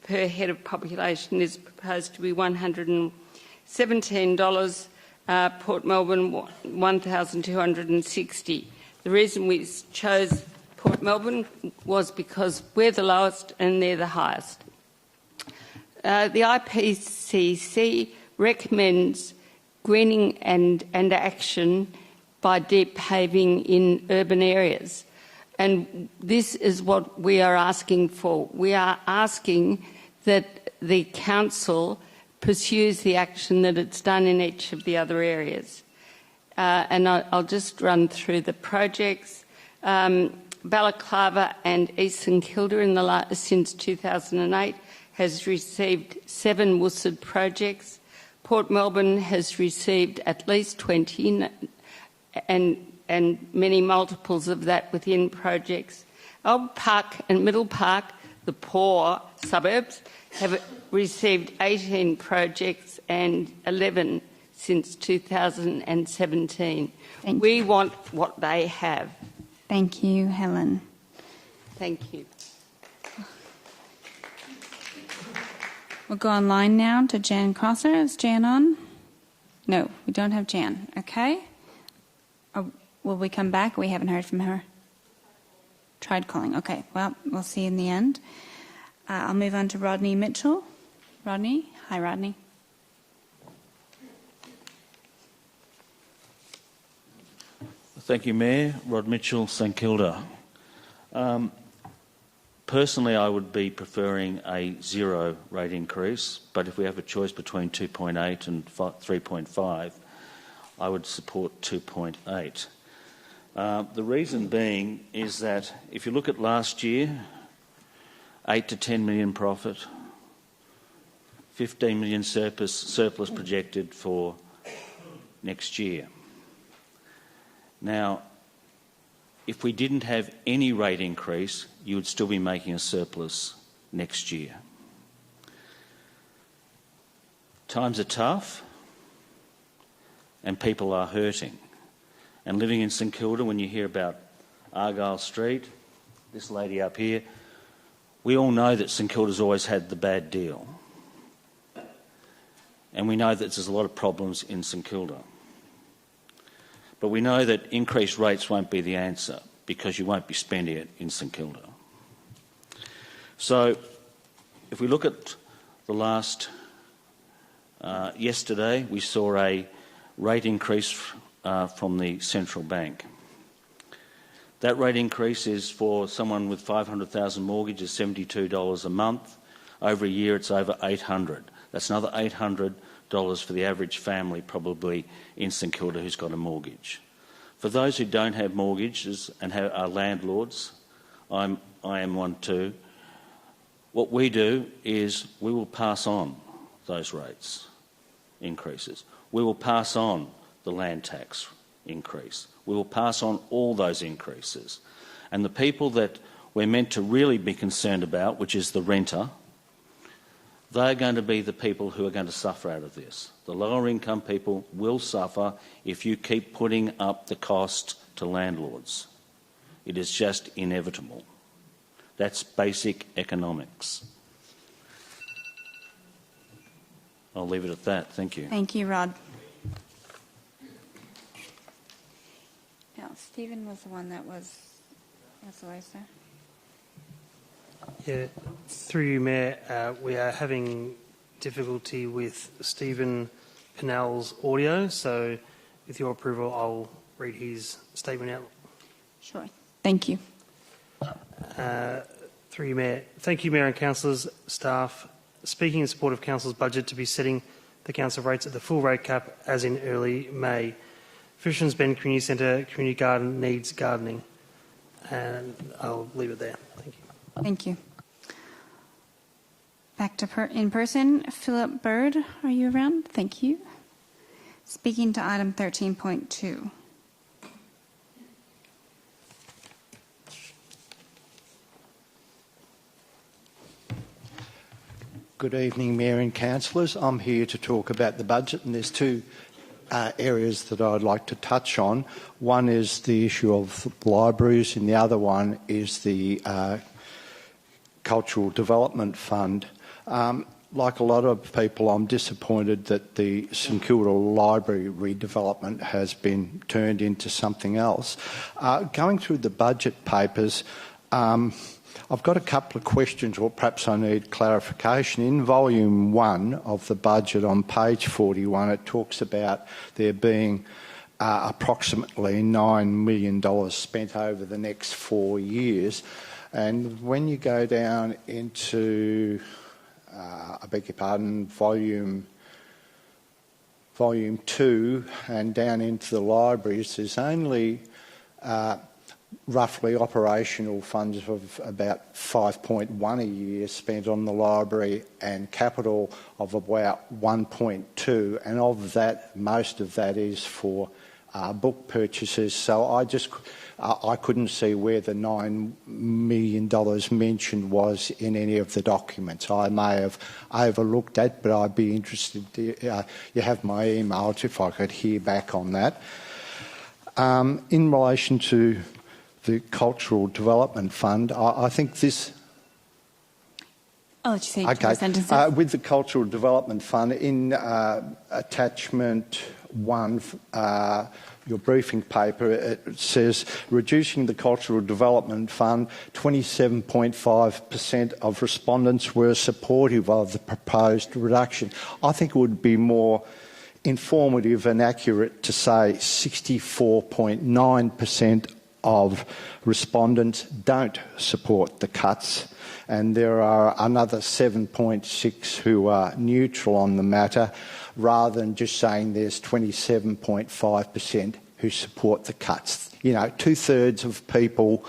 per head of population is proposed to be $117, Port Melbourne $1,260. The reason we chose Port Melbourne was because we're the lowest and they're the highest. The IPCC recommends greening and action by deep paving in urban areas. And this is what we are asking for. We are asking that the council pursues the action that it's done in each of the other areas. And I'll just run through the projects. Balaclava and East St Kilda since 2008 has received 7 WUSD projects. Port Melbourne has received at least 20 and many multiples of that within projects. Old Park and Middle Park, the poor suburbs, have received 18 projects and 11 since 2017. We want what they have. Thank you, Helen. Thank you. We'll go online now to Jan Crosser. Is Jan on? No, we don't have Jan. Okay. Will we come back? We haven't heard from her. Tried calling. Okay. Well, we'll see in the end. I'll move on to Rodney Mitchell. Rodney. Hi, Rodney. Thank you, Mayor. Rod Mitchell, St Kilda. Personally, I would be preferring a 0 rate increase, but if we have a choice between 2.8 and 3.5, I would support 2.8. The reason being is that if you look at last year, 8 to 10 million profit, 15 million surplus projected for next year. Now, if we didn't have any rate increase, you would still be making a surplus next year. Times are tough and people are hurting. And living in St Kilda, when you hear about Argyle Street, this lady up here, we all know that St Kilda's always had the bad deal. And we know that there's a lot of problems in St Kilda. But we know that increased rates won't be the answer because you won't be spending it in St Kilda. So if we look at the last, yesterday we saw a rate increase from the central bank. That rate increase is for someone with 500,000 mortgage is $72 a month. Over a year it's over $800. That's another $800 for the average family probably in St Kilda who's got a mortgage. For those who don't have mortgages and are landlords, I am one too, what we do is we will pass on those rates increases. We will pass on the land tax increase. We will pass on all those increases. And the people that we're meant to really be concerned about, which is the renter, they're going to be the people who are going to suffer out of this. The lower income people will suffer if you keep putting up the cost to landlords. It is just inevitable. That's basic economics. I'll leave it at that. Thank you. Thank you, Rod. Now, Stephen was the one that was always there. Yeah, through you, Mayor, we are having difficulty with Stephen Pinnell's audio, so with your approval, I'll read his statement out. Sure. Thank you. Through you, Mayor. Thank you, Mayor and councillors, staff. Speaking in support of council's budget to be setting the council rates at the full rate cap as in early May. Fisherman's Bend Community Centre Community Garden needs gardening. And I'll leave it there. Thank you. Thank you. Back to in person, Philip Bird, are you around? Thank you. Speaking to item 13.2. Good evening, Mayor and councillors. I'm here to talk about the budget, and there's two areas that I'd like to touch on. One is the issue of libraries, and the other one is the Cultural Development Fund. Like a lot of people, I'm disappointed that the St Kilda Library redevelopment has been turned into something else. Going through the budget papers, I've got a couple of questions, or perhaps I need clarification. In volume 1 of the budget on page 41, it talks about there being approximately $9 million spent over the next 4 years. And when you go down into, I beg your pardon, volume 2 and down into the libraries, there's only roughly operational funds of about 5.1 a year spent on the library, and capital of about 1.2, and of that, most of that is for book purchases. So I couldn't see where the $9 million mentioned was in any of the documents. I may have overlooked that, but I'd be interested. You have my email if I could hear back on that. In relation to the Cultural Development Fund, I think this... I'll let you say okay. Sentences. With the Cultural Development Fund, in attachment 1, your briefing paper, it says reducing the Cultural Development Fund, 27.5% of respondents were supportive of the proposed reduction. I think it would be more informative and accurate to say 64.9% of respondents don't support the cuts, and there are another 7.6 who are neutral on the matter, rather than just saying there's 27.5% who support the cuts. You know, 2/3 of people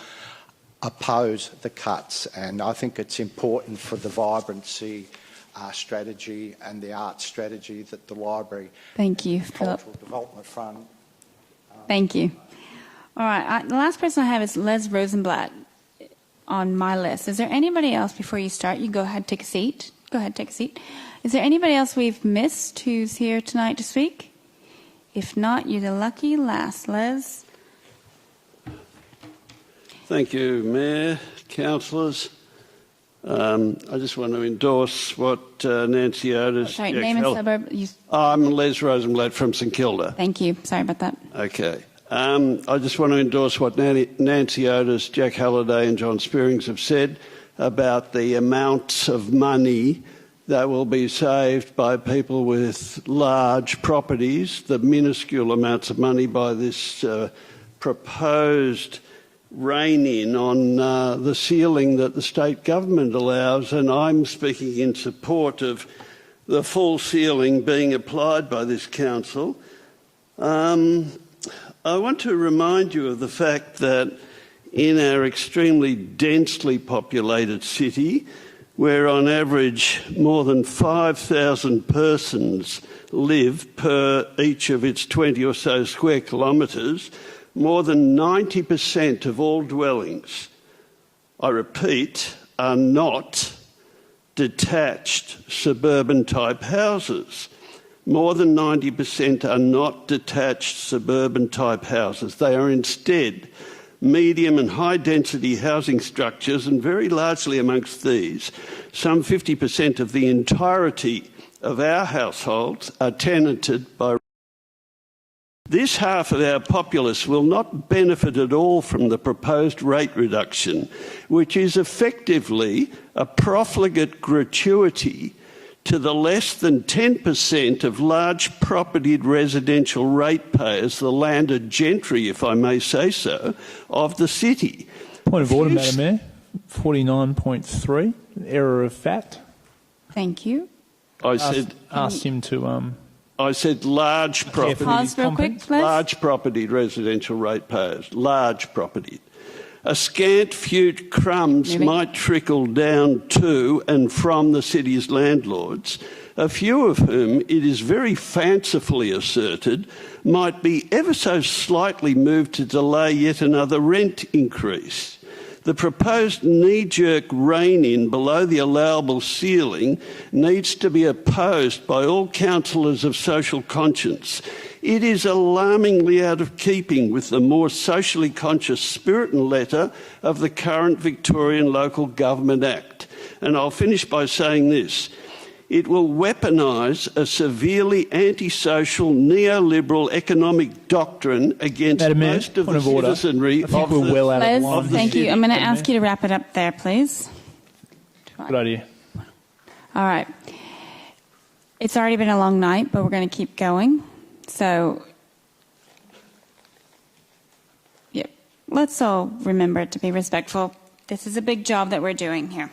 oppose the cuts, and I think it's important for the vibrancy strategy and the art strategy that the library... Thank you, Philip. Cultural Development Fund... Thank you. All right, the last person I have is Les Rosenblatt on my list. Is there anybody else before you start? You go ahead, take a seat. Go ahead, take a seat. Is there anybody else we've missed who's here tonight to speak? If not, you're the lucky last. Les? Thank you, Mayor, councillors. I just want to endorse what Nancy Otis... Sorry, name and suburb. I'm Les Rosenblatt from St Kilda. Thank you. Sorry about that. Okay. I just want to endorse what Nancy Otis, Jack Halliday and John Spearings have said about the amounts of money that will be saved by people with large properties, the minuscule amounts of money by this proposed rein-in on the ceiling that the state government allows, and I'm speaking in support of the full ceiling being applied by this council. I want to remind you of the fact that in our extremely densely populated city, where on average more than 5,000 persons live per each of its 20 or so square kilometres, more than 90% of all dwellings, I repeat, are not detached suburban type houses. More than 90% are not detached suburban type houses. They are instead medium and high density housing structures, and very largely amongst these, some 50% of the entirety of our households are tenanted by... This half of our populace will not benefit at all from the proposed rate reduction, which is effectively a profligate gratuity to the less than 10% of large propertied residential ratepayers, the landed gentry, if I may say so, of the city. Point of order, Madam Mayor. 49.3, error of fact. Thank you. I said... Asked him to... I said large property. Pause real quick, please. Large propertied residential ratepayers. Large property. A scant few crumbs might trickle down to and from the city's landlords, a few of whom, it is very fancifully asserted, might be ever so slightly moved to delay yet another rent increase. The proposed knee-jerk rein-in below the allowable ceiling needs to be opposed by all councillors of social conscience. It is alarmingly out of keeping with the more socially conscious spirit and letter of the current Victorian Local Government Act. And I'll finish by saying this. It will weaponise a severely antisocial neoliberal economic doctrine against most of the citizenry of the thank city. you. I'm going to ask you to wrap it up there, please. Good idea. All right. It's already been a long night, but we're going to keep going. So, yep, let's all remember to be respectful. This is a big job that we're doing here.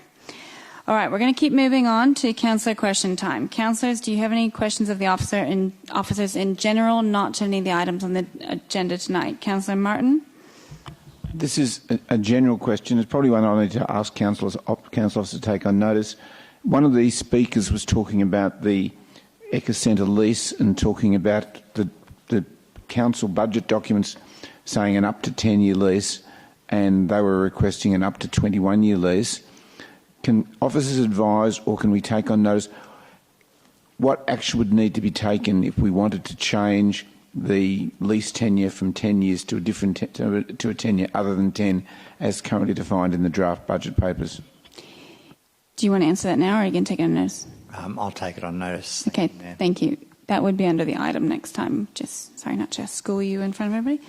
All right, we're going to keep moving on to Councillor question time. Councillors, do you have any questions of the officers in general, not to any of the items on the agenda tonight? Councillor Martin? This is a general question. It's probably one I need to ask council officers to take on notice. One of these speakers was talking about the Ecocentre lease and talking about the council budget documents saying an up to 10-year lease, and they were requesting an up to 21-year lease. Can officers advise, or can we take on notice, what action would need to be taken if we wanted to change the lease tenure from 10 years to a different to a tenure other than 10, as currently defined in the draft budget papers? Do you want to answer that now, or are you going to take it on notice? I'll take it on notice. Okay, thank you. That would be under the item next time. Sorry, not just school you in front of everybody.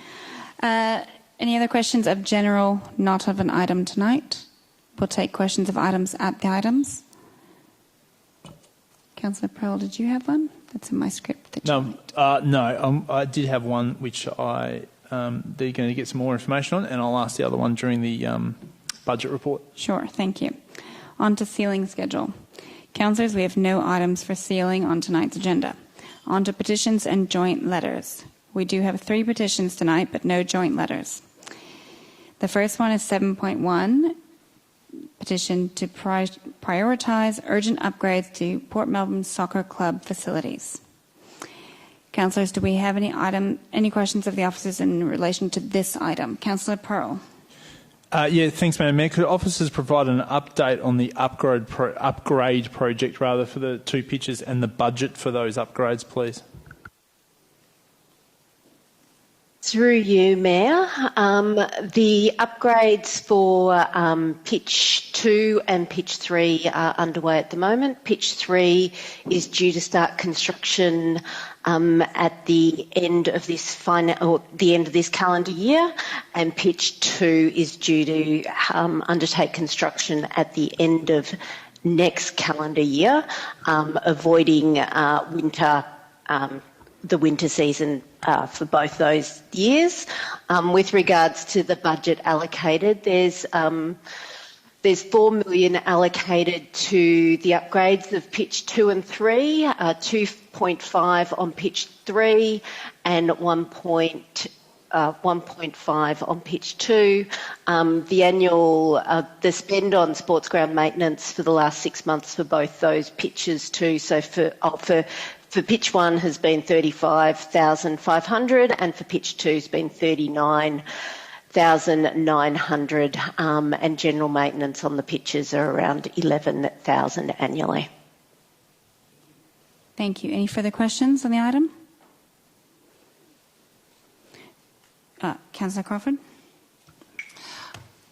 Any other questions of general, not of an item tonight? We'll take questions of items at the items. Councillor Pearl, did you have one? That's in my script. No, I did have one which they're going to get some more information on, and I'll ask the other one during the budget report. Sure, thank you. On to sealing schedule. Councillors, we have no items for sealing on tonight's agenda. On to petitions and joint letters. We do have 3 petitions tonight, but no joint letters. The first one is 7.1. Petition to prioritise urgent upgrades to Port Melbourne Soccer Club facilities. Councillors, do we have any questions of the officers in relation to this item? Councillor Pearl. Yeah, thanks, Madam Mayor. Could officers provide an update on the upgrade project for the 2 pitches and the budget for those upgrades, please? Through you, Mayor. The upgrades for pitch 2 and pitch 3 are underway at the moment. Pitch 3 is due to start construction at the end of this calendar year, and pitch 2 is due to undertake construction at the end of next calendar year, avoiding the winter season for both those years. With regards to the budget allocated, there's $4 million allocated to the upgrades of pitch 2 and 3, 2.5 on pitch 3 and 1.5 on pitch 2. The spend on sports ground maintenance for the last 6 months for both those pitches too. So for pitch 1 has been $35,500 and for pitch 2 has been $39,900, and general maintenance on the pitches are around $11,000 annually. Thank you. Any further questions on the item? Councillor Crawford.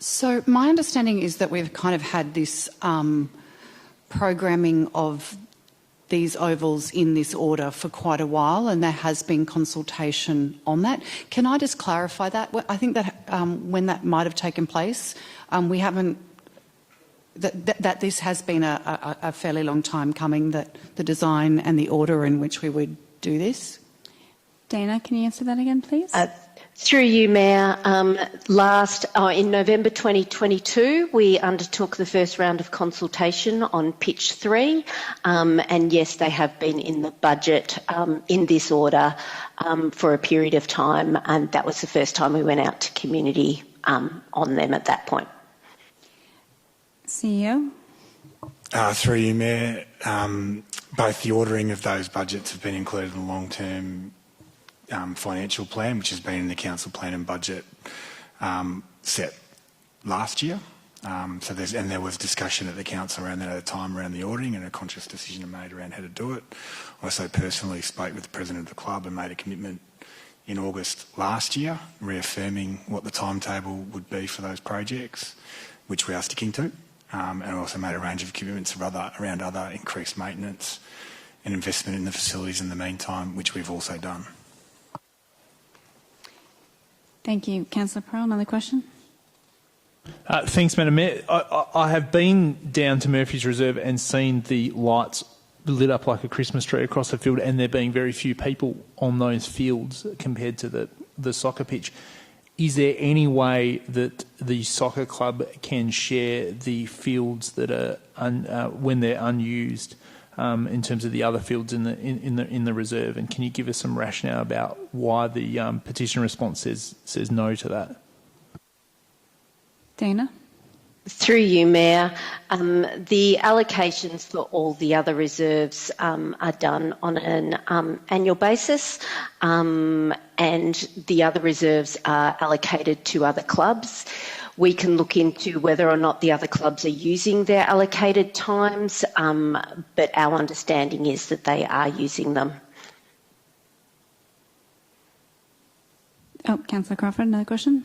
So my understanding is that we've kind of had this programming of these ovals in this order for quite a while, and there has been consultation on that. Can I just clarify that? I think that when that might have taken place, we haven't. That this has been a fairly long time coming. That the design and the order in which we would do this. Dana, can you answer that again, please? Through you, Mayor. In November 2022, we undertook the first round of consultation on pitch 3, and yes, they have been in the budget in this order for a period of time, and that was the first time we went out to community on them at that point. CEO? Through you, Mayor. Both the ordering of those budgets have been included in the long-term financial plan, which has been in the council plan and budget set last year. And there was discussion at the council around that at the time around the ordering, and a conscious decision made around how to do it. I also personally spoke with the president of the club and made a commitment in August last year, reaffirming what the timetable would be for those projects, which we are sticking to. And I also made a range of commitments around other increased maintenance and investment in the facilities in the meantime, which we've also done. Thank you. Councillor Pearl, another question? Thanks, Madam Mayor. I have been down to Murphy's Reserve and seen the lights lit up like a Christmas tree across the field, and there being very few people on those fields compared to the soccer pitch. Is there any way that the soccer club can share the fields that are when they're unused in terms of the other fields in the reserve? And can you give us some rationale about why the petition response says no to that? Dana? Through you, Mayor, the allocations for all the other reserves are done on an annual basis, and the other reserves are allocated to other clubs. We can look into whether or not the other clubs are using their allocated times, but our understanding is that they are using them. Oh, Councillor Crawford, another question?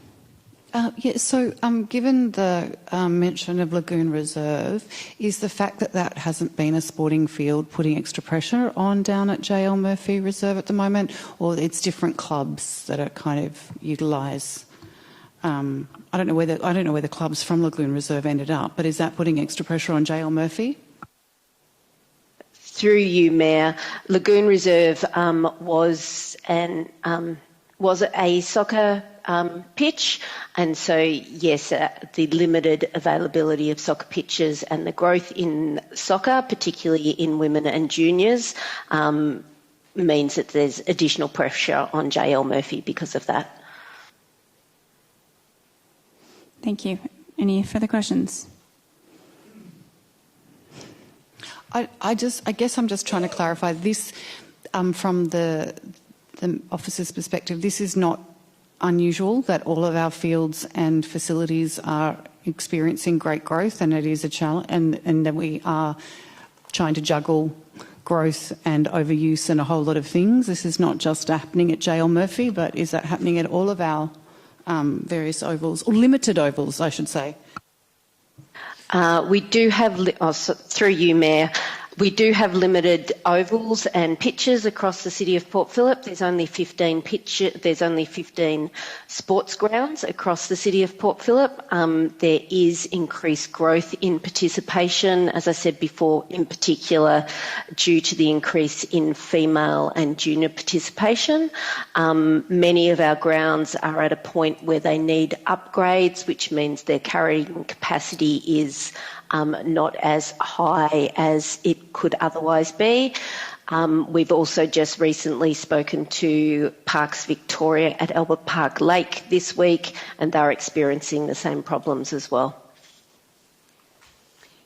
Given the mention of Lagoon Reserve, is the fact that that hasn't been a sporting field putting extra pressure on down at JL Murphy Reserve at the moment, or it's different clubs that are kind of utilise? I don't know where the clubs from Lagoon Reserve ended up, but is that putting extra pressure on JL Murphy? Through you, Mayor, Lagoon Reserve was a soccer pitch, and so yes, the limited availability of soccer pitches and the growth in soccer, particularly in women and juniors, means that there's additional pressure on JL Murphy because of that. Thank you. Any further questions? I guess I'm just trying to clarify this from the officer's perspective. This is not unusual that all of our fields and facilities are experiencing great growth, and it is a challenge, and that we are trying to juggle growth and overuse and a whole lot of things. This is not just happening at JL Murphy, but is that happening at all of our various ovals, or limited ovals, I should say? We do have, through you, Mayor, we do have limited ovals and pitches across the city of Port Phillip. There's only 15 sports grounds across the city of Port Phillip. There is increased growth in participation, as I said before, in particular due to the increase in female and junior participation. Many of our grounds are at a point where they need upgrades, which means their carrying capacity is not as high as it could otherwise be. We've also just recently spoken to Parks Victoria at Albert Park Lake this week, and they're experiencing the same problems as well.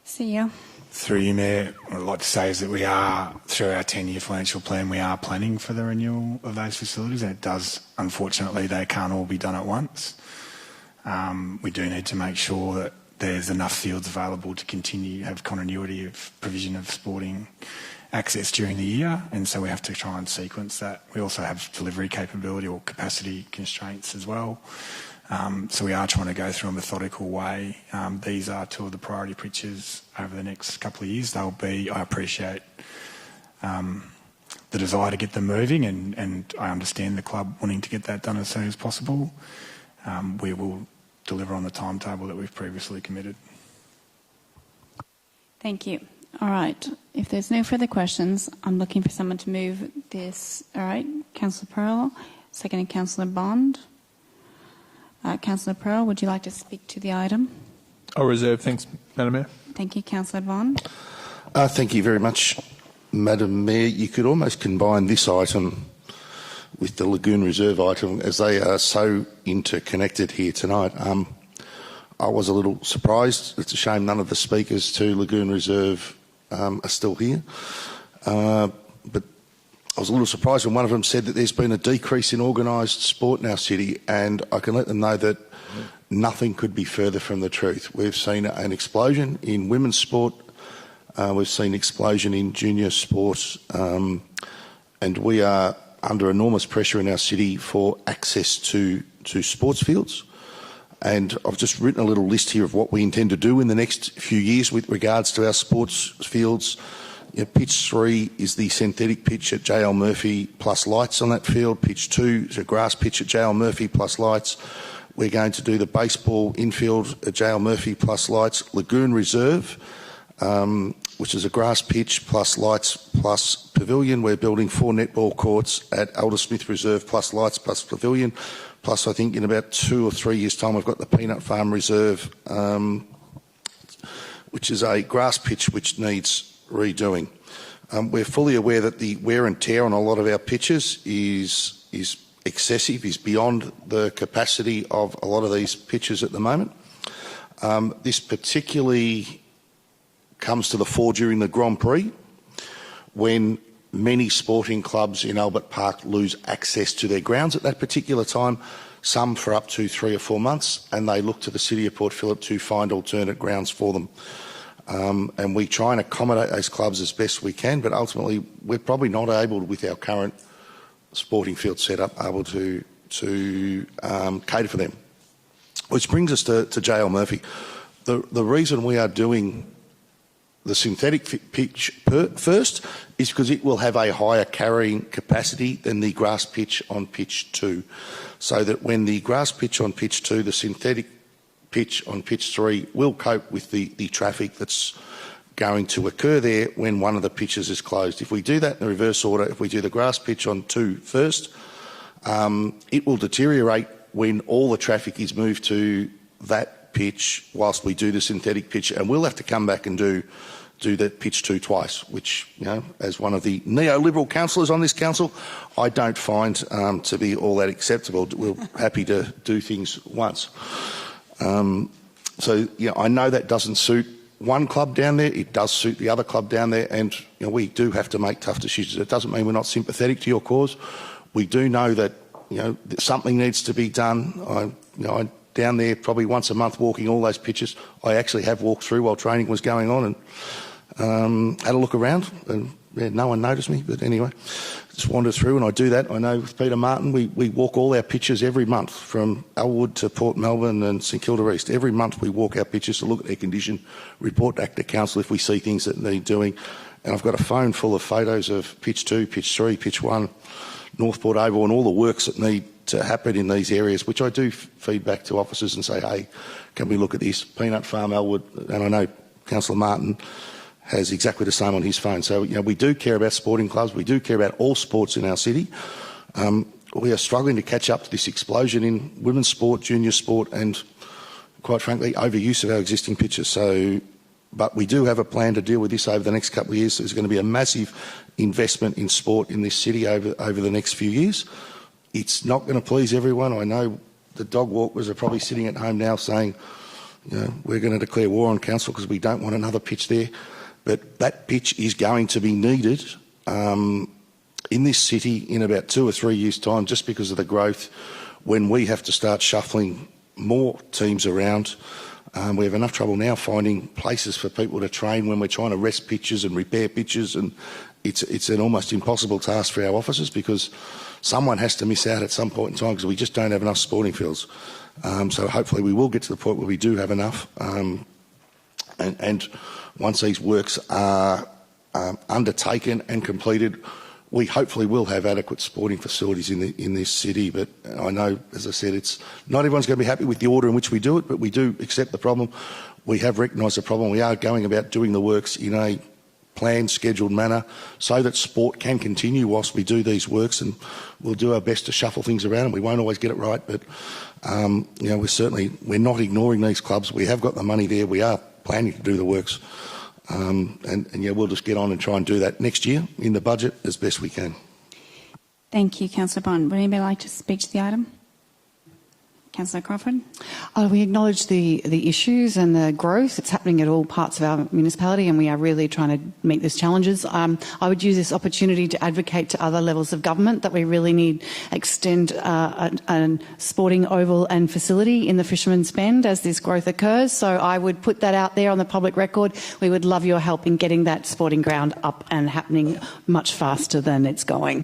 CEO. Through you, Mayor, what I'd like to say is that we are, through our 10-year financial plan, we are planning for the renewal of those facilities, and it does, unfortunately, they can't all be done at once. We do need to make sure that there's enough fields available to continue to have continuity of provision of sporting access during the year, and so we have to try and sequence that. We also have delivery capability or capacity constraints as well. So we are trying to go through a methodical way. These are two of the priority pitches over the next couple of years. They'll be, I appreciate the desire to get them moving, and I understand the club wanting to get that done as soon as possible. We will deliver on the timetable that we've previously committed. Thank you. All right. If there's no further questions, I'm looking for someone to move this. All right. Councillor Pearl, seconded Councillor Bond. Councillor Pearl, would you like to speak to the item? I'll reserve. Thanks, Madam Mayor. Thank you. Councillor Bond. Thank you very much, Madam Mayor. You could almost combine this item with the Lagoon Reserve item, as they are so interconnected here tonight. I was a little surprised. It's a shame none of the speakers to Lagoon Reserve are still here. But I was a little surprised when one of them said that there's been a decrease in organised sport in our city, and I can let them know that nothing could be further from the truth. We've seen an explosion in women's sport, we've seen an explosion in junior sport, and we are under enormous pressure in our city for access to sports fields. And I've just written a little list here of what we intend to do in the next few years with regards to our sports fields. Pitch 3 is the synthetic pitch at JL Murphy plus lights on that field. Pitch 2 is a grass pitch at JL Murphy plus lights. We're going to do the baseball infield at JL Murphy plus lights. Lagoon Reserve, which is a grass pitch plus lights plus pavilion. We're building 4 netball courts at Aldersmith Reserve plus lights plus pavilion. Plus, I think in about 2 or 3 years' time, we've got the Peanut Farm Reserve, which is a grass pitch which needs redoing. We're fully aware that the wear and tear on a lot of our pitches is excessive, is beyond the capacity of a lot of these pitches at the moment. This particularly comes to the fore during the Grand Prix, when many sporting clubs in Albert Park lose access to their grounds at that particular time, some for up to 3 or 4 months, and they look to the City of Port Phillip to find alternate grounds for them. And we try and accommodate those clubs as best we can, but ultimately we're probably not able, with our current sporting field setup, able to cater for them. Which brings us to JL Murphy. The reason we are doing the synthetic pitch first is because it will have a higher carrying capacity than the grass pitch on pitch 2. So that when the grass pitch on pitch 2, the synthetic pitch on pitch 3 will cope with the traffic that's going to occur there when one of the pitches is closed. If we do that in the reverse order, if we do the grass pitch on 2 first, it will deteriorate when all the traffic is moved to that pitch whilst we do the synthetic pitch, and we'll have to come back and do that pitch 2 twice, which, you know, as one of the neoliberal councillors on this council, I don't find to be all that acceptable. We're happy to do things once. So, yeah, I know that doesn't suit one club down there. It does suit the other club down there, and you know, we do have to make tough decisions. It doesn't mean we're not sympathetic to your cause. We do know that, you know, that something needs to be done. I'm down there probably once a month walking all those pitches. I actually have walked through while training was going on and had a look around, and yeah, no one noticed me, but anyway, just wandered through, and I do that. I know with Peter Martin, we walk all our pitches every month from Elwood to Port Melbourne and St Kilda East. Every month we walk our pitches to look at their condition, report back to council if we see things that need doing. And I've got a phone full of photos of pitch 2, pitch 3, pitch 1, Northport Oval, and all the works that need to happen in these areas, which I do feed back to officers and say, hey, can we look at this? Peanut Farm, Elwood, and I know Councillor Martin has exactly the same on his phone. So, you know, we do care about sporting clubs. We do care about all sports in our city. We are struggling to catch up to this explosion in women's sport, junior sport, and, quite frankly, overuse of our existing pitches. So, but we do have a plan to deal with this over the next couple of years. There's going to be a massive investment in sport in this city over the next few years. It's not going to please everyone. I know the dog walkers are probably sitting at home now saying, you know, we're going to declare war on council because we don't want another pitch there. But that pitch is going to be needed in this city in about 2 or 3 years' time, just because of the growth. When we have to start shuffling more teams around, we have enough trouble now finding places for people to train when we're trying to rest pitches and repair pitches, and it's an almost impossible task for our officers because someone has to miss out at some point in time because we just don't have enough sporting fields. So hopefully we will get to the point where we do have enough, and once these works are undertaken and completed, we hopefully will have adequate sporting facilities in this city. But I know, as I said, it's not everyone's going to be happy with the order in which we do it, but we do accept the problem. We have recognised the problem. We are going about doing the works in a planned, scheduled manner so that sport can continue whilst we do these works, and we'll do our best to shuffle things around, and we won't always get it right, but you know, we're not ignoring these clubs. We have got the money there. We are planning to do the works, and yeah, we'll just get on and try and do that next year in the budget as best we can. Thank you, Councillor Bond. Would anybody like to speak to the item? Councillor Crawford. We acknowledge the issues and the growth. It's happening at all parts of our municipality, and we are really trying to meet these challenges. I would use this opportunity to advocate to other levels of government that we really need extend a sporting oval and facility in the Fisherman's Bend as this growth occurs. So I would put that out there on the public record. We would love your help in getting that sporting ground up and happening much faster than it's going.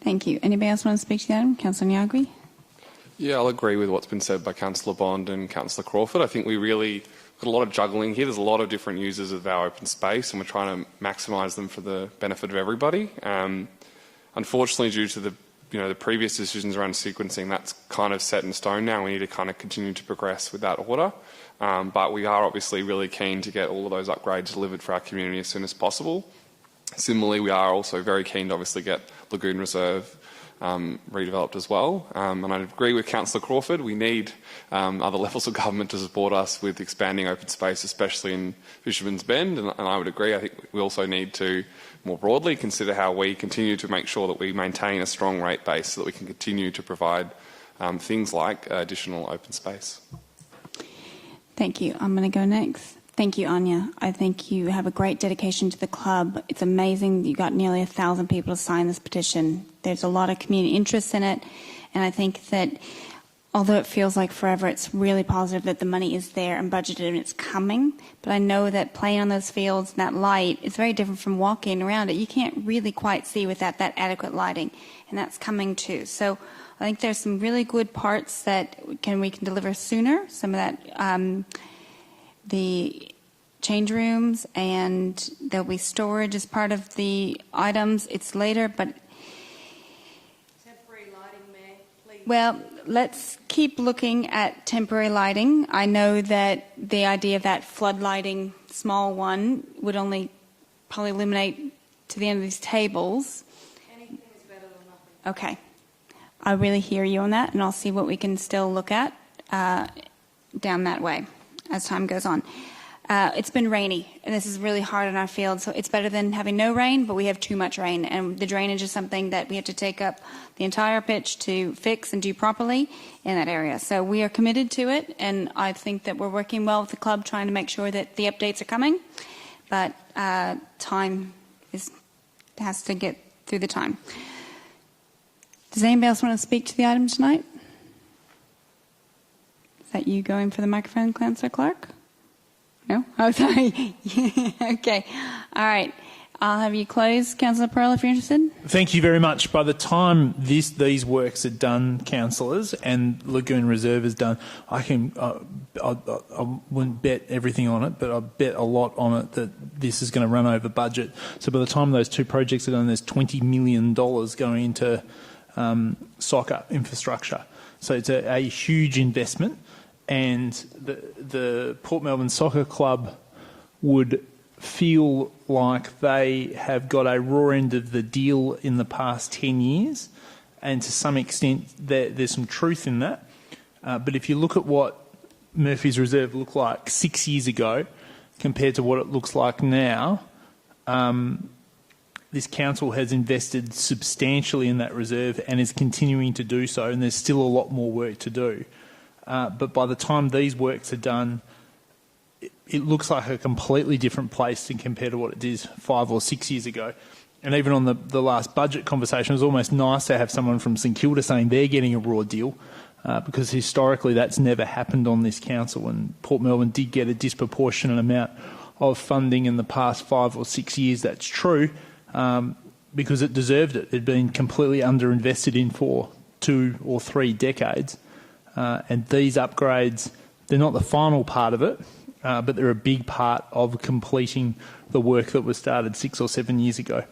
Thank you. Anybody else want to speak to the item? Councillor Nyaguy. Yeah, I'll agree with what's been said by Councillor Bond and Councillor Crawford. I think we really got a lot of juggling here. There's a lot of different users of our open space, and we're trying to maximise them for the benefit of everybody. Unfortunately, due to the previous decisions around sequencing, that's kind of set in stone now. We need to kind of continue to progress with that order. But we are obviously really keen to get all of those upgrades delivered for our community as soon as possible. Similarly, we are also very keen to obviously get Lagoon Reserve redeveloped as well. And I agree with Councillor Crawford. We need other levels of government to support us with expanding open space, especially in Fisherman's Bend. And I would agree. I think we also need to, more broadly, consider how we continue to make sure that we maintain a strong rate base so that we can continue to provide things like additional open space. Thank you. I'm going to go next. Thank you, Anya. I think you have a great dedication to the club. It's amazing you got nearly 1,000 people to sign this petition. There's a lot of community interest in it, and I think that although it feels like forever, it's really positive that the money is there and budgeted and it's coming. But I know that playing on those fields and that light is very different from walking around it. You can't really quite see without that adequate lighting, and that's coming too. So I think there's some really good parts that we can deliver sooner. Some of that, the change rooms, and there'll be storage as part of the items. It's later, but temporary lighting, Mayor, please. Well, let's keep looking at temporary lighting. I know that the idea of that flood lighting, small one, would only probably illuminate to the end of these tables. Anything is better than nothing. Okay. I really hear you on that, and I'll see what we can still look at down that way as time goes on. It's been rainy, and this is really hard on our field, so it's better than having no rain, but we have too much rain, and the drainage is something that we have to take up the entire pitch to fix and do properly in that area. So we are committed to it, and I think that we're working well with the club trying to make sure that the updates are coming, but time has to get through the time. Does anybody else want to speak to the item tonight? Is that you going for the microphone, Councillor Clark? No? Oh, sorry. Okay. All right. I'll have you close, Councillor Pearl, if you're interested. Thank you very much. By the time these works are done, councillors, and Lagoon Reserve is done, I wouldn't bet everything on it, but I bet a lot on it that this is going to run over budget. So by the time those two projects are done, there's $20 million going into soccer infrastructure. So it's a huge investment, and the Port Melbourne Soccer Club would feel like they have got a raw end of the deal in the past 10 years, and to some extent there's some truth in that. But if you look at what Murphy's Reserve looked like 6 years ago compared to what it looks like now, this council has invested substantially in that reserve and is continuing to do so, and there's still a lot more work to do. But by the time these works are done, it looks like a completely different place than compared to what it did 5 or 6 years ago. And even on the last budget conversation, it was almost nice to have someone from St Kilda saying they're getting a raw deal, because historically that's never happened on this council, and Port Melbourne did get a disproportionate amount of funding in the past 5 or 6 years. That's true, because it deserved it. It had been completely underinvested in for 2 or 3 decades. And these upgrades, they're not the final part of it, but they're a big part of completing the work that was started 6 or 7 years ago.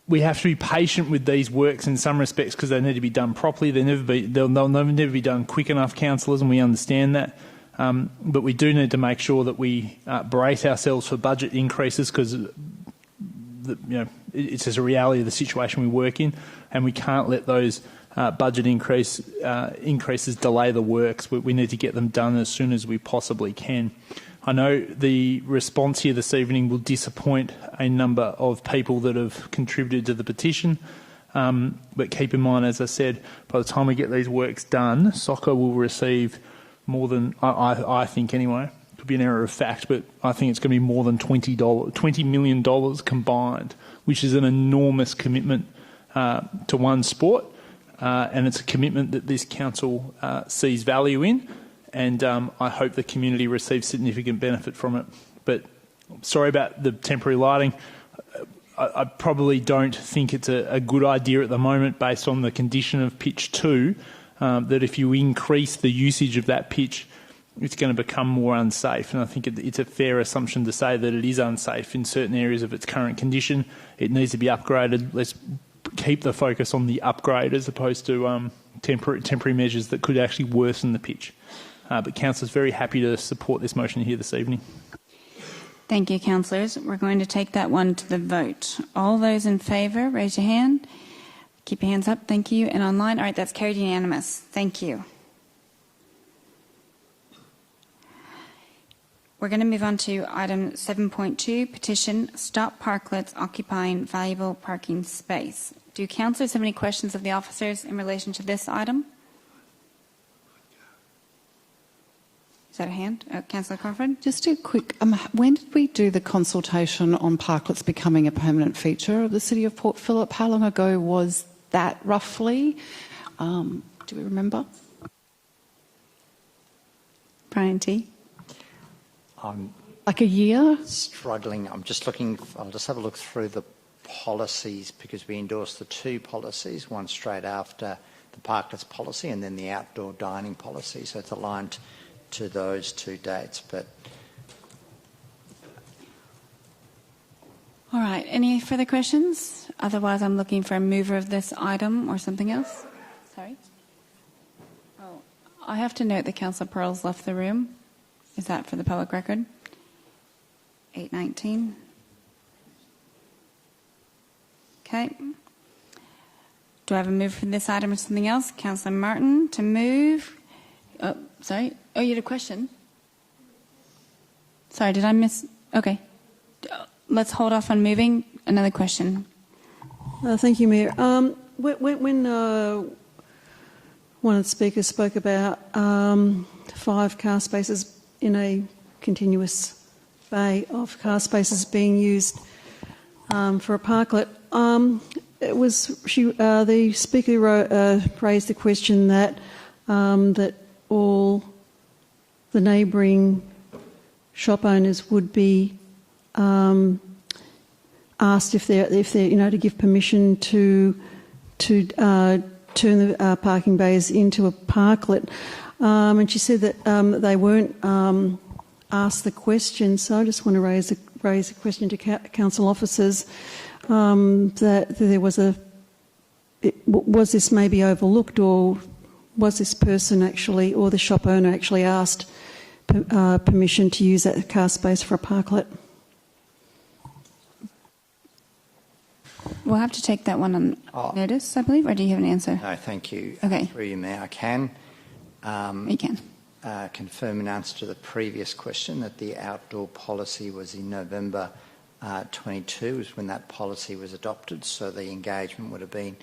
We have to be patient with these works in some respects because they need to be done properly. They'll never be done quick enough, councillors, and we understand that. But we do need to make sure that we brace ourselves for budget increases, because it's just a reality of the situation we work in, and we can't let those budget increases delay the works. We need to get them done as soon as we possibly can. I know the response here this evening will disappoint a number of people that have contributed to the petition, But keep in mind, as I said, by the time we get these works done, soccer will receive more than, I think anyway, could be an error of fact, but I think it's going to be more than $20 million combined, which is an enormous commitment to one sport, and it's a commitment that this council sees value in, and I hope the community receives significant benefit from it. But sorry about the temporary lighting. I probably don't think it's a good idea at the moment, based on the condition of pitch 2, that if you increase the usage of that pitch, it's going to become more unsafe. And I think it's a fair assumption to say that it is unsafe in certain areas of its current condition. It needs to be upgraded. Let's keep the focus on the upgrade as opposed to temporary measures that could actually worsen the pitch. But Councillor's very happy to support this motion here this evening. Thank you, councillors. We're going to take that one to the vote. All those in favour, raise your hand. Keep your hands up. Thank you. And online? All right, that's carried unanimous. Thank you. We're going to move on to item 7.2, petition, stop parklets occupying valuable parking space. Do councillors have any questions of the officers in relation to this item? Is that a hand? Councillor Crawford? Just a quick, when did we do the consultation on parklets becoming a permanent feature of the City of Port Phillip? How long ago was that roughly? Do we remember? Brian T. Like a year? Struggling. I'll just have a look through the policies, because we endorsed the 2 policies, one straight after the parklets policy and then the outdoor dining policy. So it's aligned to those 2 dates. But All right. Any further questions? Otherwise, I'm looking for a mover of this item or something else. Sorry. Oh, I have to note that Councillor Pearl's left the room. Is that for the public record? 8:19. Okay. Do I have a move for this item or something else? Councillor Martin to move. Oh, sorry. Oh, you had a question? Sorry, did I miss? Okay. Let's hold off on moving. Another question. Thank you, Mayor. When one of the speakers spoke about 5 car spaces in a continuous bay of car spaces being used for a parklet, the speaker raised the question that that all the neighbouring shop owners would be asked if they're to give permission to turn the parking bays into a parklet, and she said that they weren't asked the question. So I just want to raise a question to council officers that there was was this maybe overlooked, or was this person actually, or the shop owner actually asked permission to use that car space for a parklet? We'll have to take that one on notice, I believe, or do you have an answer? No, thank you. Okay. Through you, Mayor, I can. You can. Confirm in answer to the previous question that the outdoor policy was in November 22, was when that policy was adopted, so the engagement would have been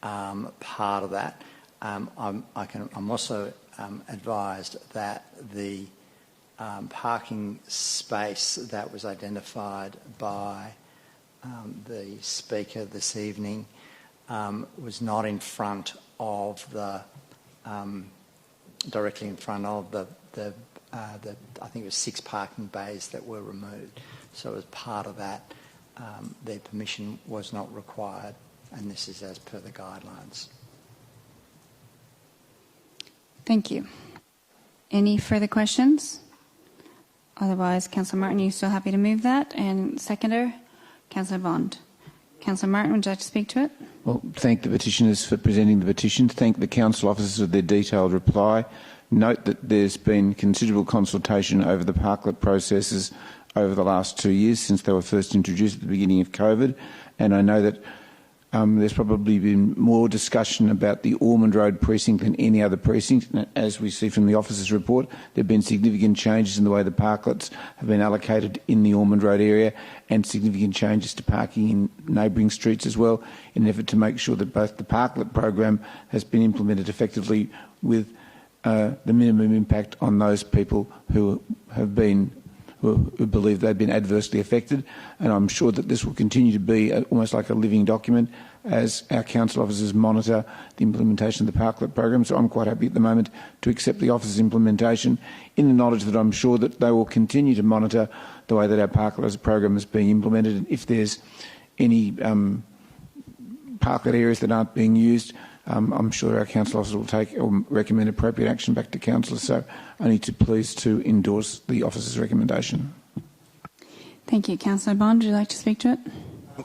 part of that. I'm also advised that the parking space that was identified by the speaker this evening was not in front of the directly in front of the I think it was 6 parking bays that were removed. So as part of that, their permission was not required, and this is as per the guidelines. Thank you. Any further questions? Otherwise, Councillor Martin, are you still happy to move that? And seconder, Councillor Bond. Councillor Martin, would you like to speak to it? Well, thank the petitioners for presenting the petition. Thank the council officers for their detailed reply. Note that there's been considerable consultation over the parklet processes over the last 2 years since they were first introduced at the beginning of COVID. And I know that There's probably been more discussion about the Ormond Road precinct than any other precinct. And as we see from the officer's report, there have been significant changes in the way the parklets have been allocated in the Ormond Road area, and significant changes to parking in neighbouring streets as well, in an effort to make sure that both the parklet program has been implemented effectively with the minimum impact on those people who believe they've been adversely affected. And I'm sure that this will continue to be almost like a living document as our council officers monitor the implementation of the parklet program. So I'm quite happy at the moment to accept the officer's implementation, in the knowledge that I'm sure that they will continue to monitor the way that our parklet program is being implemented. And if there's any parklet areas that aren't being used, I'm sure our council officer will take or recommend appropriate action back to councillors. So I need to please to endorse the officer's recommendation. Thank you. Councillor Bond, would you like to speak to it?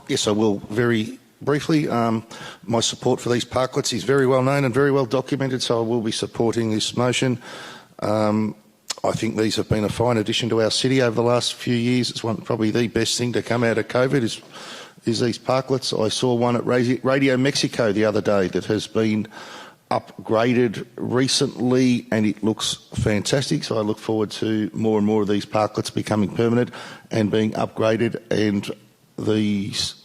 Yes, I will. Very briefly, my support for these parklets is very well known and very well documented, so I will be supporting this motion. I think these have been a fine addition to our city over the last few years. It's probably the best thing to come out of COVID is these parklets. I saw one at Radio Mexico the other day that has been upgraded recently, and it looks fantastic. So I look forward to more and more of these parklets becoming permanent and being upgraded, and these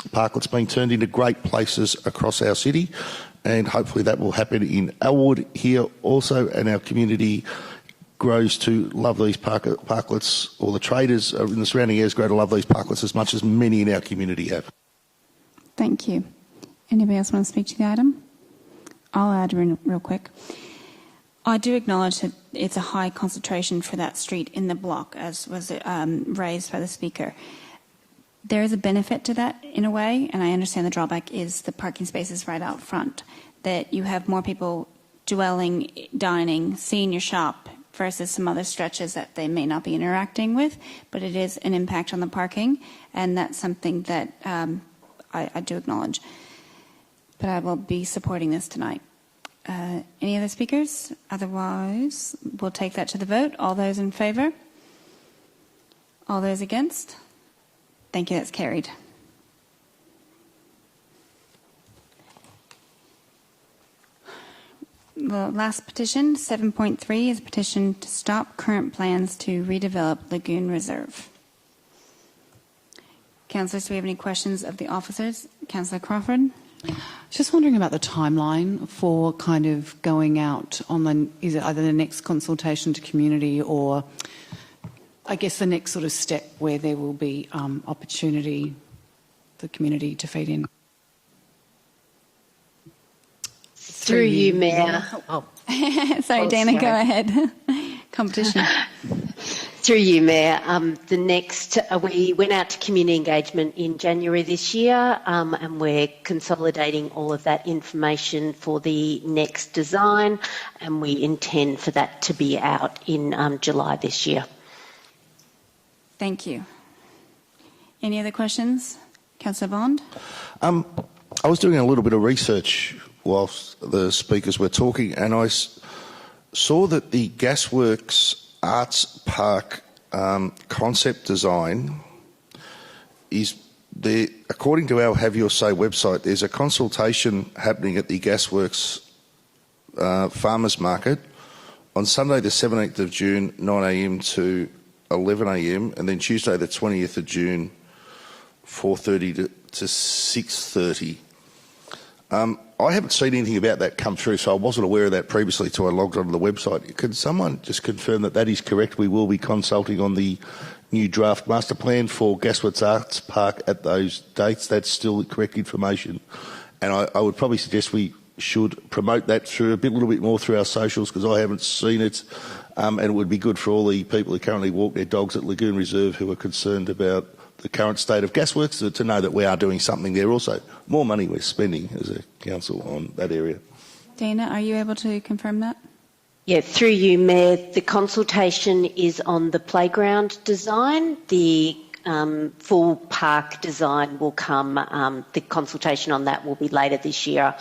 parklets being turned into great places across our city. And hopefully that will happen in Elwood here also, and our community grows to love these parklets, or the traders in the surrounding areas grow to love these parklets as much as many in our community have. Thank you. Anybody else want to speak to the item? I'll add real quick. I do acknowledge that it's a high concentration for that street in the block, as was raised by the speaker. There is a benefit to that in a way, and I understand the drawback is the parking spaces right out front, that you have more people dwelling, dining, seeing your shop, versus some other stretches that they may not be interacting with, but it is an impact on the parking, and that's something that I do acknowledge. But I will be supporting this tonight. Any other speakers? Otherwise, we'll take that to the vote. All those in favour? All those against? Thank you, that's carried. The last petition, 7.3, is a petition to stop current plans to redevelop Lagoon Reserve. Councillors, do we have any questions of the officers? Councillor Crawford? Just wondering about the timeline for kind of going out on is it either the next consultation to community, or I guess the next sort of step where there will be opportunity for the community to feed in? Through you, Mayor. Sorry, Dana, go ahead. Competition. Through you, Mayor. We went out to community engagement in January this year, and we're consolidating all of that information for the next design, and we intend for that to be out in July this year. Thank you. Any other questions? Councillor Bond? I was doing a little bit of research whilst the speakers were talking, and I saw that the Gasworks Arts Park concept design is there. According to our Have Your Say website, there's a consultation happening at the Gasworks Farmers Market on Sunday the 17th of June, 9am to 11am, and then Tuesday the 20th of June, 4:30 to 6:30. I haven't seen anything about that come through, so I wasn't aware of that previously till I logged onto the website. Can someone just confirm that that is correct? We will be consulting on the new draft master plan for Gasworks Arts Park at those dates. That's still the correct information. And I would probably suggest we should promote that through a little bit more through our socials, because I haven't seen it. And it would be good for all the people who currently walk their dogs at Lagoon Reserve who are concerned about the current state of Gasworks to know that we are doing something there also. More money we're spending as a council on that area. Dana, are you able to confirm that? Yeah, through you, Mayor. The consultation is on the playground design. The full park design will come. The consultation on that will be later this year.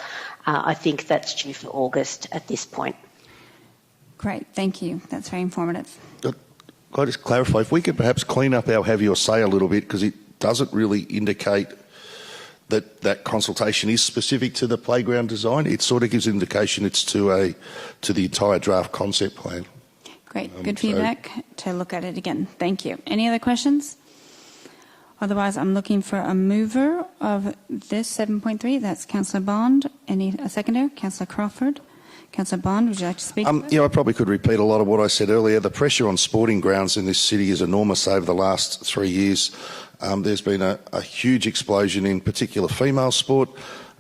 I think that's due for August at this point. Great, thank you. That's very informative. Can I just clarify, if we could perhaps clean up our Have Your Say a little bit, because it doesn't really indicate that consultation is specific to the playground design. It sort of gives indication it's to the entire draft concept plan. Great, good feedback to look at it again. Thank you. Any other questions? Otherwise, I'm looking for a mover of this 7.3. That's Councillor Bond. A seconder? Councillor Crawford. Councillor Bond, would you like to speak? Yeah, I probably could repeat a lot of what I said earlier. The pressure on sporting grounds in this city is enormous over the last 3 years. There's been a huge explosion in particular female sport,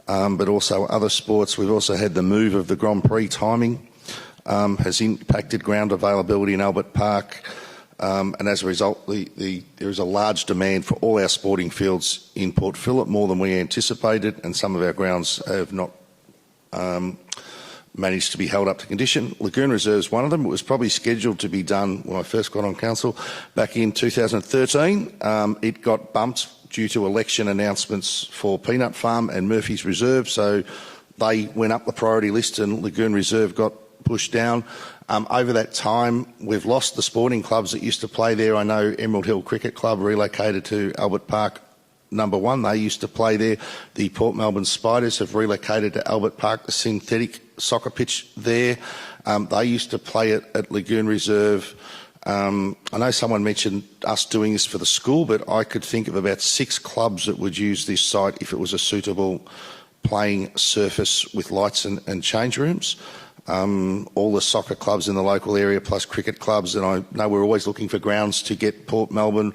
but also other sports. We've also had the move of the Grand Prix timing, has impacted ground availability in Albert Park, and as a result, there is a large demand for all our sporting fields in Port Phillip, more than we anticipated, and some of our grounds have not managed to be held up to condition. Lagoon Reserve is one of them. It was probably scheduled to be done when I first got on council back in 2013. It got bumped due to election announcements for Peanut Farm and Murphy's Reserve, so they went up the priority list and Lagoon Reserve got pushed down. Over that time, we've lost the sporting clubs that used to play there. I know Emerald Hill Cricket Club relocated to Albert Park number 1. They used to play there. The Port Melbourne Spiders have relocated to Albert Park, the synthetic soccer pitch there. They used to play at Lagoon Reserve. I know someone mentioned us doing this for the school, but I could think of about 6 clubs that would use this site if it was a suitable playing surface with lights and change rooms. All the soccer clubs in the local area plus cricket clubs, and I know we're always looking for grounds to get Port Melbourne,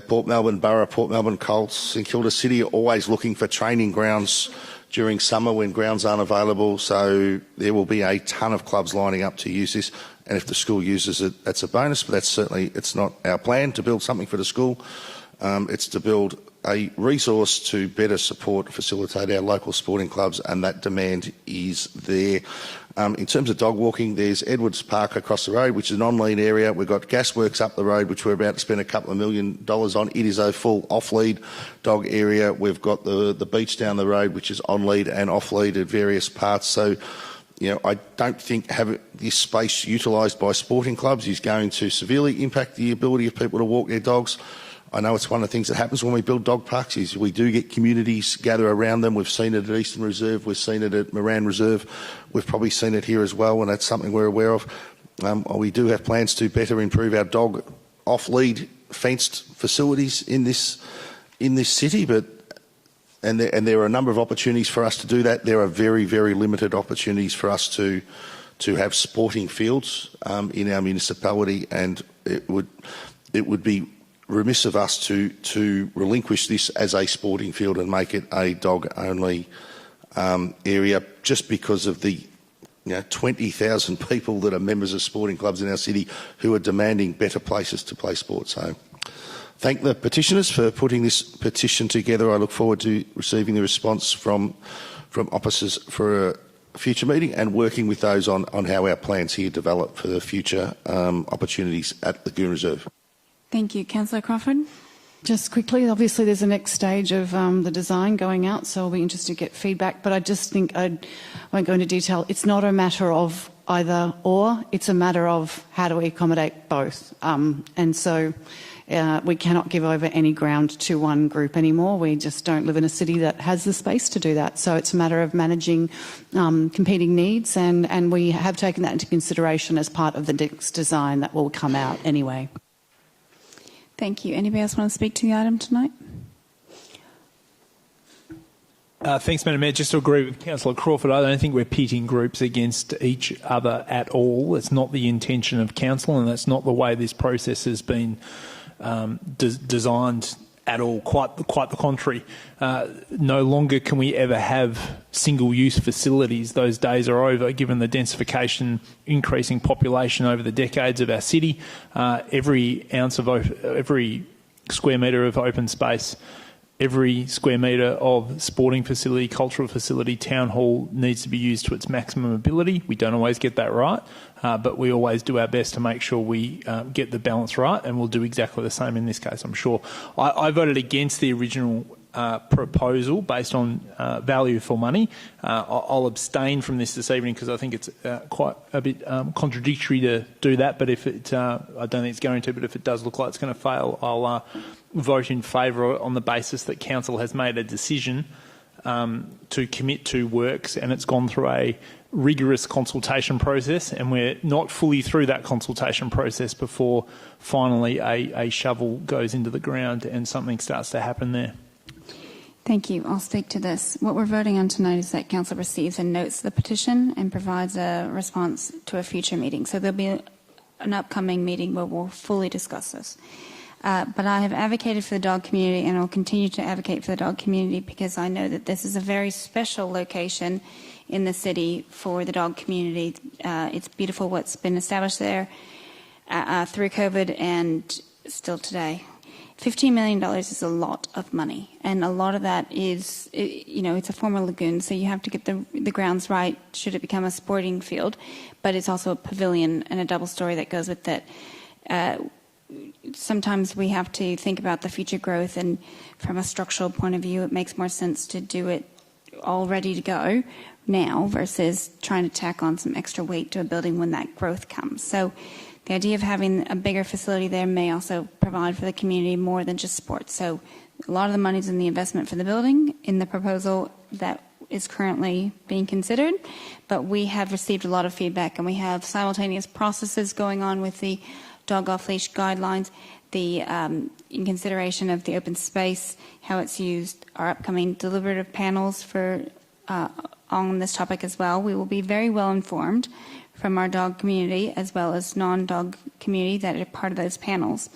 Port Melbourne Borough, Port Melbourne Colts, St Kilda City are always looking for training grounds during summer when grounds aren't available, so there will be a ton of clubs lining up to use this, and if the school uses it, that's a bonus, but it's not our plan to build something for the school. It's to build a resource to better facilitate our local sporting clubs, and that demand is there. In terms of dog walking, there's Edwards Park across the road, which is an on-lead area. We've got Gasworks up the road, which we're about to spend $2 million on. It is a full off-lead dog area. We've got the beach down the road, which is on-lead and off-lead at various parts. So, I don't think having this space utilised by sporting clubs is going to severely impact the ability of people to walk their dogs. I know it's one of the things that happens when we build dog parks is we do get communities gather around them. We've seen it at Eastern Reserve. We've seen it at Moran Reserve. We've probably seen it here as well, and that's something we're aware of. We do have plans to better improve our dog off-lead fenced facilities in this city, and there are a number of opportunities for us to do that. There are very, very limited opportunities for us to have sporting fields in our municipality, and it would be remiss of us to relinquish this as a sporting field and make it a dog-only area just because of the 20,000 people that are members of sporting clubs in our city who are demanding better places to play sport. So thank the petitioners for putting this petition together. I look forward to receiving the response from officers for a future meeting and working with those on how our plans here develop for the future opportunities at Lagoon Reserve. Thank you. Councillor Crawford? Just quickly, obviously there's a next stage of the design going out, so I'll be interested to get feedback, but I just think I won't go into detail. It's not a matter of either or, it's a matter of how do we accommodate both. And so we cannot give over any ground to one group anymore. We just don't live in a city that has the space to do that. So it's a matter of managing competing needs, and we have taken that into consideration as part of the next design that will come out anyway. Thank you. Anybody else want to speak to the item tonight? Thanks, Madam Mayor. Just to agree with Councillor Crawford, I don't think we're pitting groups against each other at all. It's not the intention of council, and that's not the way this process has been designed at all. Quite the contrary. No longer can we ever have single-use facilities. Those days are over, given the densification, increasing population over the decades of our city. Every square metre of open space, every square metre of sporting facility, cultural facility, town hall needs to be used to its maximum ability. We don't always get that right, but we always do our best to make sure we get the balance right, and we'll do exactly the same in this case, I'm sure. I voted against the original proposal based on value for money. I'll abstain from this evening because I think it's quite a bit contradictory to do that, but if it, I don't think it's going to, but if it does look like it's going to fail, I'll vote in favour on the basis that Council has made a decision to commit to works, and it's gone through a rigorous consultation process, and we're not fully through that consultation process before finally a shovel goes into the ground and something starts to happen there. Thank you. I'll speak to this. What we're voting on tonight is that Council receives and notes the petition and provides a response to a future meeting. So there'll be an upcoming meeting where we'll fully discuss this. But I have advocated for the dog community, and I'll continue to advocate for the dog community because I know that this is a very special location in the city for the dog community. It's beautiful what's been established there through COVID and still today. $15 million is a lot of money, and a lot of that is, it's a former lagoon, so you have to get the grounds right should it become a sporting field, but it's also a pavilion and a double story that goes with it. Sometimes we have to think about the future growth, and from a structural point of view, it makes more sense to do it all ready to go now versus trying to tack on some extra weight to a building when that growth comes. So the idea of having a bigger facility there may also provide for the community more than just sports. So a lot of the money's in the investment for the building in the proposal that is currently being considered, but we have received a lot of feedback, and we have simultaneous processes going on with the dog off-leash guidelines, the in consideration of the open space, how it's used, our upcoming deliberative panels for on this topic as well. We will be very well informed from our dog community as well as non-dog community that are part of those panels.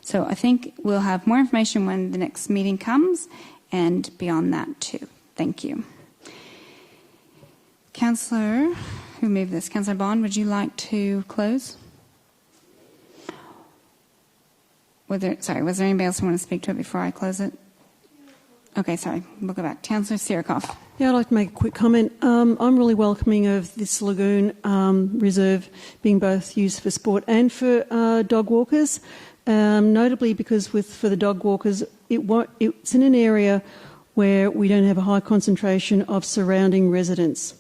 So I think we'll have more information when the next meeting comes and beyond that too. Thank you. Councillor, who moved this? Councillor Bond, would you like to close? Was there anybody else who want to speak to it before I close it? Okay, sorry. We'll go back. Councillor Sirikoff. Yeah, I'd like to make a quick comment. I'm really welcoming of this Lagoon Reserve being both used for sport and for dog walkers, notably because for the dog walkers, it's in an area where we don't have a high concentration of surrounding residents.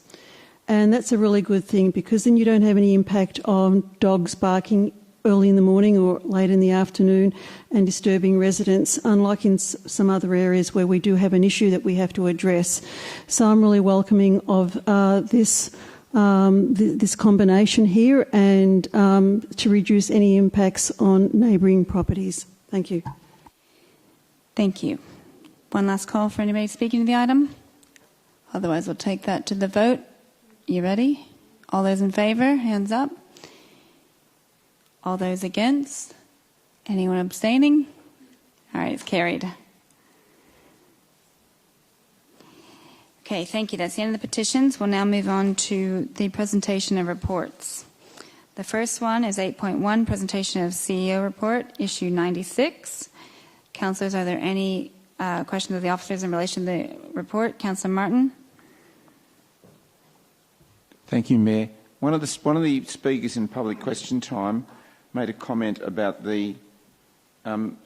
And that's a really good thing because then you don't have any impact on dogs barking early in the morning or late in the afternoon and disturbing residents, unlike in some other areas where we do have an issue that we have to address. So I'm really welcoming of this combination here and to reduce any impacts on neighbouring properties. Thank you. Thank you. One last call for anybody speaking to the item. Otherwise, we'll take that to the vote. You ready? All those in favour, hands up. All those against? Anyone abstaining? All right, it's carried. Okay, thank you. That's the end of the petitions. We'll now move on to the presentation of reports. The first one is 8.1, presentation of CEO report, issue 96. Councillors, are there any questions of the officers in relation to the report? Councillor Martin. Thank you, Mayor. One of the speakers in public question time made a comment about the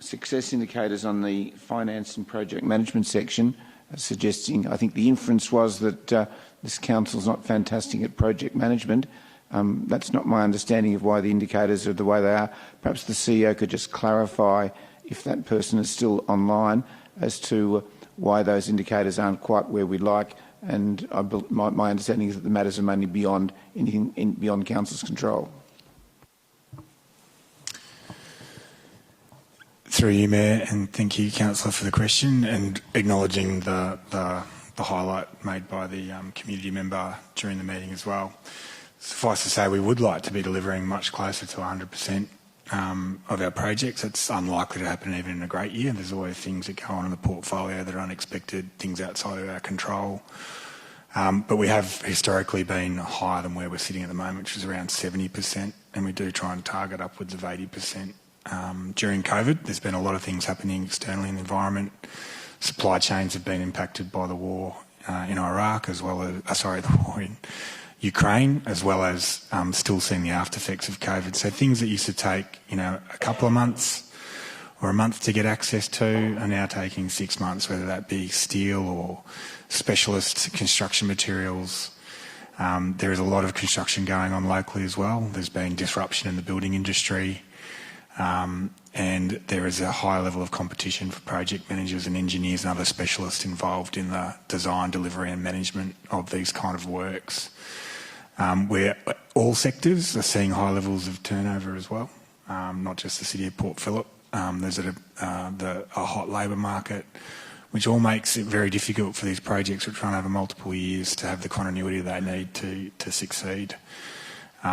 success indicators on the finance and project management section, suggesting, I think the inference was that this council's not fantastic at project management. That's not my understanding of why the indicators are the way they are. Perhaps the CEO could just clarify, if that person is still online, as to why those indicators aren't quite where we'd like. And my understanding is that the matters are mainly beyond anything beyond council's control. Through you, Mayor, and thank you, Councillor, for the question and acknowledging the highlight made by the community member during the meeting as well. Suffice to say, we would like to be delivering much closer to 100% of our projects. It's unlikely to happen even in a great year. There's always things that go on in the portfolio that are unexpected, things outside of our control. But we have historically been higher than where we're sitting at the moment, which is around 70%, and we do try and target upwards of 80%. During COVID, there's been a lot of things happening externally in the environment. Supply chains have been impacted by the war in Iraq, as well as, the war in Ukraine, as well as still seeing the after effects of COVID. So things that used to take, a couple of months or a month to get access to are now taking 6 months, whether that be steel or specialist construction materials. There is a lot of construction going on locally as well. There's been disruption in the building industry, and there is a high level of competition for project managers and engineers and other specialists involved in the design, delivery and management of these kind of works. Where all sectors are seeing high levels of turnover as well, not just the City of Port Phillip. There's a hot labour market, which all makes it very difficult for these projects which run over multiple years to have the continuity they need to succeed.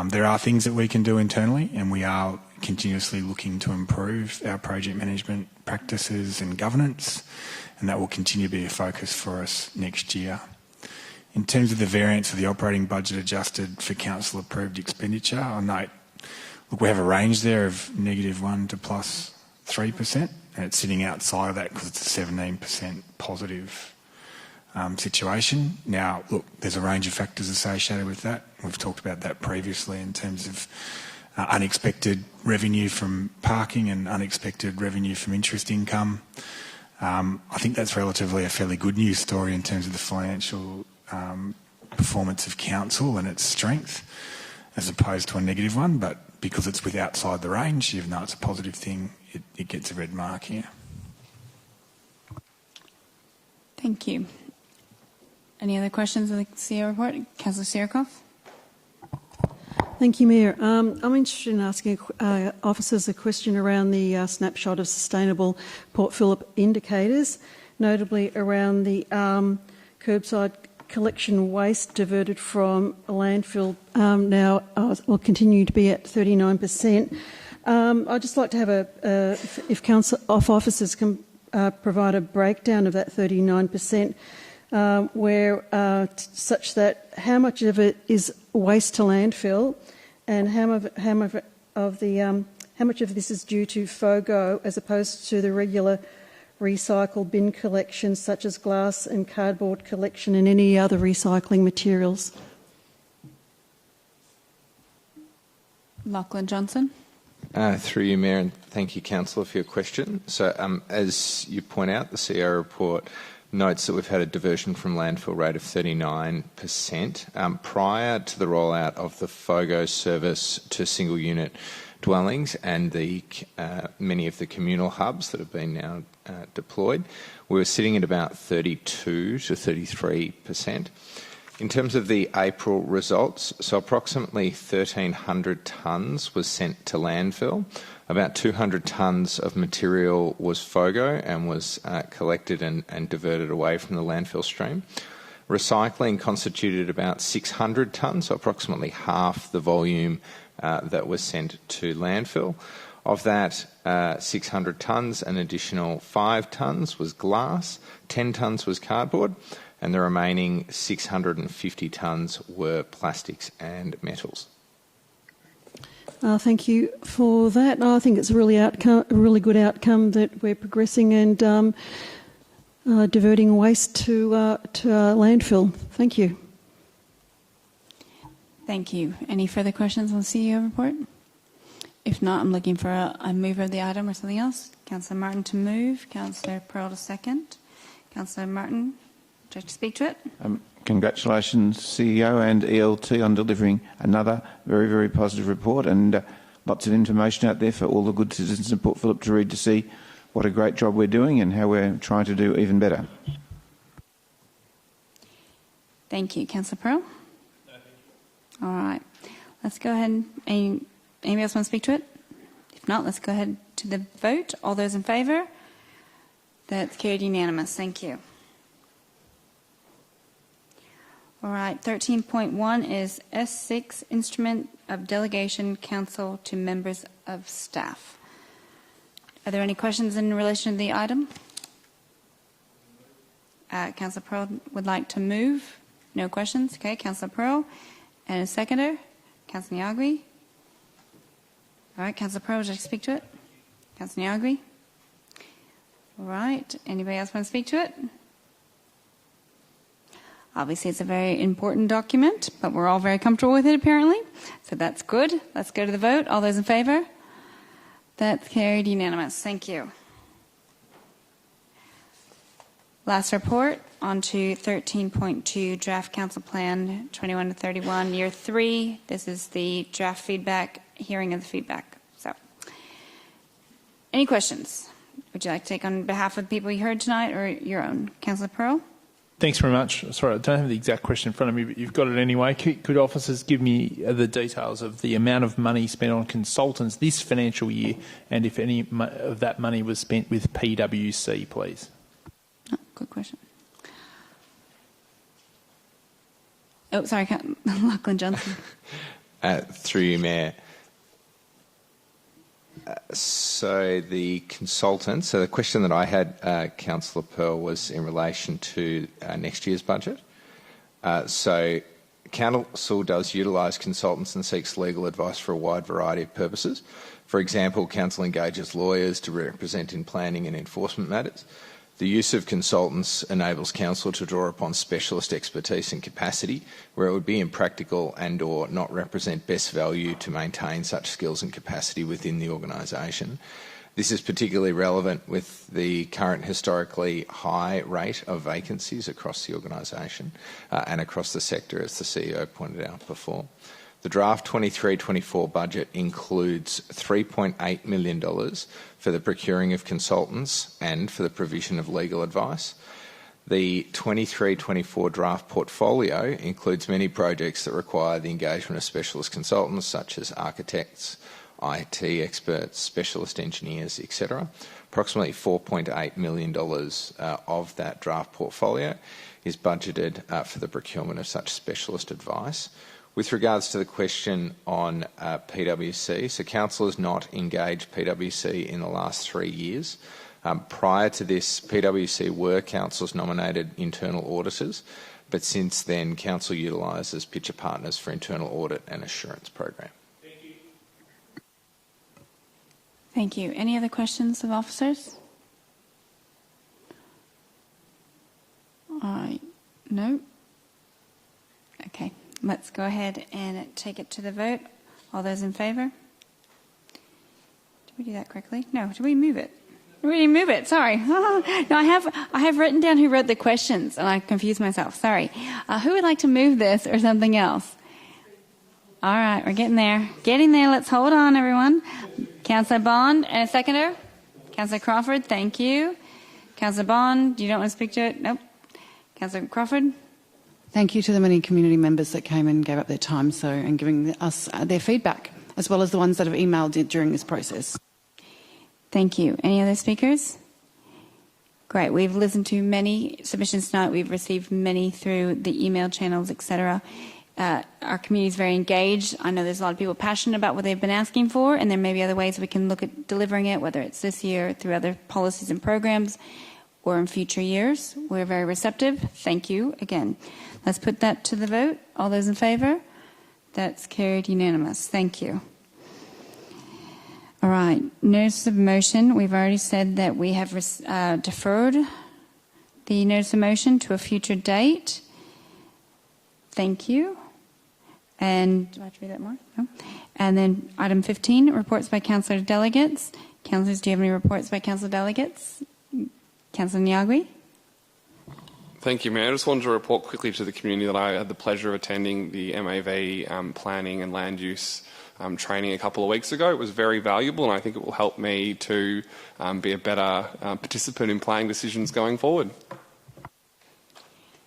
There are things that we can do internally, and we are continuously looking to improve our project management practices and governance, and that will continue to be a focus for us next year. In terms of the variance of the operating budget adjusted for council approved expenditure, I note, look, we have a range there of -1% to +3%, and it's sitting outside of that because it's a 17% positive situation. Now, look, there's a range of factors associated with that. We've talked about that previously in terms of unexpected revenue from parking and unexpected revenue from interest income. I think that's relatively a fairly good news story in terms of the financial performance of council and its strength, as opposed to a negative one, but because it's with outside the range, even though it's a positive thing, it gets a red mark here. Thank you. Any other questions on the CEO report? Councillor Sirikoff. Thank you, Mayor. I'm interested in asking officers a question around the snapshot of sustainable Port Phillip indicators, notably around the curbside collection waste diverted from a landfill now will continue to be at 39%. I'd just like to have if council officers can provide a breakdown of that 39%, such that how much of it is waste to landfill, and how much of this is due to FOGO as opposed to the regular recycle bin collection, such as glass and cardboard collection and any other recycling materials. Lachlan Johnson. Through you, Mayor, and thank you, Councillor, for your question. So, as you point out, the CEO report notes that we've had a diversion from landfill rate of 39%. Prior to the rollout of the FOGO service to single unit dwellings and the many of the communal hubs that have been now deployed, we were sitting at about 32 to 33%. In terms of the April results, so approximately 1,300 tonnes was sent to landfill. About 200 tonnes of material was FOGO and was collected and diverted away from the landfill stream. Recycling constituted about 600 tonnes, so approximately half the volume that was sent to landfill. Of that 600 tonnes, an additional 5 tonnes was glass, 10 tonnes was cardboard, and the remaining 650 tonnes were plastics and metals. Thank you for that. I think it's a really good outcome that we're progressing and diverting waste to landfill. Thank you. Thank you. Any further questions on the CEO report? If not, I'm looking for a mover of the item or something else. Councillor Martin to move. Councillor Pearl to second. Councillor Martin, would you like to speak to it? Congratulations, CEO and ELT, on delivering another very, very positive report, and lots of information out there for all the good citizens of Port Phillip to read, to see what a great job we're doing and how we're trying to do even better. Thank you. Councillor Pearl? No, thank you. All right. Let's go ahead. Anybody else want to speak to it? If not, let's go ahead to the vote. All those in favour? That's carried unanimous. Thank you. All right, 13.1 is S6, Instrument of Delegation Council to Members of Staff. Are there any questions in relation to the item? Councillor Pearl would like to move. No questions. Okay, Councillor Pearl. And a seconder, Councillor Nyaguy. All right, Councillor Pearl, would you like to speak to it? Councillor Nyaguy. All right, anybody else want to speak to it? Obviously, it's a very important document, but we're all very comfortable with it, apparently. So that's good. Let's go to the vote. All those in favour? That's carried unanimous. Thank you. Last report, on to 13.2, Draft Council Plan 21 to 31, Year 3. This is the draft feedback, hearing of the feedback. So, any questions? Would you like to take on behalf of the people you heard tonight or your own? Councillor Pearl? Thanks very much. Sorry, I don't have the exact question in front of me, but you've got it anyway. Could officers give me the details of the amount of money spent on consultants this financial year and if any of that money was spent with PwC, please? Oh, good question. Oh, sorry, Lachlan Johnson. Through you, Mayor. So the consultant, so the question that I had, Councillor Pearl, was in relation to next year's budget. So Council does utilise consultants and seeks legal advice for a wide variety of purposes. For example, Council engages lawyers to represent in planning and enforcement matters. The use of consultants enables Council to draw upon specialist expertise and capacity where it would be impractical and or not represent best value to maintain such skills and capacity within the organisation. This is particularly relevant with the current historically high rate of vacancies across the organisation and across the sector, as the CEO pointed out before. The draft 23-24 budget includes $3.8 million for the procuring of consultants and for the provision of legal advice. The 23-24 draft portfolio includes many projects that require the engagement of specialist consultants such as architects, IT experts, specialist engineers, etc. Approximately $4.8 million of that draft portfolio is budgeted for the procurement of such specialist advice. With regards to the question on PwC, so Council has not engaged PwC in the last 3 years. Prior to this, PwC were Council's nominated internal auditors, but since then Council utilises Pitcher Partners for internal audit and assurance program. Thank you. Any other questions of officers? No? Okay. Let's go ahead and take it to the vote. All those in favour? Did we do that correctly? No, did we move it? We didn't move it, sorry. No, I have written down who wrote the questions and I confused myself, sorry. Who would like to move this or something else? All right, we're getting there. Getting there, let's hold on, everyone. Councillor Bond, and a seconder? Councillor Crawford, thank you. Councillor Bond, you don't want to speak to it? Nope. Councillor Crawford? Thank you to the many community members that came and gave up their time and giving us their feedback, as well as the ones that have emailed it during this process. Thank you. Any other speakers? Great. We've listened to many submissions tonight. We've received many through the email channels, etc. Our community is very engaged. I know there's a lot of people passionate about what they've been asking for, and there may be other ways we can look at delivering it, whether it's this year through other policies and programs or in future years. We're very receptive. Thank you again. Let's put that to the vote. All those in favour? That's carried unanimous. Thank you. All right. Notice of motion. We've already said that we have deferred the notice of motion to a future date. Thank you. And do I have to read that more? No. And then item 15, reports by councillor delegates. Councillors, do you have any reports by councillor delegates? Councillor Nyaguy? Thank you, Mayor. I just wanted to report quickly to the community that I had the pleasure of attending the MAV planning and land use training a couple of weeks ago. It was very valuable and I think it will help me to be a better participant in planning decisions going forward.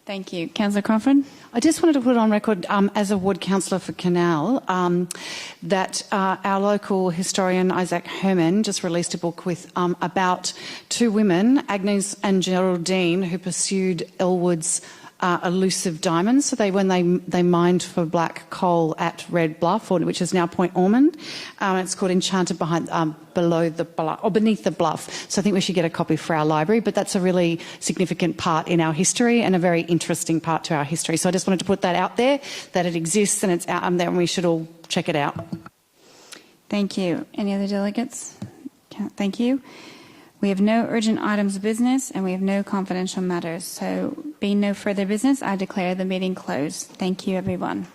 Thank you. Councillor Crawford? I just wanted to put on record, as a ward councillor for Canal, that our local historian Isaac Herman just released a book with about two women, Agnes and Geraldine, who pursued Elwood's elusive diamonds. So when they mined for black coal at Red Bluff, which is now Point Ormond. It's called Enchanted Below the Bluff, or Beneath the Bluff. So I think we should get a copy for our library. But that's a really significant part in our history and a very interesting part to our history. So I just wanted to put that out there, that it exists and it's out there, and we should all check it out. Thank you. Any other delegates? Thank you. We have no urgent items of business and we have no confidential matters. So being no further business, I declare the meeting closed. Thank you, everyone.